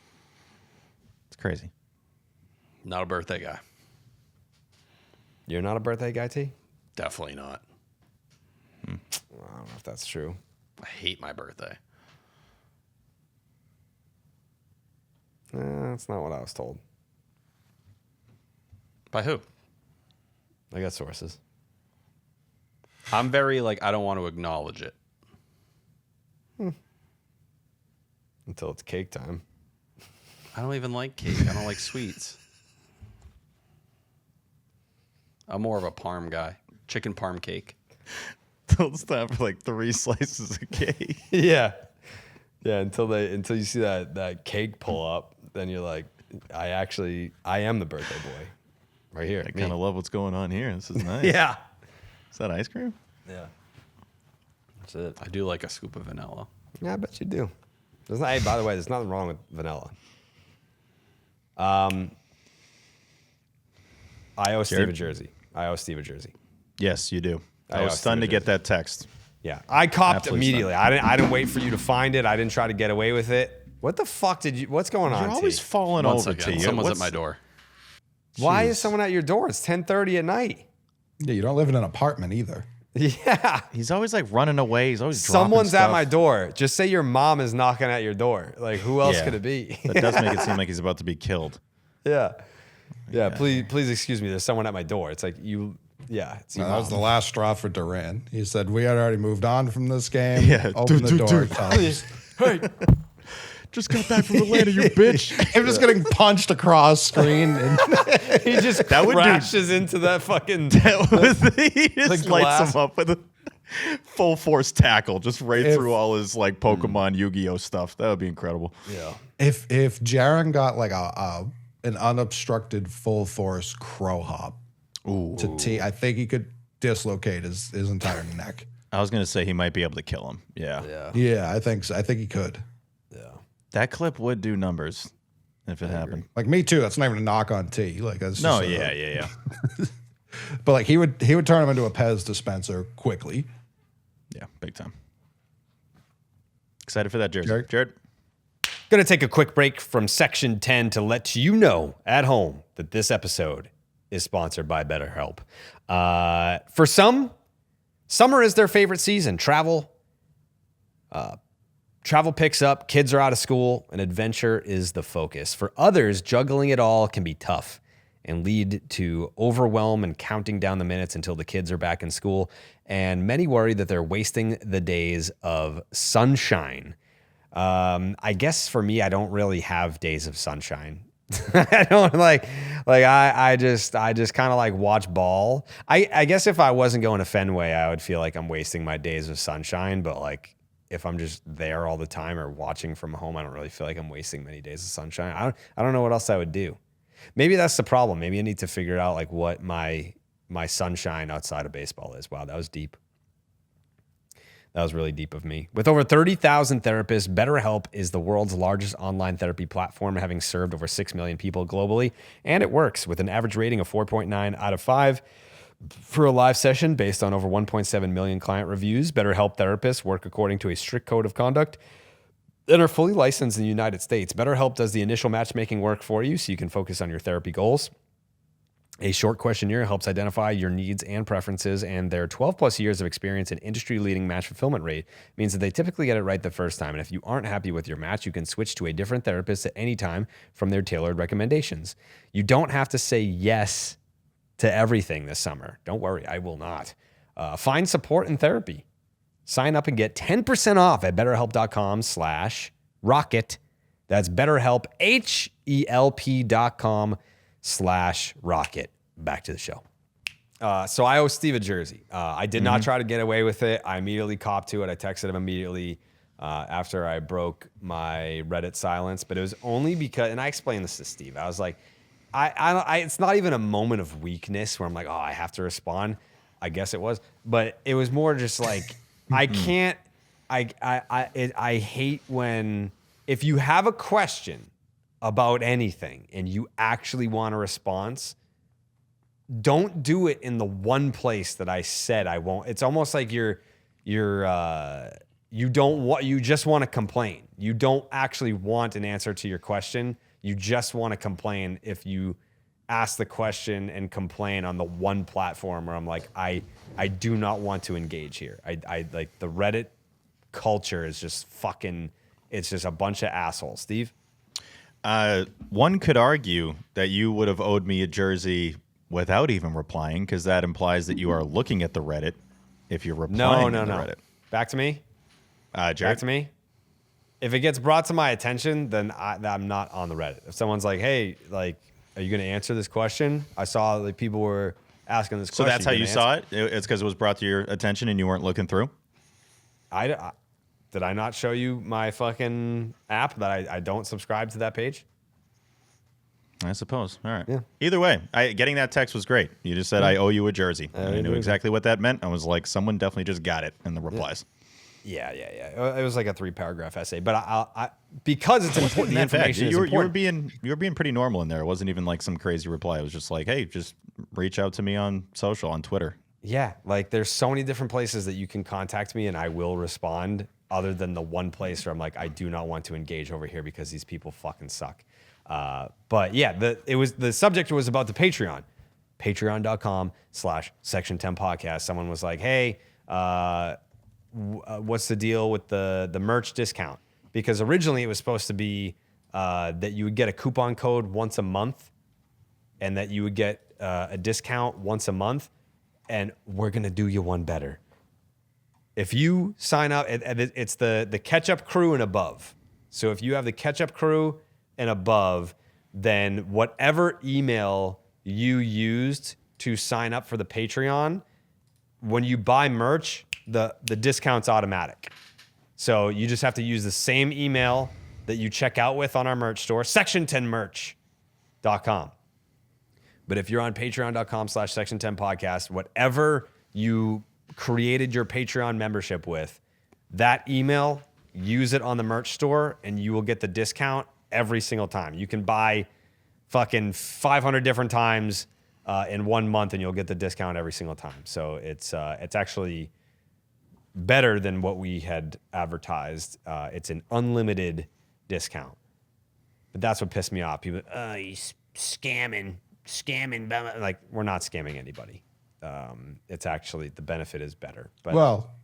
It's crazy. Not a birthday guy. You're not a birthday guy, T? Definitely not. I don't know if that's true. I hate my birthday. That's not what I was told. By who? I got sources. I'm very I don't want to acknowledge it. Until it's cake time. I don't even like cake. I don't like sweets. I'm more of a parm guy. Chicken parm cake. It's time for like 3 slices of cake. Yeah. Yeah, until you see that cake pull up, then you're like, I am the birthday boy. Right here. I kind of love what's going on here. This is nice. Yeah. Is that ice cream? Yeah. That's it. I do like a scoop of vanilla. Yeah, I bet you do. Hey, by the way, there's nothing wrong with vanilla. I owe Steve a jersey. Yes, you do. I I was asked stunned you to to get that text. Yeah, I copped Absolutely immediately. I didn't wait for you to find it. I didn't try to get away with it. What the fuck what's going on? You're always T? falling One over second. to you. Someone's at What's- my door. Why is someone at your door? It's 10:30 at night. Yeah, you don't live in an apartment either. Yeah. He's always like running away. He's always dropping Someone's at stuff. my door. Just say your mom is knocking at your door. Like, who else Yeah. could it be? That does make it seem like he's about to be killed. Yeah. Yeah, please excuse me. There's someone at my door. It's like you, yeah. It's your That was mom. the last straw for Duran. He said, we had already moved on from this game. Yeah. Open the door. Tell us. Hey, Just got back from Atlanta, you bitch. I'm just getting punched across screen. And he just That would do- crashes into that fucking. he just The lights glass. him up with a full force tackle, just right If- through all his like Pokemon Yu-Gi-Oh stuff. That would be incredible. Yeah. if Jaron got like an unobstructed full force crow hop to T, I think he could dislocate his entire neck. I was gonna say he might be able to kill him. Yeah. Yeah. Yeah, I think so. I think he could. Yeah. That clip would do numbers if it happened. Like me too. That's not even a knock on T. Like that's No, just yeah. But like he would turn him into a Pez dispenser quickly. Yeah, big time. Excited for that jersey. Jared? Jared? Going to take a quick break from Section 10 to let you know at home that this episode is sponsored by BetterHelp. For some, summer is their favorite season. Travel Travel picks up, kids are out of school, and adventure is the focus. For others, juggling it all can be tough and lead to overwhelm and counting down the minutes until the kids are back in school. And many worry that they're wasting the days of sunshine. I guess for me, I don't really have days of sunshine. I don't I just kind of like watch ball. I guess if I wasn't going to Fenway, I would feel like I'm wasting my days of sunshine. But like if I'm just there all the time or watching from home, I don't really feel like I'm wasting many days of sunshine. I don't know what else I would do. Maybe that's the problem. Maybe I need to figure out like what my sunshine outside of baseball is. Wow, that was deep. That was really deep of me. With over 30,000 therapists, BetterHelp is the world's largest online therapy platform, having served over 6 million people globally. And it works with an average rating of 4.9 out of 5 for a live session based on over 1.7 million client reviews. BetterHelp therapists work according to a strict code of conduct and are fully licensed in the United States. BetterHelp does the initial matchmaking work for you so you can focus on your therapy goals. A short questionnaire helps identify your needs and preferences, and their 12 plus years of experience and industry-leading match fulfillment rate means that they typically get it right the first time. And if you aren't happy with your match, you can switch to a different therapist at any time from their tailored recommendations. You don't have to say yes to everything this summer. Don't worry, I will not. Find support in therapy. Sign up and get 10% off at betterhelp.com/rocket. That's BetterHelp, HELP.com/rocket. Back to the show. So I owe Steve a jersey. I did not try to get away with it. I immediately copped to it. I texted him immediately after I broke my Reddit silence, but it was only because, and I explained this to Steve. I was like, it's not even a moment of weakness where I'm like, oh, I have to respond. I guess it was, but it was more just like, I can't, I hate when, if you have a question about anything and you actually want a response, don't do it in the one place that I said I won't. It's almost like you just want to complain. You don't actually want an answer to your question. You just want to complain if you ask the question and complain on the one platform where I'm like, I do not want to engage here. I like the Reddit culture is just fucking, it's just a bunch of assholes. Steve? One could argue that you would have owed me a jersey without even replying, because that implies that you are looking at the Reddit if you're replying to the Reddit. Back to me? Jared? Back to me? If it gets brought to my attention, then I'm not on the Reddit. If someone's like, hey, like, are you going to answer this question? I saw like people were asking this question. So that's how you saw it? It's because it was brought to your attention and you weren't looking through? Did I not show you my fucking app that I don't subscribe to that page? I suppose. All right. Yeah. Either way, getting that text was great. You just said, I owe you a jersey. I knew exactly what that meant. I was like, someone definitely just got it in the replies. Yeah. It was like a 3-paragraph essay, but I because it's important. The information is important. You were being pretty normal in there. It wasn't even like some crazy reply. It was just like, hey, just reach out to me on social, on Twitter. Yeah, like there's so many different places that you can contact me and I will respond, other than the one place where I'm like, I do not want to engage over here because these people fucking suck. But yeah, the subject was about the Patreon. Patreon.com/Section 10 podcast. Someone was like, hey, what's the deal with the merch discount? Because originally it was supposed to be that you would get a coupon code once a month and that you would get a discount once a month. And we're going to do you one better. If you sign up, it's the Ketchup Crew and above. So if you have the Ketchup Crew and above, then whatever email you used to sign up for the Patreon, when you buy merch, the discount's automatic. So you just have to use the same email that you check out with on our merch store, section10merch.com. But if you're on patreon.com/Section 10 podcast, whatever you created your Patreon membership with, that email, use it on the merch store and you will get the discount every single time. You can buy fucking 500 different times in 1 month and you'll get the discount every single time. So it's actually better than what we had advertised. It's an unlimited discount. But that's what pissed me off. People, he's scamming. Like, we're not scamming anybody. It's actually, the benefit is better. But Well,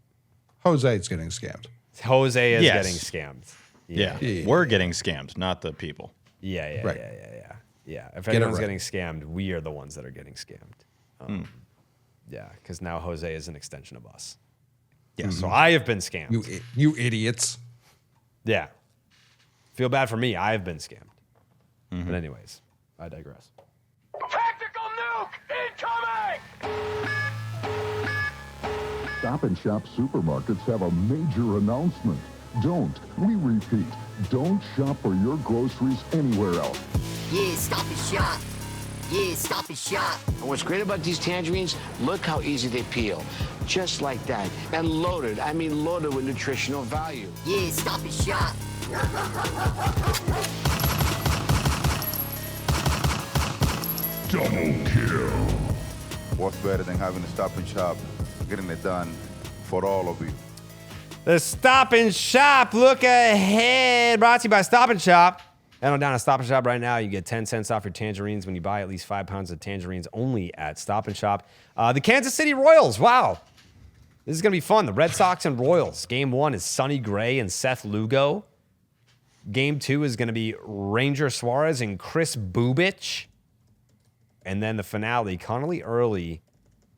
Jose's getting scammed. Jose is Yes. getting scammed. Yeah. We're getting scammed, not the people. Yeah. Right. Yeah. If Get it anyone's right. getting scammed, we are the ones that are getting scammed. Yeah, because now Jose is an extension of us. Yeah. So I have been scammed. You idiots. Yeah. Feel bad for me. I have been scammed. But anyways, I digress. Tactical nuke incoming! Stop and Shop supermarkets have a major announcement. We repeat, don't shop for your groceries anywhere else. Yeah, stop and shop. Yeah, stop and shop. And what's great about these tangerines, look how easy they peel. Just like that. And loaded, I mean loaded with nutritional value. Yeah, stop and shop. Double kill. What's better than having a Stop and Shop, getting it done for all of you? The Stop and Shop look ahead, brought to you by Stop and Shop. Head on down to Stop and Shop right now. You get 10 cents off your tangerines when you buy at least 5 pounds of tangerines only at Stop and Shop. The Kansas City Royals, wow. This is going to be fun. The Red Sox and Royals. Game 1 is Sonny Gray and Seth Lugo. Game 2 is going to be Ranger Suarez and Chris Bubich. And then the finale, Connolly Early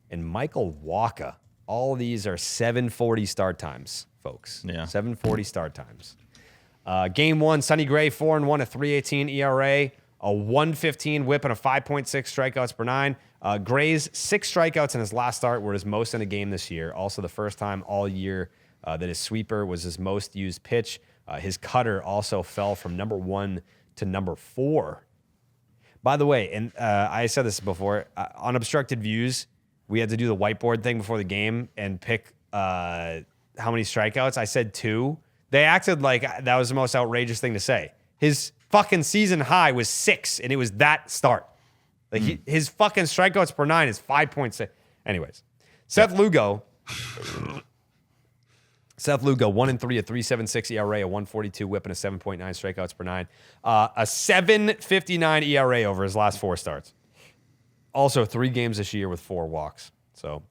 and Michael Walker. All of these are 7:40 start times, folks. Yeah. 7:40 start times. Game 1, Sonny Gray, 4-1, a 3.18 ERA, a 1.15 whip, and a 5.6 strikeouts per 9. Gray's 6 strikeouts in his last start were his most in a game this year. Also the first time all year that his sweeper was his most used pitch. His cutter also fell from number 1 to number 4. By the way, and I said this before, unobstructed views, we had to do the whiteboard thing before the game and pick how many strikeouts. I said 2. They acted like that was the most outrageous thing to say. His fucking season high was 6, and it was that start. Like his fucking strikeouts per 9 is 5.6. Anyways, Seth Lugo, 1-3, a 3.76 ERA, a 1.42 whip, and a 7.9 strikeouts per 9. A 7.59 ERA over his last 4 starts. Also, 3 games this year with 4 walks. So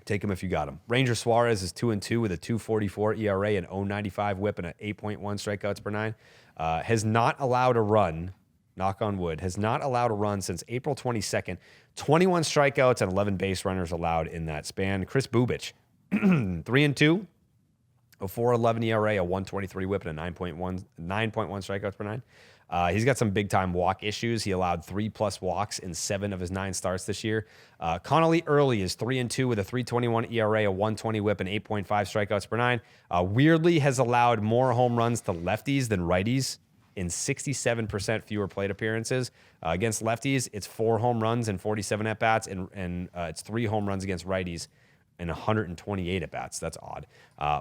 take him if you got him. Ranger Suarez is 2-2 with a 2.44 ERA, an 0.95 whip, and an 8.1 strikeouts per 9. Has not allowed a run, knock on wood, has not allowed a run since April 22nd. 21 strikeouts and 11 base runners allowed in that span. Chris Bubich, 3-2, a 4.11 ERA, a 1.23 whip, and a 9.1 strikeouts per 9. He's got some big-time walk issues. He allowed 3+ walks in 7 of his 9 starts this year. Connolly Early is 3-2 with a 3.21 ERA, a 1.20 whip, and 8.5 strikeouts per 9. Weirdly has allowed more home runs to lefties than righties in 67% fewer plate appearances. Against lefties, it's 4 home runs and 47 at-bats, and it's 3 home runs against righties and 128 at-bats. That's odd.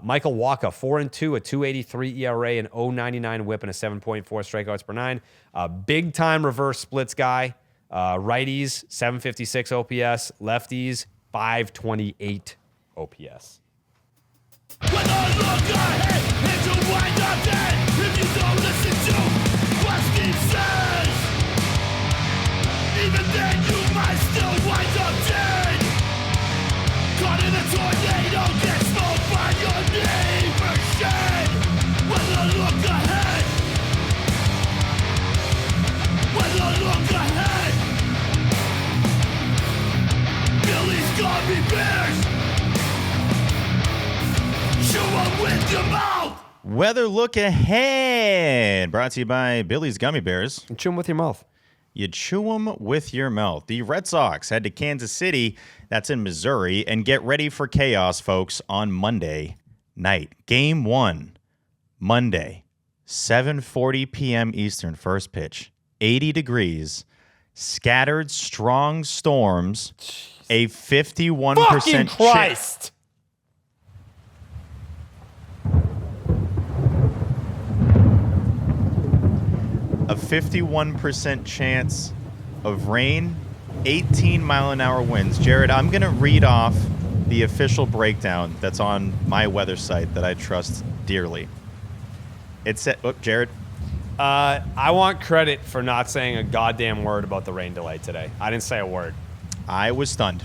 Michael Walker, 4-2, a 2.83 ERA, an 0.99 whip, and a 7.4 strikeouts per 9. Big-time reverse splits guy. Righties, 756 OPS. Lefties, 528 OPS. When I look ahead, it's a wind up dead. If you don't listen to what Steve says, even then you might still wind up dead. Caught in a tornado, get smoked by your neighbor's shed. When I look ahead, when I look ahead, Billy's gummy bears. Chew 'em with your mouth. Weather look ahead, brought to you by Billy's Gummy Bears. And chew them with your mouth. You chew them with your mouth. The Red Sox head to Kansas City, that's in Missouri, and get ready for chaos, folks, on Monday night. Game 1, Monday, 7:40 p.m. Eastern, first pitch, 80 degrees, scattered strong storms, a 51% Fucking Christ! A 51% chance of rain, 18-mile-an-hour winds. Jared, I'm going to read off the official breakdown that's on my weather site that I trust dearly. It said, Jared. I want credit for not saying a goddamn word about the rain delay today. I didn't say a word. I was stunned.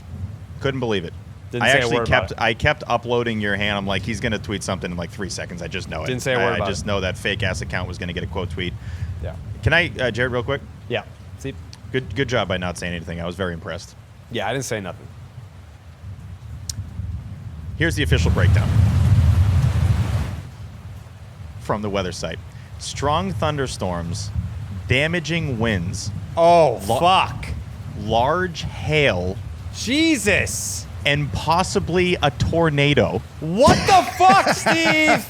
Couldn't believe it. Didn't I say a actually word about I kept uploading your hand. I'm like, he's gonna tweet something in like 3 seconds. I just know it. Didn't say a word I about just know that fake ass account was gonna get a quote tweet. Yeah. Can I, Jared, real quick? Yeah. See? Good job by not saying anything. I was very impressed. Yeah, I didn't say nothing. Here's the official breakdown from the weather site. Strong thunderstorms, damaging winds, Oh, fuck. large hail, Jesus. and possibly a tornado. What the fuck, Steve?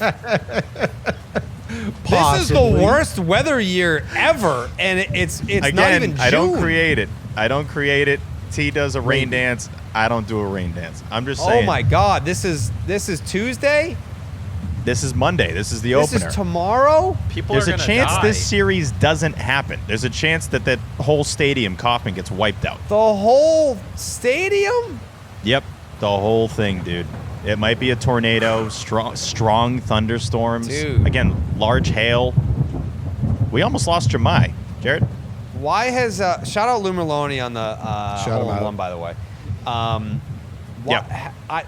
This is the worst weather year ever, and it's Again, not even June. I don't create it. T does a rain dance. I don't do a rain dance. I'm just saying. Oh my God, this is Tuesday. This is Monday. This is the This opener. is tomorrow. People There's are a gonna chance die. this series doesn't happen. There's a chance that whole stadium, Kauffman, gets wiped out. The whole stadium. Yep, the whole thing, dude. It might be a tornado, strong thunderstorms. Dude. Again, large hail. We almost lost Jemai. Jared? Why has shout out Lou Merlone on the Shout him hole in out. one, by the way. Yeah.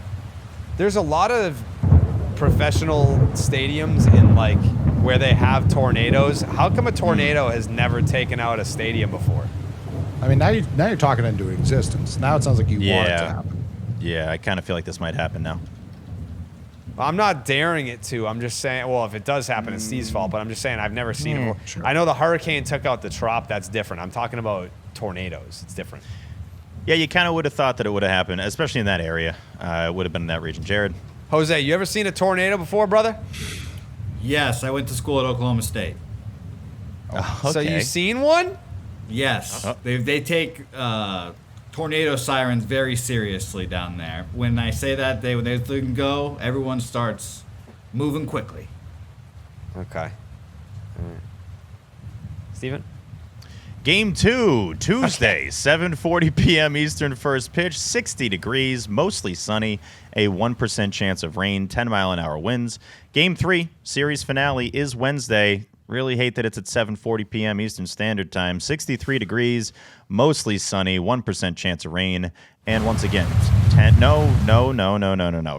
There's a lot of professional stadiums in like where they have tornadoes. How come a tornado has never taken out a stadium before? I mean, now you're talking into existence. Now it sounds like you want it to happen. Yeah, I kind of feel like this might happen now. I'm not daring it to. I'm just saying, well, if it does happen, it's Steve's fault, but I'm just saying I've never seen it before. Sure. I know the hurricane took out the Trop. That's different. I'm talking about tornadoes. It's different. Yeah, you kind of would have thought that it would have happened, especially in that area. It would have been in that region. Jared? Jose, you ever seen a tornado before, brother? Yes, I went to school at Oklahoma State. So you've seen one? Yes, they take tornado sirens very seriously down there. When I say that, when they can go, everyone starts moving quickly. Okay. All right. Steven? Game 2, Tuesday, 7:40 p.m. Eastern first pitch, 60 degrees, mostly sunny, a 1% chance of rain, 10-mile-an-hour winds. Game 3, series finale, is Wednesday. Really hate that it's at 7:40 p.m. Eastern Standard Time, 63 degrees, mostly sunny, 1% chance of rain. And once again, no.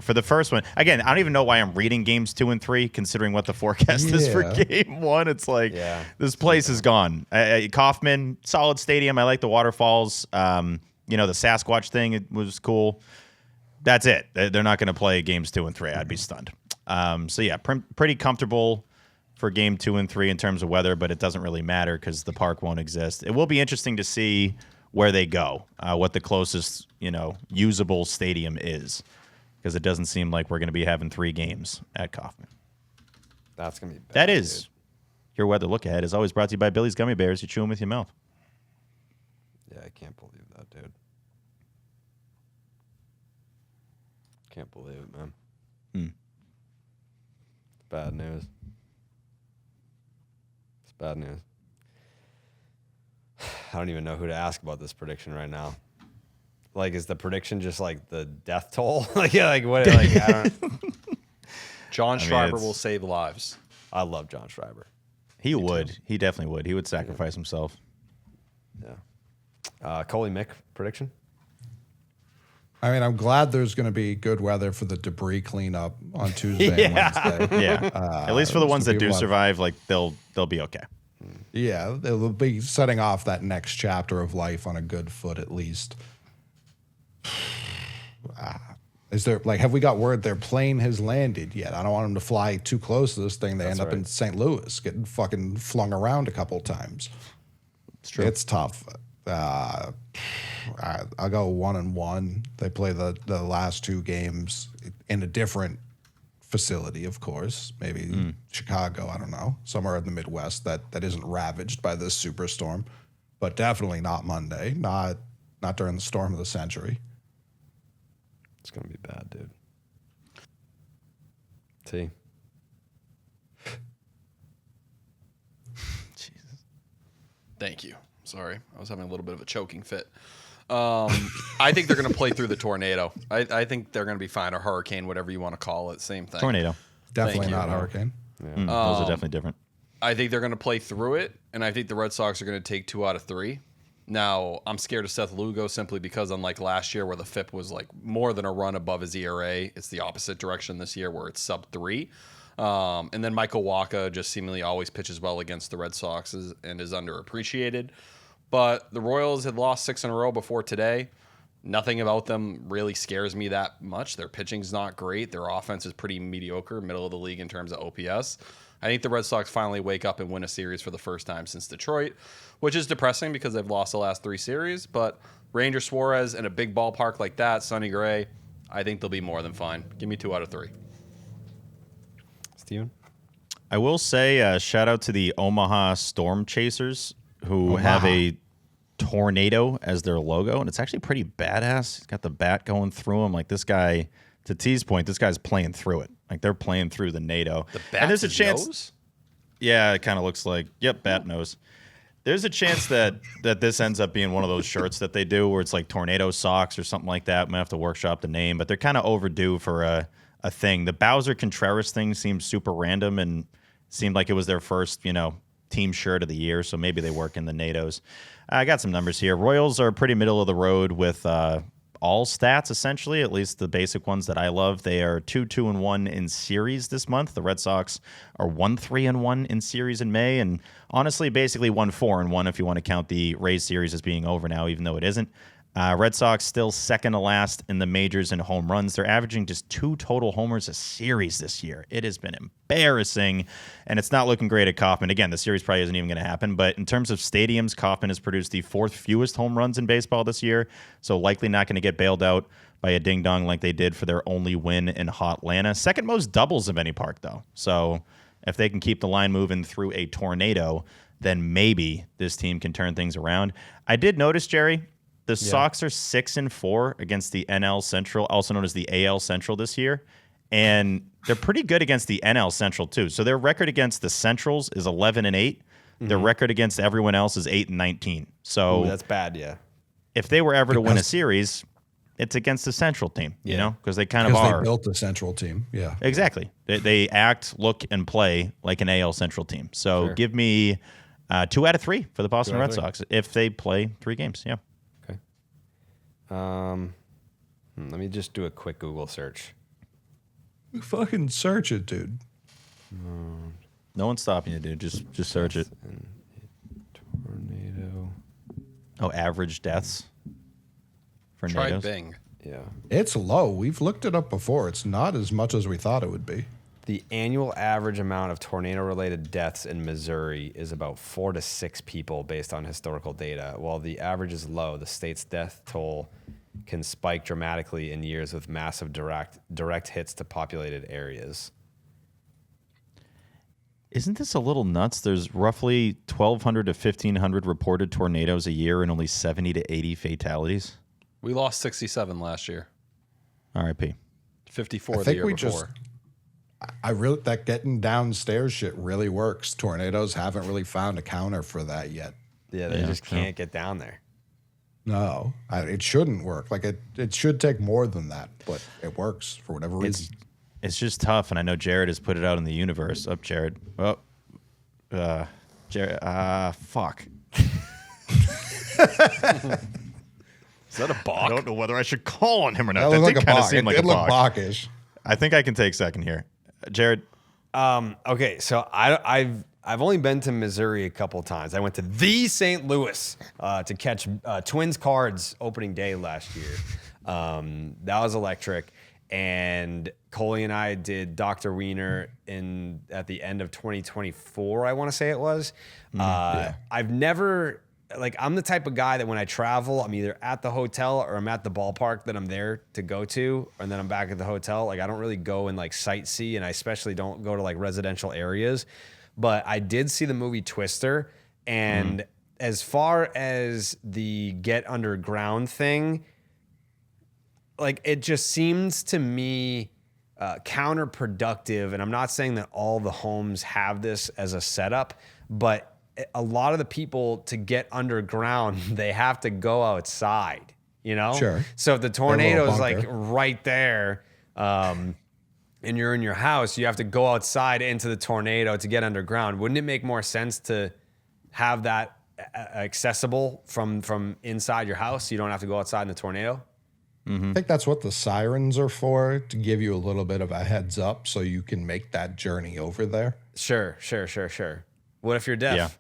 For the first one, again, I don't even know why I'm reading games 2 and 3, considering what the forecast is for game 1. It's like, this place is gone. Kauffman, solid stadium. I like the waterfalls. The Sasquatch thing, it was cool. That's it. They're not going to play games 2 and 3. I'd be stunned. Pretty comfortable for game 2 and 3 in terms of weather, but it doesn't really matter because the park won't exist. It will be interesting to see where they go, what the closest, usable stadium is, because it doesn't seem like we're going to be having 3 games at Kauffman. That's going to be bad. That is your weather look ahead is always brought to you by Billy's Gummy Bears. You chew them with your mouth. Yeah, I can't believe that, dude. Can't believe it, man. It's bad news. It's bad news. I don't even know who to ask about this prediction right now. Like, is the prediction just like the death toll? I don't. John Schreiber will save lives. I love John Schreiber. He would. He definitely would. He would sacrifice himself. Yeah. Coley Mick prediction? I mean, I'm glad there's going to be good weather for the debris cleanup on Tuesday and Wednesday. Yeah. At least for the ones that do survive, like they'll be okay. Yeah, they'll be setting off that next chapter of life on a good foot at least. Is there have we got word their plane has landed yet? I don't want them to fly too close to this thing. They end up in St. Louis, getting fucking flung around a couple times. It's true. It's tough. I'll go 1-1. They play the last 2 games in a different facility, of course. Maybe Chicago, I don't know, somewhere in the Midwest that isn't ravaged by this superstorm, but definitely not Monday, not during the storm of the century. It's gonna be bad, dude. See. Jesus. Thank you. Sorry, I was having a little bit of a choking fit. I think they're going to play through the tornado. I think they're going to be fine, or hurricane, whatever you want to call it. Same thing. Tornado. Definitely not hurricane. Yeah. Those are definitely different. I think they're going to play through it, and I think the Red Sox are going to take 2 out of 3. Now, I'm scared of Seth Lugo simply because unlike last year where the FIP was like more than a run above his ERA, it's the opposite direction this year where it's sub 3. And then Michael Wacha just seemingly always pitches well against the Red Sox and is underappreciated. But the Royals had lost 6 in a row before today. Nothing about them really scares me that much. Their pitching's not great. Their offense is pretty mediocre, middle of the league in terms of OPS. I think the Red Sox finally wake up and win a series for the first time since Detroit, which is depressing because they've lost the last 3 series. But Ranger Suarez in a big ballpark like that, Sonny Gray, I think they'll be more than fine. Give me 2 out of 3. Steven? I will say shout out to the Omaha Storm Chasers who have a tornado as their logo, and it's actually pretty badass. He's got the bat going through him. Like this guy, to T's point, this guy's playing through it. Like they're playing through the NATO. The bat's and there's a his chance. nose? Yeah, it kind of looks like bat nose. There's a chance that this ends up being one of those shirts that they do where it's like tornado socks or something like that. Might have to workshop the name, but they're kind of overdue for a thing. The Bowser Contreras thing seems super random and seemed like it was their first, team shirt of the year, so maybe they work in the NATOs. I got some numbers here. Royals are pretty middle of the road with all stats, essentially, at least the basic ones that I love. They are 2-2-1 in series this month. The Red Sox are 1-3-1 in series in May, and honestly, basically 1-4-1 if you want to count the Rays series as being over now, even though it isn't. Red Sox still second to last in the majors in home runs. They're averaging just 2 total homers a series this year. It has been embarrassing, and it's not looking great at Kauffman. Again, the series probably isn't even going to happen, but in terms of stadiums, Kauffman has produced the 4th fewest home runs in baseball this year, so likely not going to get bailed out by a ding-dong like they did for their only win in Hotlanta. Second most doubles of any park, though. So if they can keep the line moving through a tornado, then maybe this team can turn things around. I did notice, Jerry, the Sox are 6-4 against the NL Central, also known as the AL Central this year, and they're pretty good against the NL Central too. So their record against the Centrals is 11-8. Their record against everyone else is 8-19. So that's bad, yeah. If they were ever to win a series, it's against the Central team, because they kind of are. They built the Central team, yeah. Exactly. They act, look, and play like an AL Central team. So give me 2 out of 3 for the Boston Red Sox if they play 3 games, yeah. Let me just do a quick Google search. Fucking search it, dude. No one's stopping you, dude. Just search it. Tornado. Oh, average deaths for Try NATOs? Bing. Yeah. It's low. We've looked it up before. It's not as much as we thought it would be. The annual average amount of tornado-related deaths in Missouri is about 4 to 6 people based on historical data. While the average is low, the state's death toll can spike dramatically in years with massive direct hits to populated areas. Isn't this a little nuts? There's roughly 1,200 to 1,500 reported tornadoes a year and only 70 to 80 fatalities. We lost 67 last year. R.I.P. 54 the year before. That getting downstairs shit really works. Tornadoes haven't really found a counter for that yet. Yeah, they just can't get down there. No, it shouldn't work. Like it should take more than that, but it works for whatever reason. It's just tough, and I know Jared has put it out in the universe. Up, Jared. Oh, Jared. Fuck. Is that a balk? I don't know whether I should call on him or not. That looked did like a kinda balk. seem like It a looked balk. balkish. I think I can take second here. Jared. Okay, so I've only been to Missouri a couple times. I went to the St. Louis to catch Twins Cards opening day last year. That was electric. And Coley and I did Dr. Wiener at the end of 2024, I want to say it was. I've never, I'm the type of guy that when I travel, I'm either at the hotel or I'm at the ballpark that I'm there to go to, and then I'm back at the hotel. I don't really go and sightsee, and I especially don't go to residential areas. But I did see the movie Twister, and as far as the get underground thing, it just seems to me counterproductive. And I'm not saying that all the homes have this as a setup, but a lot of the people to get underground, they have to go outside, Sure. So if the tornado is right there, and you're in your house, you have to go outside into the tornado to get underground. Wouldn't it make more sense to have that accessible from inside your house. So you don't have to go outside in a tornado. I think that's what the sirens are for, to give you a little bit of a heads up so you can make that journey over there. Sure. What if you're deaf?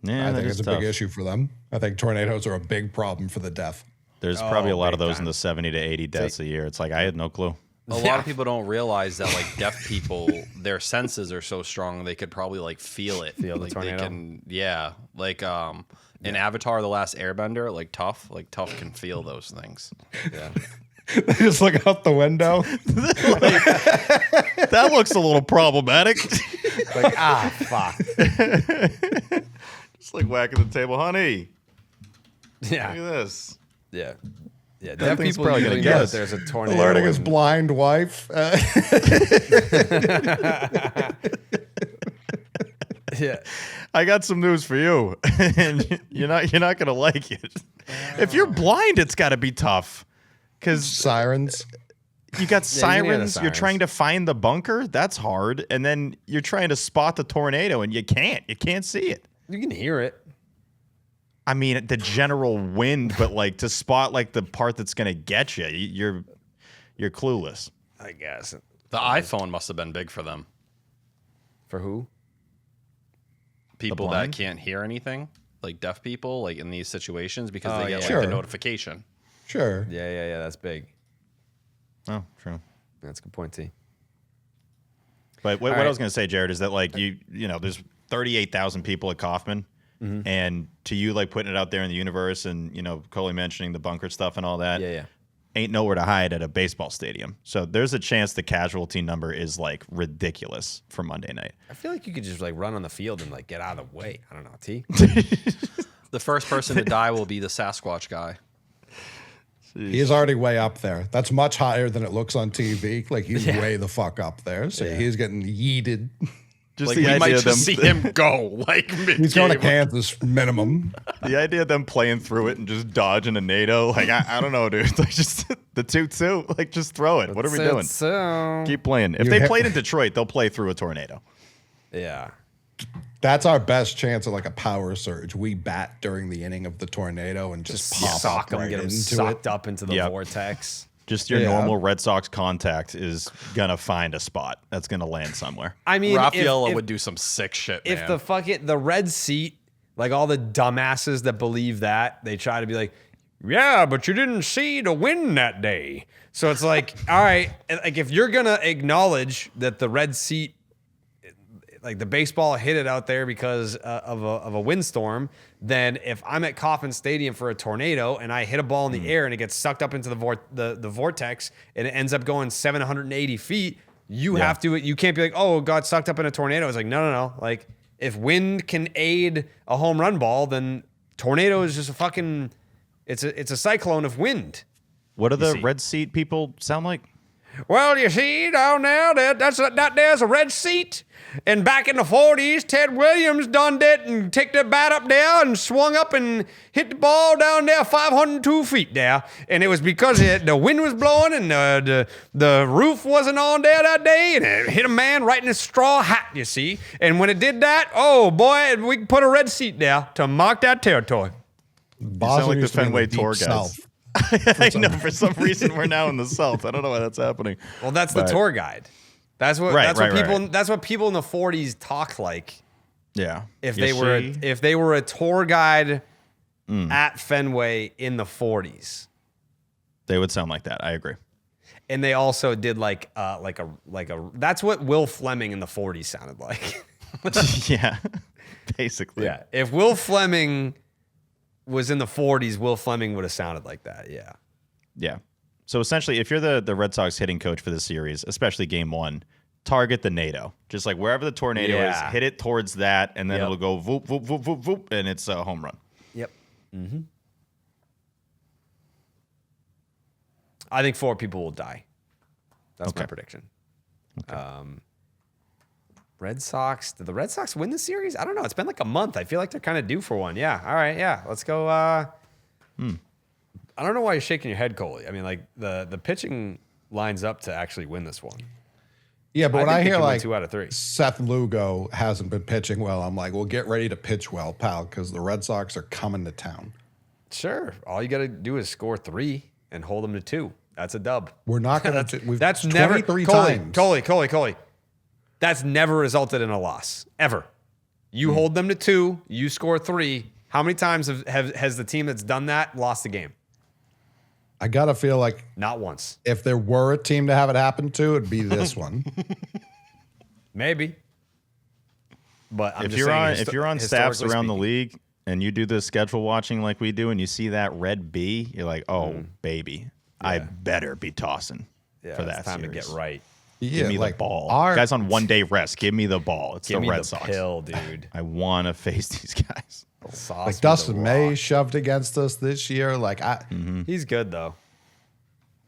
Yeah, I that think is it's a tough. big issue for them. I think tornadoes are a big problem for the deaf. There's probably a lot of big those in time. the 70 to 80 deaths a year. It's like I had no clue. A lot of people don't realize that like deaf people, their senses are so strong they could probably like feel it. Feel the like tornado? They can, like in Avatar: The Last Airbender, like Toph can feel those things. Yeah. They just look out the window. That looks a little problematic. Like, fuck. Just like whacking the table, honey. Look Yeah. at this. Yeah. Yeah. Deaf thing's people probably usually gonna know guess. that there's a tornado. Alerting his and- blind wife. Yeah. I got some news for you, and you're not gonna like it. If you're blind, it's got to be tough because Sirens. you got Yeah, you can hear the sirens. You're sirens. trying to find the bunker. That's hard, and then you're trying to spot the tornado, and you can't. You can't see it. You can hear it. I mean, the general wind, but like to spot like the part that's gonna get you, you're clueless. I guess. The iPhone must have been big for them. For who? People that blind? can't hear anything, like deaf people, like in these situations, because Oh, they get yeah. like Sure. the notification. Sure. Yeah. That's big. Oh, true. That's a good point, T. But what right. I was going to say, Jared, is that like you know, there's 38,000 people at Kauffman, and to you, like putting it out there in the universe, and you know, Coley mentioning the bunker stuff and all that, Yeah. ain't nowhere to hide at a baseball stadium. So there's a chance the casualty number is like ridiculous for Monday night. I feel like you could just like run on the field and like get out of the way. I don't know, T. The first person to die will be the Sasquatch guy. He is already way up there. That's much higher than it looks on TV. Like he's way the fuck up there. So he's getting yeeted. Just Like the we idea might of them, just see him go like He's going to mid-game. Kansas minimum. the idea of them playing through it and just dodging a NATO. Like I don't know, dude. Like just the 2-2. Like just throw it. What are we doing? So, Keep playing. If You they ha- played in Detroit, they'll play through a tornado. yeah. That's our best chance of like a power surge. We bat during the inning of the tornado and just pop Sock up them, right get them into sucked it. up into the Yep. vortex. Just your Yeah. normal Red Sox contact is gonna find a spot that's gonna land somewhere. I mean, Rafaela if, would do some sick shit, if man. the red seat, like all the dumbasses that believe that, they try to be like, yeah, but you didn't see the wind that day. So it's like, all right, like if you're gonna acknowledge that the red seat, like the baseball hit it out there because of a windstorm, then if I'm at Kauffman Stadium for a tornado and I hit a ball in the air and it gets sucked up into the vortex and it ends up going 780 feet, you have to, you can't be like, oh, it got sucked up in a tornado. It's like, no. Like if wind can aid a home run ball, then tornado is just a fucking, it's a cyclone of wind. What do the see. red seat people sound like? Well, you see down there, that there's a red seat. And back in the 40s, Ted Williams done that and took the bat up there and swung up and hit the ball down there 502 feet there. And it was because the wind was blowing and the roof wasn't on there that day. And it hit a man right in his straw hat, you see. And when it did that, oh boy, we put a red seat there to mark that territory. Boston like the used to be in Fenway deep tour guides. south. I know for some reason we're now in the South. I don't know why that's happening. Well, that's But- the tour guide. That's what Right, that's what right, people right. that's what people in the 40s talked like. Yeah. If You they were a tour guide Mm. at Fenway in the 40s, they would sound like that. I agree. and they also did like a that's what Will Fleming in the 40s sounded like. Yeah. Basically. Yeah, if Will Fleming was in the 40s, Will Fleming would have sounded like that. Yeah. Yeah. So essentially, if you're the Red Sox hitting coach for this series, especially game one, target the NATO. Just like wherever the tornado Yeah. is, hit it towards that, and then Yep. it'll go voop, voop, voop, voop, voop, and it's a home run. Yep. I think 4 people will die. That's my Okay. prediction. Red Sox. Did the Red Sox win the series? I don't know. It's been like a month. I feel like they're kind of due for one. Yeah. All right. Yeah. Let's go. I don't know why you're shaking your head, Coley. I mean, like the pitching lines up to actually win this one. Yeah, but when think I they hear could win like 2 out of 3. Seth Lugo hasn't been pitching well, I'm like, well, get ready to pitch well, pal, because the Red Sox are coming to town. Sure. All you got to do is score 3 and hold them to 2. That's a dub. We're not going to. That's never 23 times. Coley. That's never resulted in a loss ever. You hold them to 2. You score 3. How many times has the team that's done that lost the game? I gotta feel like Not once. if there were a team to have it happen to, it'd be this one. Maybe. But I'm If just you're saying, on if you're on staffs historically around the speaking. league and you do the schedule watching like we do, and you see that red B, you're like, oh baby, I better be tossing Yeah, for it's that time series. to get right. Yeah, Give me like the ball. our- Guys on 1 day rest. Give me the ball. It's Give the me Red the Sox. pill, dude. I want to face these guys. Sauce like me Dustin the May rock. shoved against us this year. Like He's good though.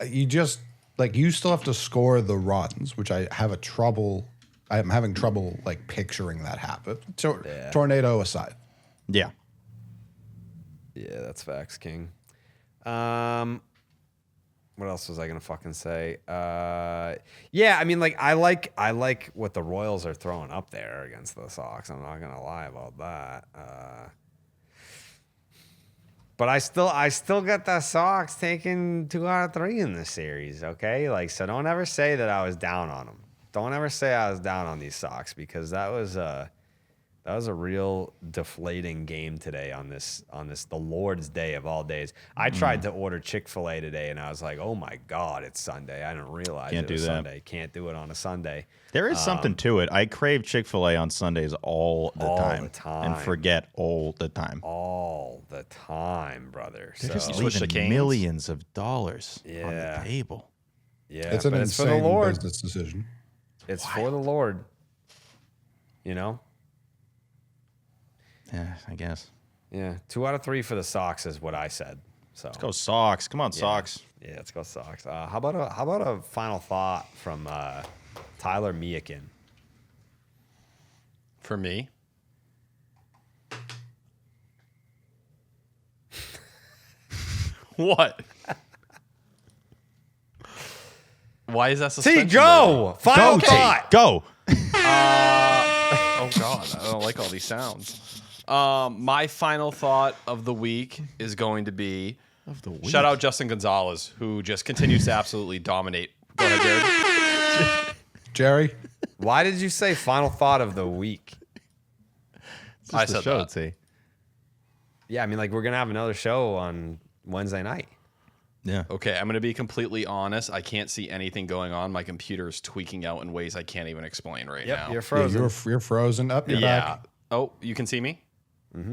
you just like you still have to score the runs, which I'm having trouble like picturing that happen. Tornado aside. Yeah. Yeah, that's facts, King. What else was I gonna fucking say? Yeah, I mean, like I like what the Royals are throwing up there against the Sox. I'm not gonna lie about that. But I still got the Sox taking 2 out of 3 in this series. Okay, like so, don't ever say that I was down on them. Don't ever say I was down on these Sox because that was a real deflating game today on this the Lord's Day of all days. I tried to order Chick-fil-A today and I was like, oh my God, it's Sunday. I didn't realize Can't it do was that. Sunday. Can't do it on a Sunday. There is something to it. I crave Chick-fil-A on Sundays all the All time. the time. And forget all the time. All the time, brother. They're just So, switch to leaving Cane's? millions of dollars on Yeah. the table. yeah, It's an but it's for the insane Lord. business decision. It's for the Lord. You know? Yeah, I guess. Yeah. 2 out of 3 for the Sox is what I said. So Let's go Sox. Come on, Sox. Yeah, let's go Sox. How about a final thought from Tyler Meakin? For me. What? Why is that T, suspension? go! Final Go, thought! T. Go. Oh God, I don't like all these sounds. My final thought of the week is going to be shout out Justin Gonzalez, who just continues to absolutely dominate. Go ahead, Jared. Jerry, Why did you say final thought of the week? I said that. T. Yeah, I mean, like, we're going to have another show on Wednesday night. Yeah. Okay, I'm going to be completely honest. I can't see anything going on. My computer is tweaking out in ways I can't even explain right now. You're yeah, frozen. you're frozen up. You're Yeah. back. Oh, you can see me?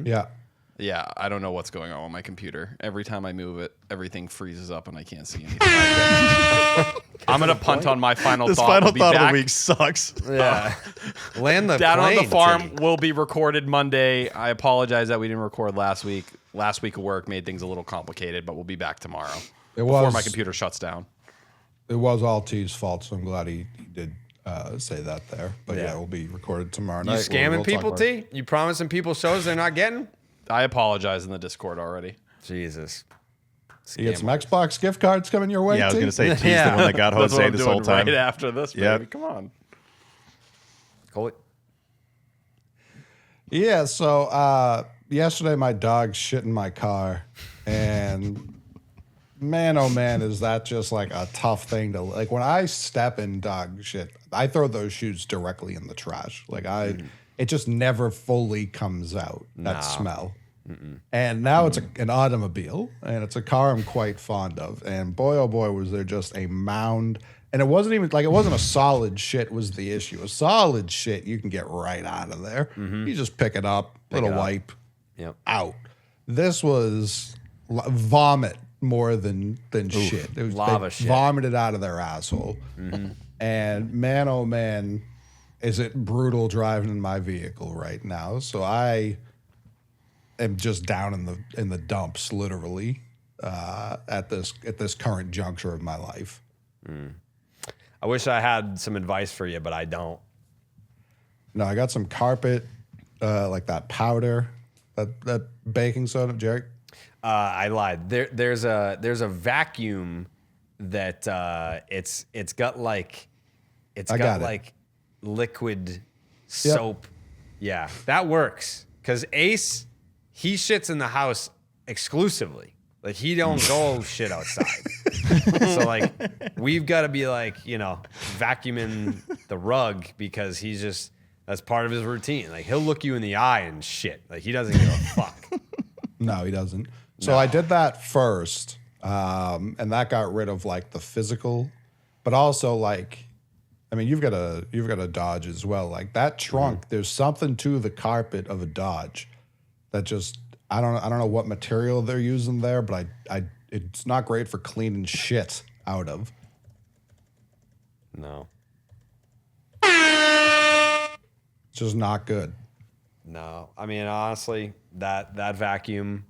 Yeah. Yeah, I don't know what's going on with my computer. Every time I move it, everything freezes up and I can't see anything. I'm going to punt on my final This thought. final We'll be thought of back. the week sucks. Yeah. Land the Down on the plane, Farm T. will be recorded Monday. I apologize that we didn't record last week. Last week of work made things a little complicated, but we'll be back tomorrow before my computer shuts down. It was all T's fault, so I'm glad he did say that there. But yeah, we'll be recorded tomorrow You night. scamming We'll talk people, about- T? You promising people shows they're not getting? I apologize in the Discord already. Jesus. You get some Xbox gift cards coming your way, Yeah, I was T? going to say, T's Yeah. the one that got That's what Jose I'm this doing whole time. right after this, baby. Yep. Come on. Coley? Yeah, so yesterday my dog shit in my car, and man, oh man, is that just like a tough thing to like. When I step in dog shit, I throw those shoes directly in the trash. Like it just never fully comes out, that smell. And now it's an automobile, and it's a car I'm quite fond of. And boy, oh boy, was there just a mound. And it wasn't even like, it wasn't a solid shit was the issue. A solid shit, you can get right out of there. You just pick it up, little it up. wipe, Yep. out. This was vomit more than shit. It was, Lava they shit. vomited out of their asshole. And man, oh man, is it brutal driving in my vehicle right now. So I am just down in the dumps, literally, at this current juncture of my life. I wish I had some advice for you, but I don't. No, I got some carpet, like that powder, that baking soda, Jerry. I lied. There's a vacuum that it's got like It's I got got it. like liquid soap. Yeah, that works. Because Ace, he shits in the house exclusively. Like, he don't go shit outside. So, like, we've got to be like, vacuuming the rug because he's just, that's part of his routine. Like, he'll look you in the eye and shit. Like, he doesn't give a fuck. No, he doesn't. So I did that first, and that got rid of like the physical, but also like, I mean, you've got a Dodge as well. Like that trunk, there's something to the carpet of a Dodge that just I don't know what material they're using there, but it's not great for cleaning shit out of. No. It's just not good. No. I mean, honestly, that vacuum,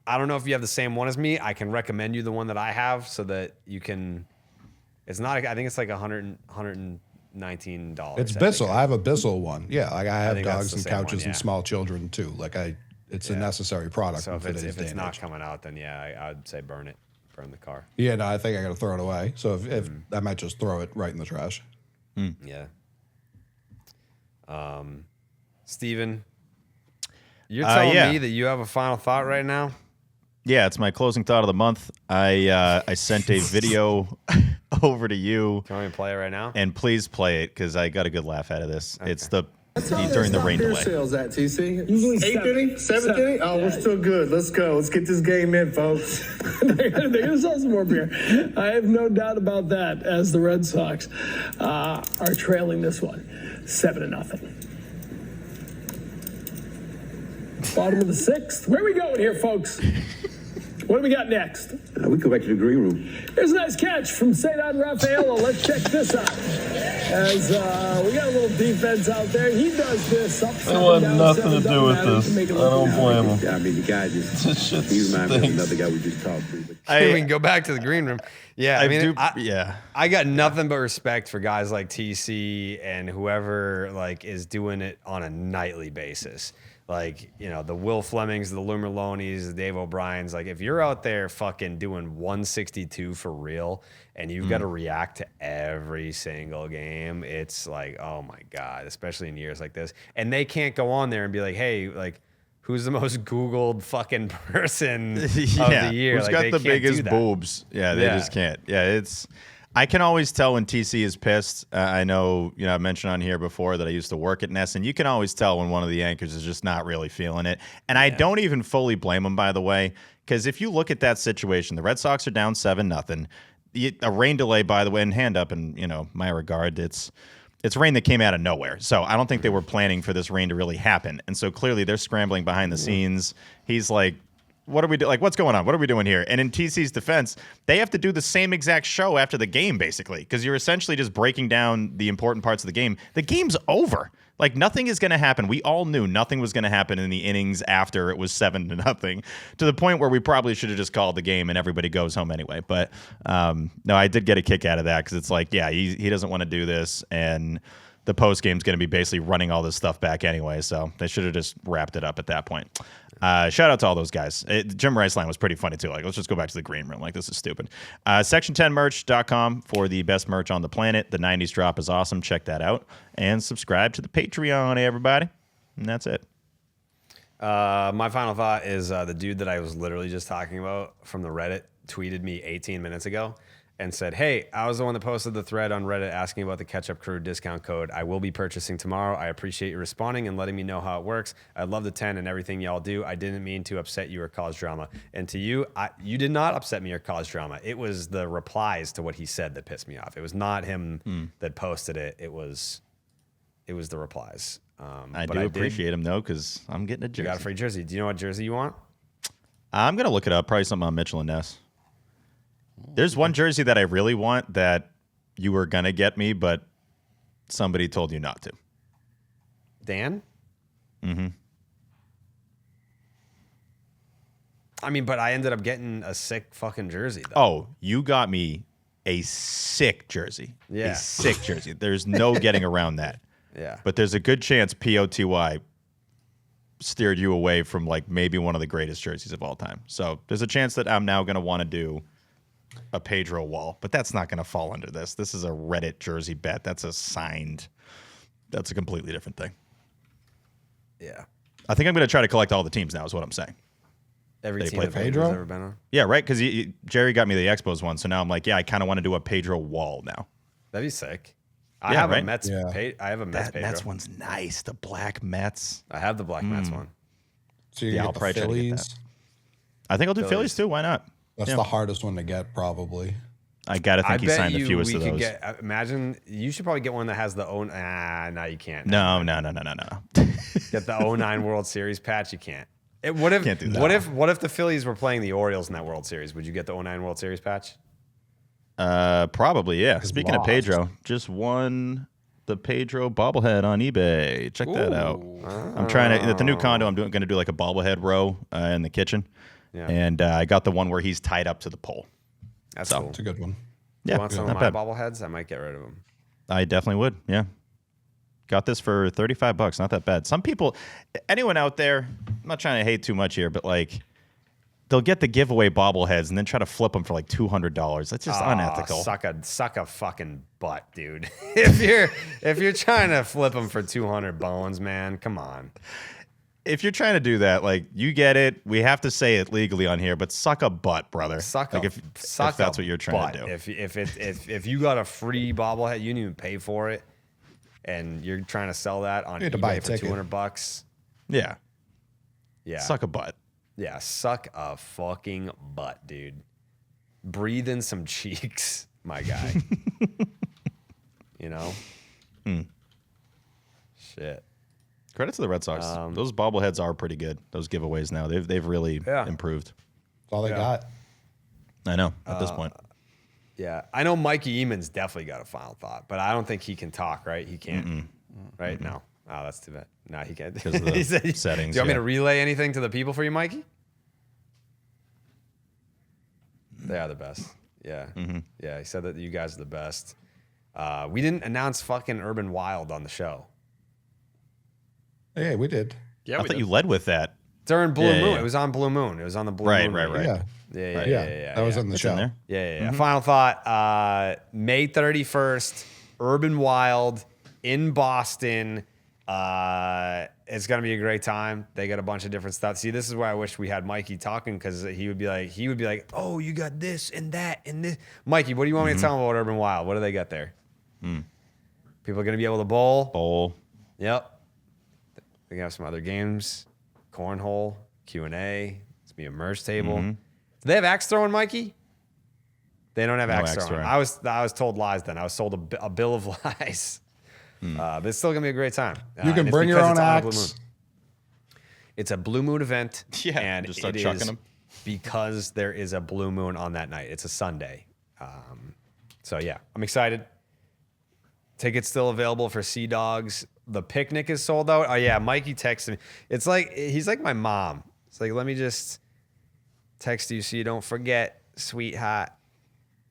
I don't know if you have the same one as me. I can recommend you the one that I have so that you can. It's not. I think it's like $119. It's Bissell. I have a Bissell one. Yeah, like I have think that's dogs the and same couches one, and yeah. small children too. Like it's a necessary product. So in if today's it's day and not age. coming out, then I'd say burn it, burn the car. Yeah, no, I think I got to throw it away. So if I might just throw it right in the trash. Yeah. Steven, you're telling me that you have a final thought right now? Yeah, it's my closing thought of the month. I sent a video over to you. Do you want me to play it right now? And please play it because I got a good laugh out of this. Okay. It's during the rain delay. Sales at TC? Usually 8th inning, 7th inning? Oh, we're still good. Let's go. Let's get this game in, folks. They're going to sell some more beer. I have no doubt about that, as the Red Sox are trailing this one 7-0. Bottom of the 6th. Where are we going here, folks? What do we got next? We go back to the green room. Here's a nice catch from Cedar Rafaela. Let's check this out. As we got a little defense out there. He does this. Up, It wasn't nothing to do with this. I don't blame him. I mean, the guy just, he reminds me of another guy we just talked to. We can go back to the green room. Yeah, I I got nothing but respect for guys like TC and whoever like is doing it on a nightly basis. Like, the Will Flemings, the Lou Merlonis, the Dave O'Briens. Like, if you're out there fucking doing 162 for real and you've got to react to every single game, it's like, oh my God, especially in years like this. And they can't go on there and be like, hey, like, who's the most Googled fucking person of the year? Who's like, got they the can't biggest do that. boobs? Yeah, they just can't. Yeah, I can always tell when TC is pissed. I know, I mentioned on here before that I used to work at Ness, and you can always tell when one of the anchors is just not really feeling it. And I don't even fully blame him, by the way, because if you look at that situation, the Red Sox are down 7-0. A rain delay, by the way, and hand up, and my regard, it's rain that came out of nowhere. So I don't think they were planning for this rain to really happen. And so clearly they're scrambling behind the scenes. He's like, what are we doing? Like, what's going on? What are we doing here? And in TC's defense, they have to do the same exact show after the game, basically, because you're essentially just breaking down the important parts of the game. The game's over. Like, nothing is going to happen. We all knew nothing was going to happen in the innings after it was 7-0, to the point where we probably should have just called the game and everybody goes home anyway. But no, I did get a kick out of that because it's like, yeah, he doesn't want to do this, and the post game's going to be basically running all this stuff back anyway. So they should have just wrapped it up at that point. Shout out to all those guys. Jim Rice line was pretty funny too. Like, let's just go back to the green room. Like, this is stupid. Section10merch.com for the best merch on the planet. The 90s drop is awesome. Check that out. And subscribe to the Patreon, everybody. And that's it. My final thought is the dude that I was literally just talking about from the Reddit tweeted me 18 minutes ago and said, hey, I was the one that posted the thread on Reddit asking about the Ketchup Crew discount code. I will be purchasing tomorrow. I appreciate you responding and letting me know how it works. I love the 10 and everything y'all do. I didn't mean to upset you or cause drama. And to you, you did not upset me or cause drama. It was the replies to what he said that pissed me off. It was not him that posted it. It was the replies. I do appreciate him, though, because I'm getting a jersey. You got a free jersey. Do you know what jersey you want? I'm going to look it up. Probably something on Mitchell and Ness. There's one jersey that I really want that you were going to get me, but somebody told you not to. Dan? Mm-hmm. I mean, but I ended up getting a sick fucking jersey, though. Oh, you got me a sick jersey. Yeah. A sick jersey. There's no getting around that. Yeah. But there's a good chance POTY steered you away from, like, maybe one of the greatest jerseys of all time. So there's a chance that I'm now going to want to do a Pedro wall, but that's not going to fall under this. This is a Reddit jersey bet. That's a completely different thing. Yeah. I think I'm going to try to collect all the teams now is what I'm saying. Every They team play that Pedro's Pedro? ever been on. Yeah, right? Because Jerry got me the Expos one, so now I'm like, yeah, I kind of want to do a Pedro wall now. That'd be sick. I Yeah, have right? a Mets. Yeah. I have a Mets. That Pedro. Mets one's nice. The black Mets. I have the black Mets one. So you Yeah, get I'll the probably try to get Phillies. that. I think I'll do Phillies too. Why not? That's Yeah. the hardest one to get, probably. I gotta think he signed the fewest we of could those. get. Imagine you should probably get one that has the own. No, you can't. No. Get the 09 World Series patch. You can't. What if? Can't do that. What if the Phillies were playing the Orioles in that World Series? Would you get the 09 World Series patch? Probably, yeah. Speaking of lost. Pedro, just won the Pedro bobblehead on eBay. Check that out. I'm trying to at the new condo. I'm going to do like a bobblehead row in the kitchen, and I got the one where he's tied up to the pole. That's So, cool. It's a good one. You Yeah, want some of not my bad. bobbleheads? I might get rid of them. I definitely would. Yeah. Got this for $35. Not that bad. Some people, anyone out there, I'm not trying to hate too much here, but like, they'll get the giveaway bobbleheads and then try to flip them for like $200. That's just unethical. Suck a fucking butt, dude. if you're trying to flip them for 200 bones, man, come on. If you're trying to do that, like, you get it. We have to say it legally on here, but suck a butt, brother. Suck if that's what you're trying to do. If you got a free bobblehead, you didn't even pay for it, and you're trying to sell that on You had to buy a eBay for ticket. $200. Yeah. Yeah. Suck a butt. Yeah, suck a fucking butt, dude. Breathe in some cheeks, my guy. You know? Shit. Credit to the Red Sox. Those bobbleheads are pretty good. Those giveaways now. They've really improved. That's all they got. I know, at this point. Yeah. I know Mikey Eamon's definitely got a final thought, but I don't think he can talk, right? He can't. Right? No. Oh, that's too bad. No, he can't. Because of the He said- settings, Do you want me yeah. to relay anything to the people for you, Mikey? They are the best. Yeah. Yeah. He said that you guys are the best. We didn't announce fucking Urban Wild on the show. Yeah, we did. Yeah, I we thought did. you led with that. During Blue Yeah, Moon. yeah. It was on Blue Moon. It was on the Blue Right, Moon. right, right. Yeah. Yeah. That was in the It's show. in there. Yeah. Final thought. May 31st, Urban Wild in Boston. It's gonna be a great time. They got a bunch of different stuff. See, this is where I wish we had Mikey talking, because he would be like, oh, you got this and that and this. Mikey, what do you want me to tell them about Urban Wild? What do they got there? People are gonna be able to bowl. Yep. They have some other games, cornhole, Q&A. It's gonna be a merge table. Do they have axe throwing, Mikey? They don't have No axe axe throwing. throwing. I was told lies then. I was sold a bill of lies. But it's still gonna be a great time. You can and it's bring your because own it's on a Blue Moon. axe. It's a Blue Moon event. Yeah, and just start it chucking is them. because there is a Blue Moon on that night. It's a Sunday. So yeah, I'm excited. Tickets still available for Sea Dogs. The picnic is sold out. Oh yeah, Mikey texted me. It's like he's like my mom. It's like, let me just text you so you don't forget, sweetheart.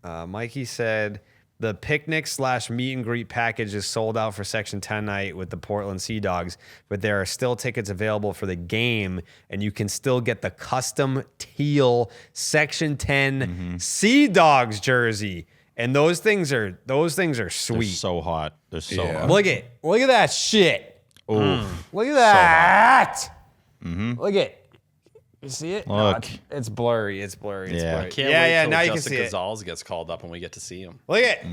Mikey said the picnic / meet and greet package is sold out for Section 10 night with the Portland Sea Dogs, but there are still tickets available for the game, and you can still get the custom teal Section 10 Sea Dogs jersey. And those things are They're sweet. so hot. They're so Yeah. hot. Look at that shit. Oof. Look at that. Look at. You see it? No, Look. it's blurry. It's blurry. It's Yeah. blurry. I Can't yeah, wait yeah. till Now you can Justin see it. Gonzalez gets called up and we get to see him. Look at.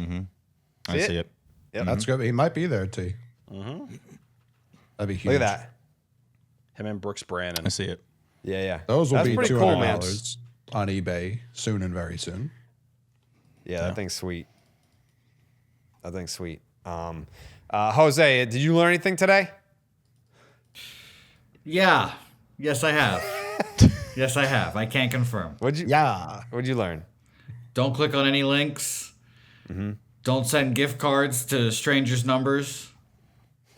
I see it. Yep. That's good. He might be there too. That'd be huge. Look at that. Him and Brooks Brandon. I see it. Yeah. Those will That's be pretty cool, man. $200 on eBay soon and very soon. Yeah, that thing's sweet. That thing's sweet. Jose, did you learn anything today? Yeah. Yes, I have. Yes, I have. I can confirm. What'd you learn? Don't click on any links. Don't send gift cards to strangers' numbers.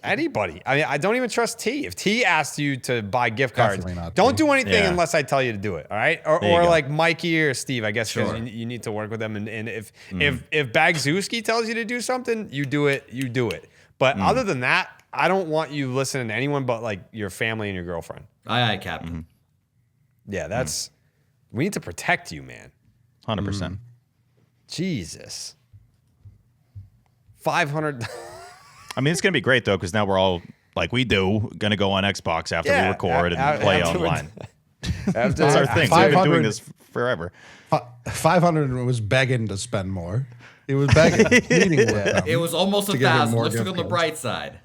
Anybody. I mean, I don't even trust T. If T asked you to buy gift cards, Definitely not don't T. do anything Yeah. unless I tell you to do it. All right? Or There you go. like Mikey or Steve, I guess, because Sure. you need to work with them. And if Bagzewski tells you to do something, you do it. You do it. But other than that, I don't want you listening to anyone but like your family and your girlfriend. Aye, Captain. Yeah, that's. We need to protect you, man. 100%. Jesus. 500. I mean, it's gonna be great though, because now we're all like we do gonna go on Xbox after we record and play online. That's our thing. We've been doing this forever. 500 was begging to spend more. He was begging. It was almost 1,000. Let's look on the bright side.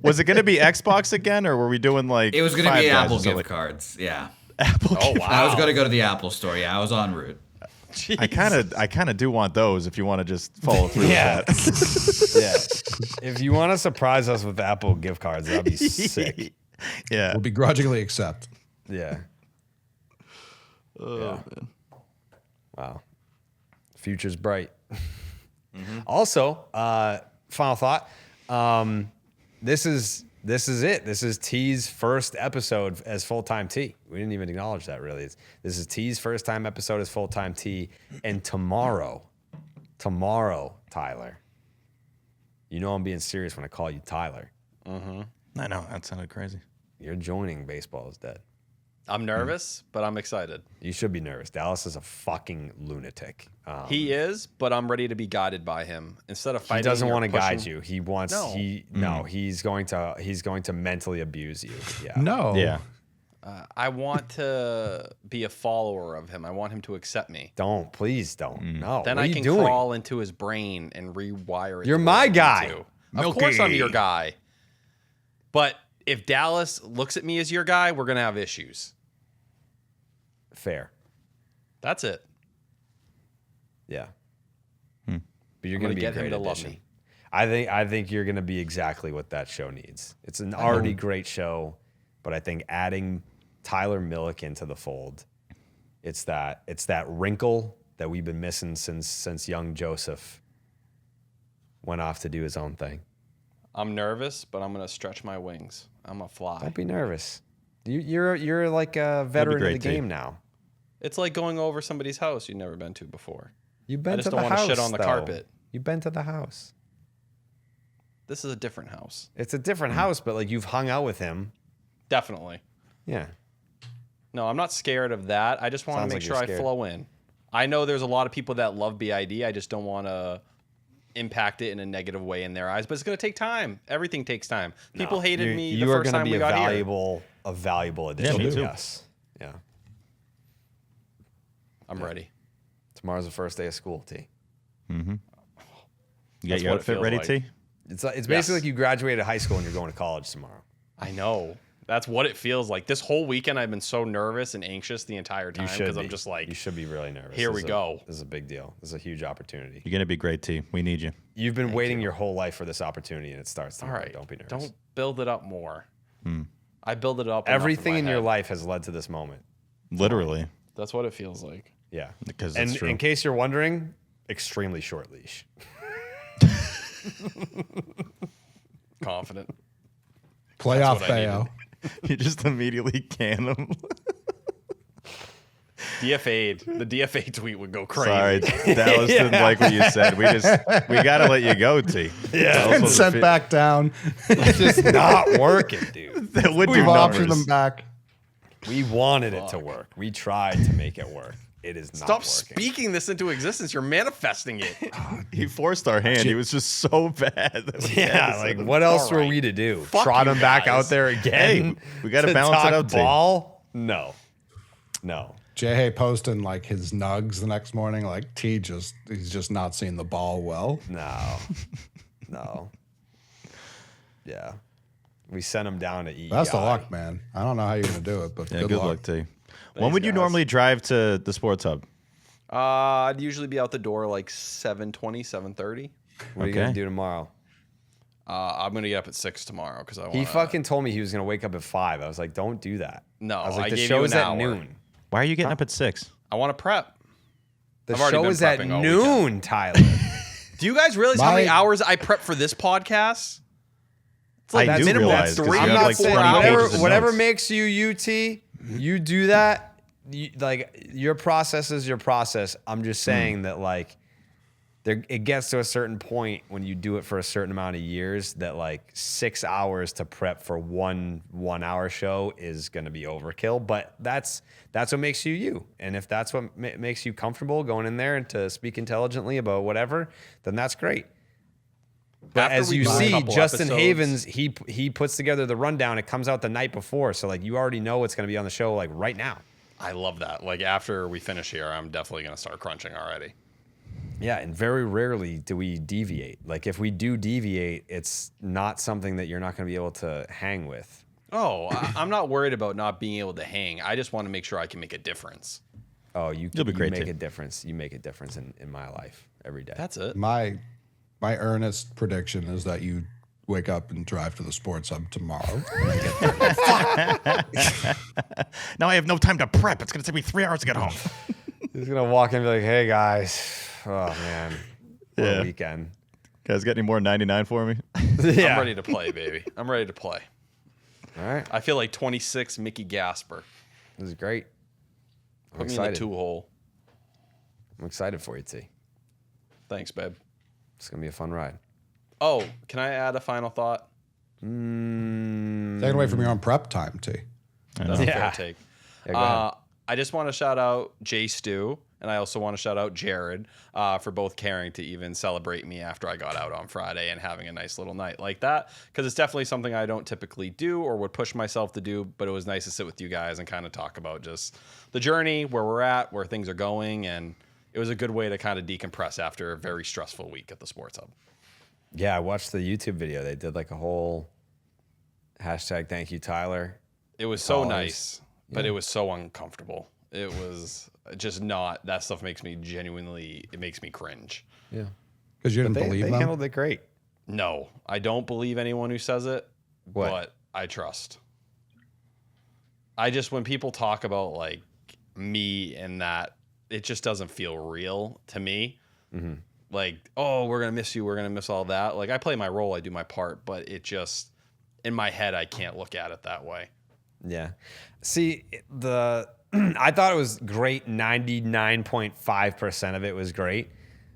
Was it going to be Xbox again, or were we doing like? It was going to be Apple gift cards. Yeah. Apple. Oh wow! I was going to go to the Apple store. Yeah, I was en route. Jeez. I kind of do want those. If you want to just follow through with that. If you want to surprise us with Apple gift cards, that'd be sick. Yeah. We'll begrudgingly accept. Yeah. Oh man. Wow. Future's bright. Also, final thought. This is it. This is T's first episode as full-time T. We didn't even acknowledge that really. This is T's first time episode as full-time T. And tomorrow, Tyler. You know I'm being serious when I call you Tyler. I know, that sounded crazy. You're joining Baseball is Dead. I'm nervous, but I'm excited. You should be nervous. Dallas is a fucking lunatic. He is, but I'm ready to be guided by him. Instead of fighting, he doesn't want to pushing, guide you. He wants. No. He's going to mentally abuse you. Yeah. No. Yeah. I want to be a follower of him. I want him to accept me. Please don't. No. Then what I are can you doing? crawl into his brain and rewire it. You're my guy. Of course, I'm your guy. But if Dallas looks at me as your guy, we're gonna have issues. Fair. That's it. Yeah. But you're going to be get a great him to addition. love me. I think you're going to be exactly what that show needs. It's an already great show, but I think adding Tyler Milliken to the fold, it's that wrinkle that we've been missing since young Joseph went off to do his own thing. I'm nervous, but I'm gonna stretch my wings. I'm gonna fly. Don't be nervous. You're like a veteran of the game now. It's like going over somebody's house you've never been to before. You've been to the house. I just don't want to shit on the carpet. You've been to the house. This is a different house. It's a different house, but like you've hung out with him. Definitely. Yeah. No, I'm not scared of that. I just want to make sure I flow in. I know there's a lot of people that love BID. I just don't want to impact it in a negative way in their eyes. But it's going to take time. Everything takes time. People hated me the first time we got here. You are going to be a valuable addition. Me too. Yes. Yeah. I'm ready. Tomorrow's the first day of school, T. Mm-hmm. You got your outfit ready, T? It's basically like you graduated high school and you're going to college tomorrow. I know. That's what it feels like. This whole weekend, I've been so nervous and anxious the entire time because I'm just like, you should be really nervous. Here we go. This is a big deal. This is a huge opportunity. You're going to be great, T. We need you. You've been waiting your whole life for this opportunity, and it starts tomorrow. All right. Don't be nervous. Don't build it up more. I build it up. Everything in your life has led to this moment. Literally. That's what it feels like. Yeah. Because and it's true. In case you're wondering, extremely short leash. Confident. Playoff Bayo. You just immediately can them. DFA'd. The DFA tweet would go crazy. Sorry, Dallas didn't like what you said. We got to let you go, T. Yeah. And sent back down. It's just not working, dude. That would We've optioned them back. We wanted it to work. We tried to make it work. It is not Stop working. speaking this into existence. You're manifesting it. He forced our hand. He was just so bad. Yeah, like what else were we to do? Trot him back out there again? Hey, we got to balance it out, ball? No. Jay posting like his nugs the next morning, like he's just not seeing the ball well. No. Yeah. We sent him down to eat. Best of luck, man. I don't know how you're gonna do it, but good luck to you. When would you normally drive to the sports hub? I'd usually be out the door like 7:20, 7:30. What are you gonna do tomorrow? I'm gonna get up at 6 tomorrow because I want. He fucking told me he was gonna wake up at 5. I was like, don't do that. No, I was like, I the gave show you is an at hour. noon. Why are you getting up at 6? I want to prep. The I've already show been is at prepping all noon, weekend. Tyler. Do you guys realize how many hours I prep for this podcast? It's like I do minimum realize, 'cause 3 you or have like 4 20 hours. pages of Whatever notes. makes you UT, you do that. Like your process is your process. I'm just saying that like it gets to a certain point when you do it for a certain amount of years that like 6 hours to prep for one 1 hour show is going to be overkill. But that's what makes you you. And if that's what makes you comfortable going in there and to speak intelligently about whatever, then that's great. But as you see, Justin Havens, he puts together the rundown. It comes out the night before. So like you already know what's going to be on the show like right now. I love that. Like after we finish here, I'm definitely going to start crunching already. Yeah, and very rarely do we deviate. Like if we do deviate, it's not something that you're not going to be able to hang with. Oh, I'm not worried about not being able to hang. I just want to make sure I can make a difference. Oh, you'll be great make too. a difference. You make a difference in my life every day. That's it. My earnest prediction is that you wake up and drive to the sports hub tomorrow. Now I have no time to prep. It's going to take me 3 hours to get home. He's going to walk in and be like, hey, guys. Oh, man. What a weekend. Guys, got any more 99 for me? Yeah. I'm ready to play, baby. I'm ready to play. All right. I feel like 26 Mickey Gasper. This is great. I'm Put me excited. in the 2-hole. I'm excited for you, T. Thanks, babe. It's going to be a fun ride. Oh, can I add a final thought? Take it away from your own prep time, T. That's a fair take. Yeah, go ahead. I just want to shout out Jay Stu, and I also want to shout out Jared for both caring to even celebrate me after I got out on Friday and having a nice little night like that, because it's definitely something I don't typically do or would push myself to do, but it was nice to sit with you guys and kind of talk about just the journey, where we're at, where things are going, and it was a good way to kind of decompress after a very stressful week at the Sports Hub. Yeah, I watched the YouTube video. They did like a whole hashtag thank you, Tyler. It was so nice, but it was so uncomfortable. It was just not, that stuff makes me it makes me cringe. Yeah. Because you didn't believe they them? handled it great. No, I don't believe anyone who says it, but I trust. When people talk about like me and that, it just doesn't feel real to me. Mm-hmm. Like, oh, we're going to miss you. We're going to miss all that. Like, I play my role. I do my part. But it just, in my head, I can't look at it that way. Yeah. See, I thought it was great. 99.5% of it was great.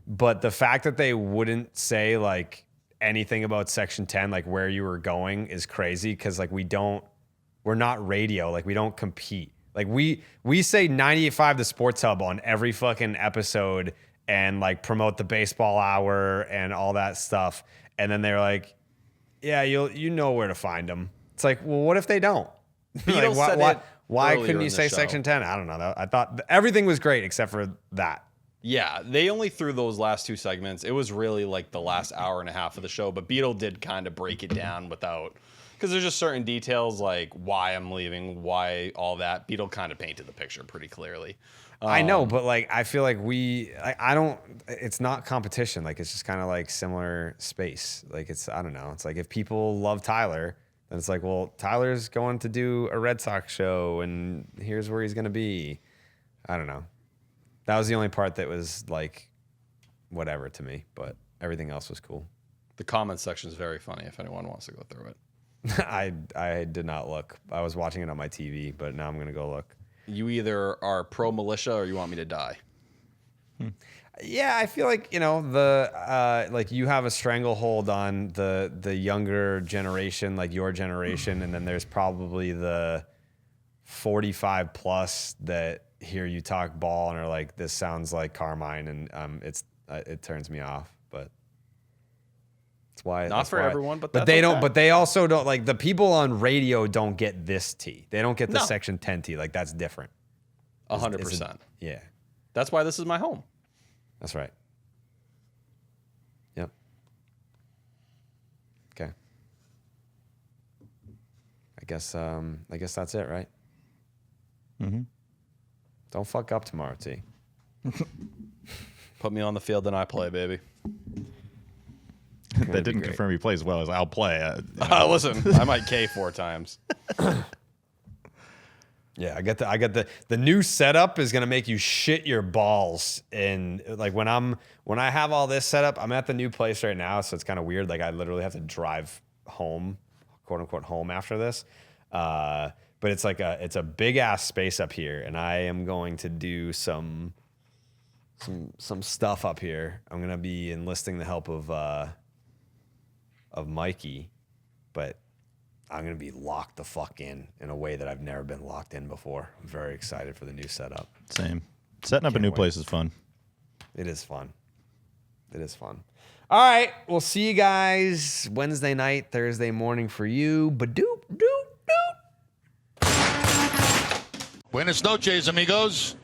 But the fact that they wouldn't say, like, anything about Section 10, like, where you were going is crazy. Because, like, we're not radio. Like, we don't compete. Like, we say 98.5 the Sports Hub on every fucking episode and like promote the baseball hour and all that stuff. And then they're like, yeah, you know where to find them. It's like, well, what if they don't? Like, why couldn't you say Section 10? I don't know. I thought everything was great except for that. Yeah, they only threw those last two segments. It was really like the last hour and a half of the show, but Beetle did kind of break it down without, because there's just certain details like why I'm leaving, why all that. Beetle kind of painted the picture pretty clearly. I know, but like I feel like I don't. It's not competition. Like it's just kind of like similar space. Like I don't know. It's like if people love Tyler, then it's like, well, Tyler's going to do a Red Sox show, and here's where he's going to be. I don't know. That was the only part that was like whatever to me, but everything else was cool. The comments section is very funny if anyone wants to go through it. I did not look. I was watching it on my TV, but now I'm going to go look. You either are pro militia or you want me to die. Yeah, I feel like, the like you have a stranglehold on the younger generation, like your generation, and then there's probably the 45 plus that hear you talk ball and are like, this sounds like Carmine, and it turns me off, but that's why. Not for everyone, but they don't. But they also don't, like, the people on radio don't get this tea. They don't get the Section 10 tea. Like, that's different. 100%. Yeah, that's why this is my home. that's right. Yep. Okay. I guess that's it, right? Mm-hmm. Don't fuck up tomorrow, T. Put me on the field and I play, baby. That didn't confirm he plays well as I'll play. Listen, I might K 4 times. Yeah, I got the new setup is gonna make you shit your balls. And like when I have all this set up, I'm at the new place right now, so it's kind of weird. Like I literally have to drive home, quote unquote home after this. But it's like it's a big ass space up here, and I am going to do some some stuff up here. I'm gonna be enlisting the help of Mikey, but I'm gonna be locked the fuck in a way that I've never been locked in before. I'm very excited for the new setup. Same. Setting up a new place is fun. It is fun. It is fun. All right, we'll see you guys Wednesday night, Thursday morning for you. Ba-doop, doop, doop. Buenas noches, amigos.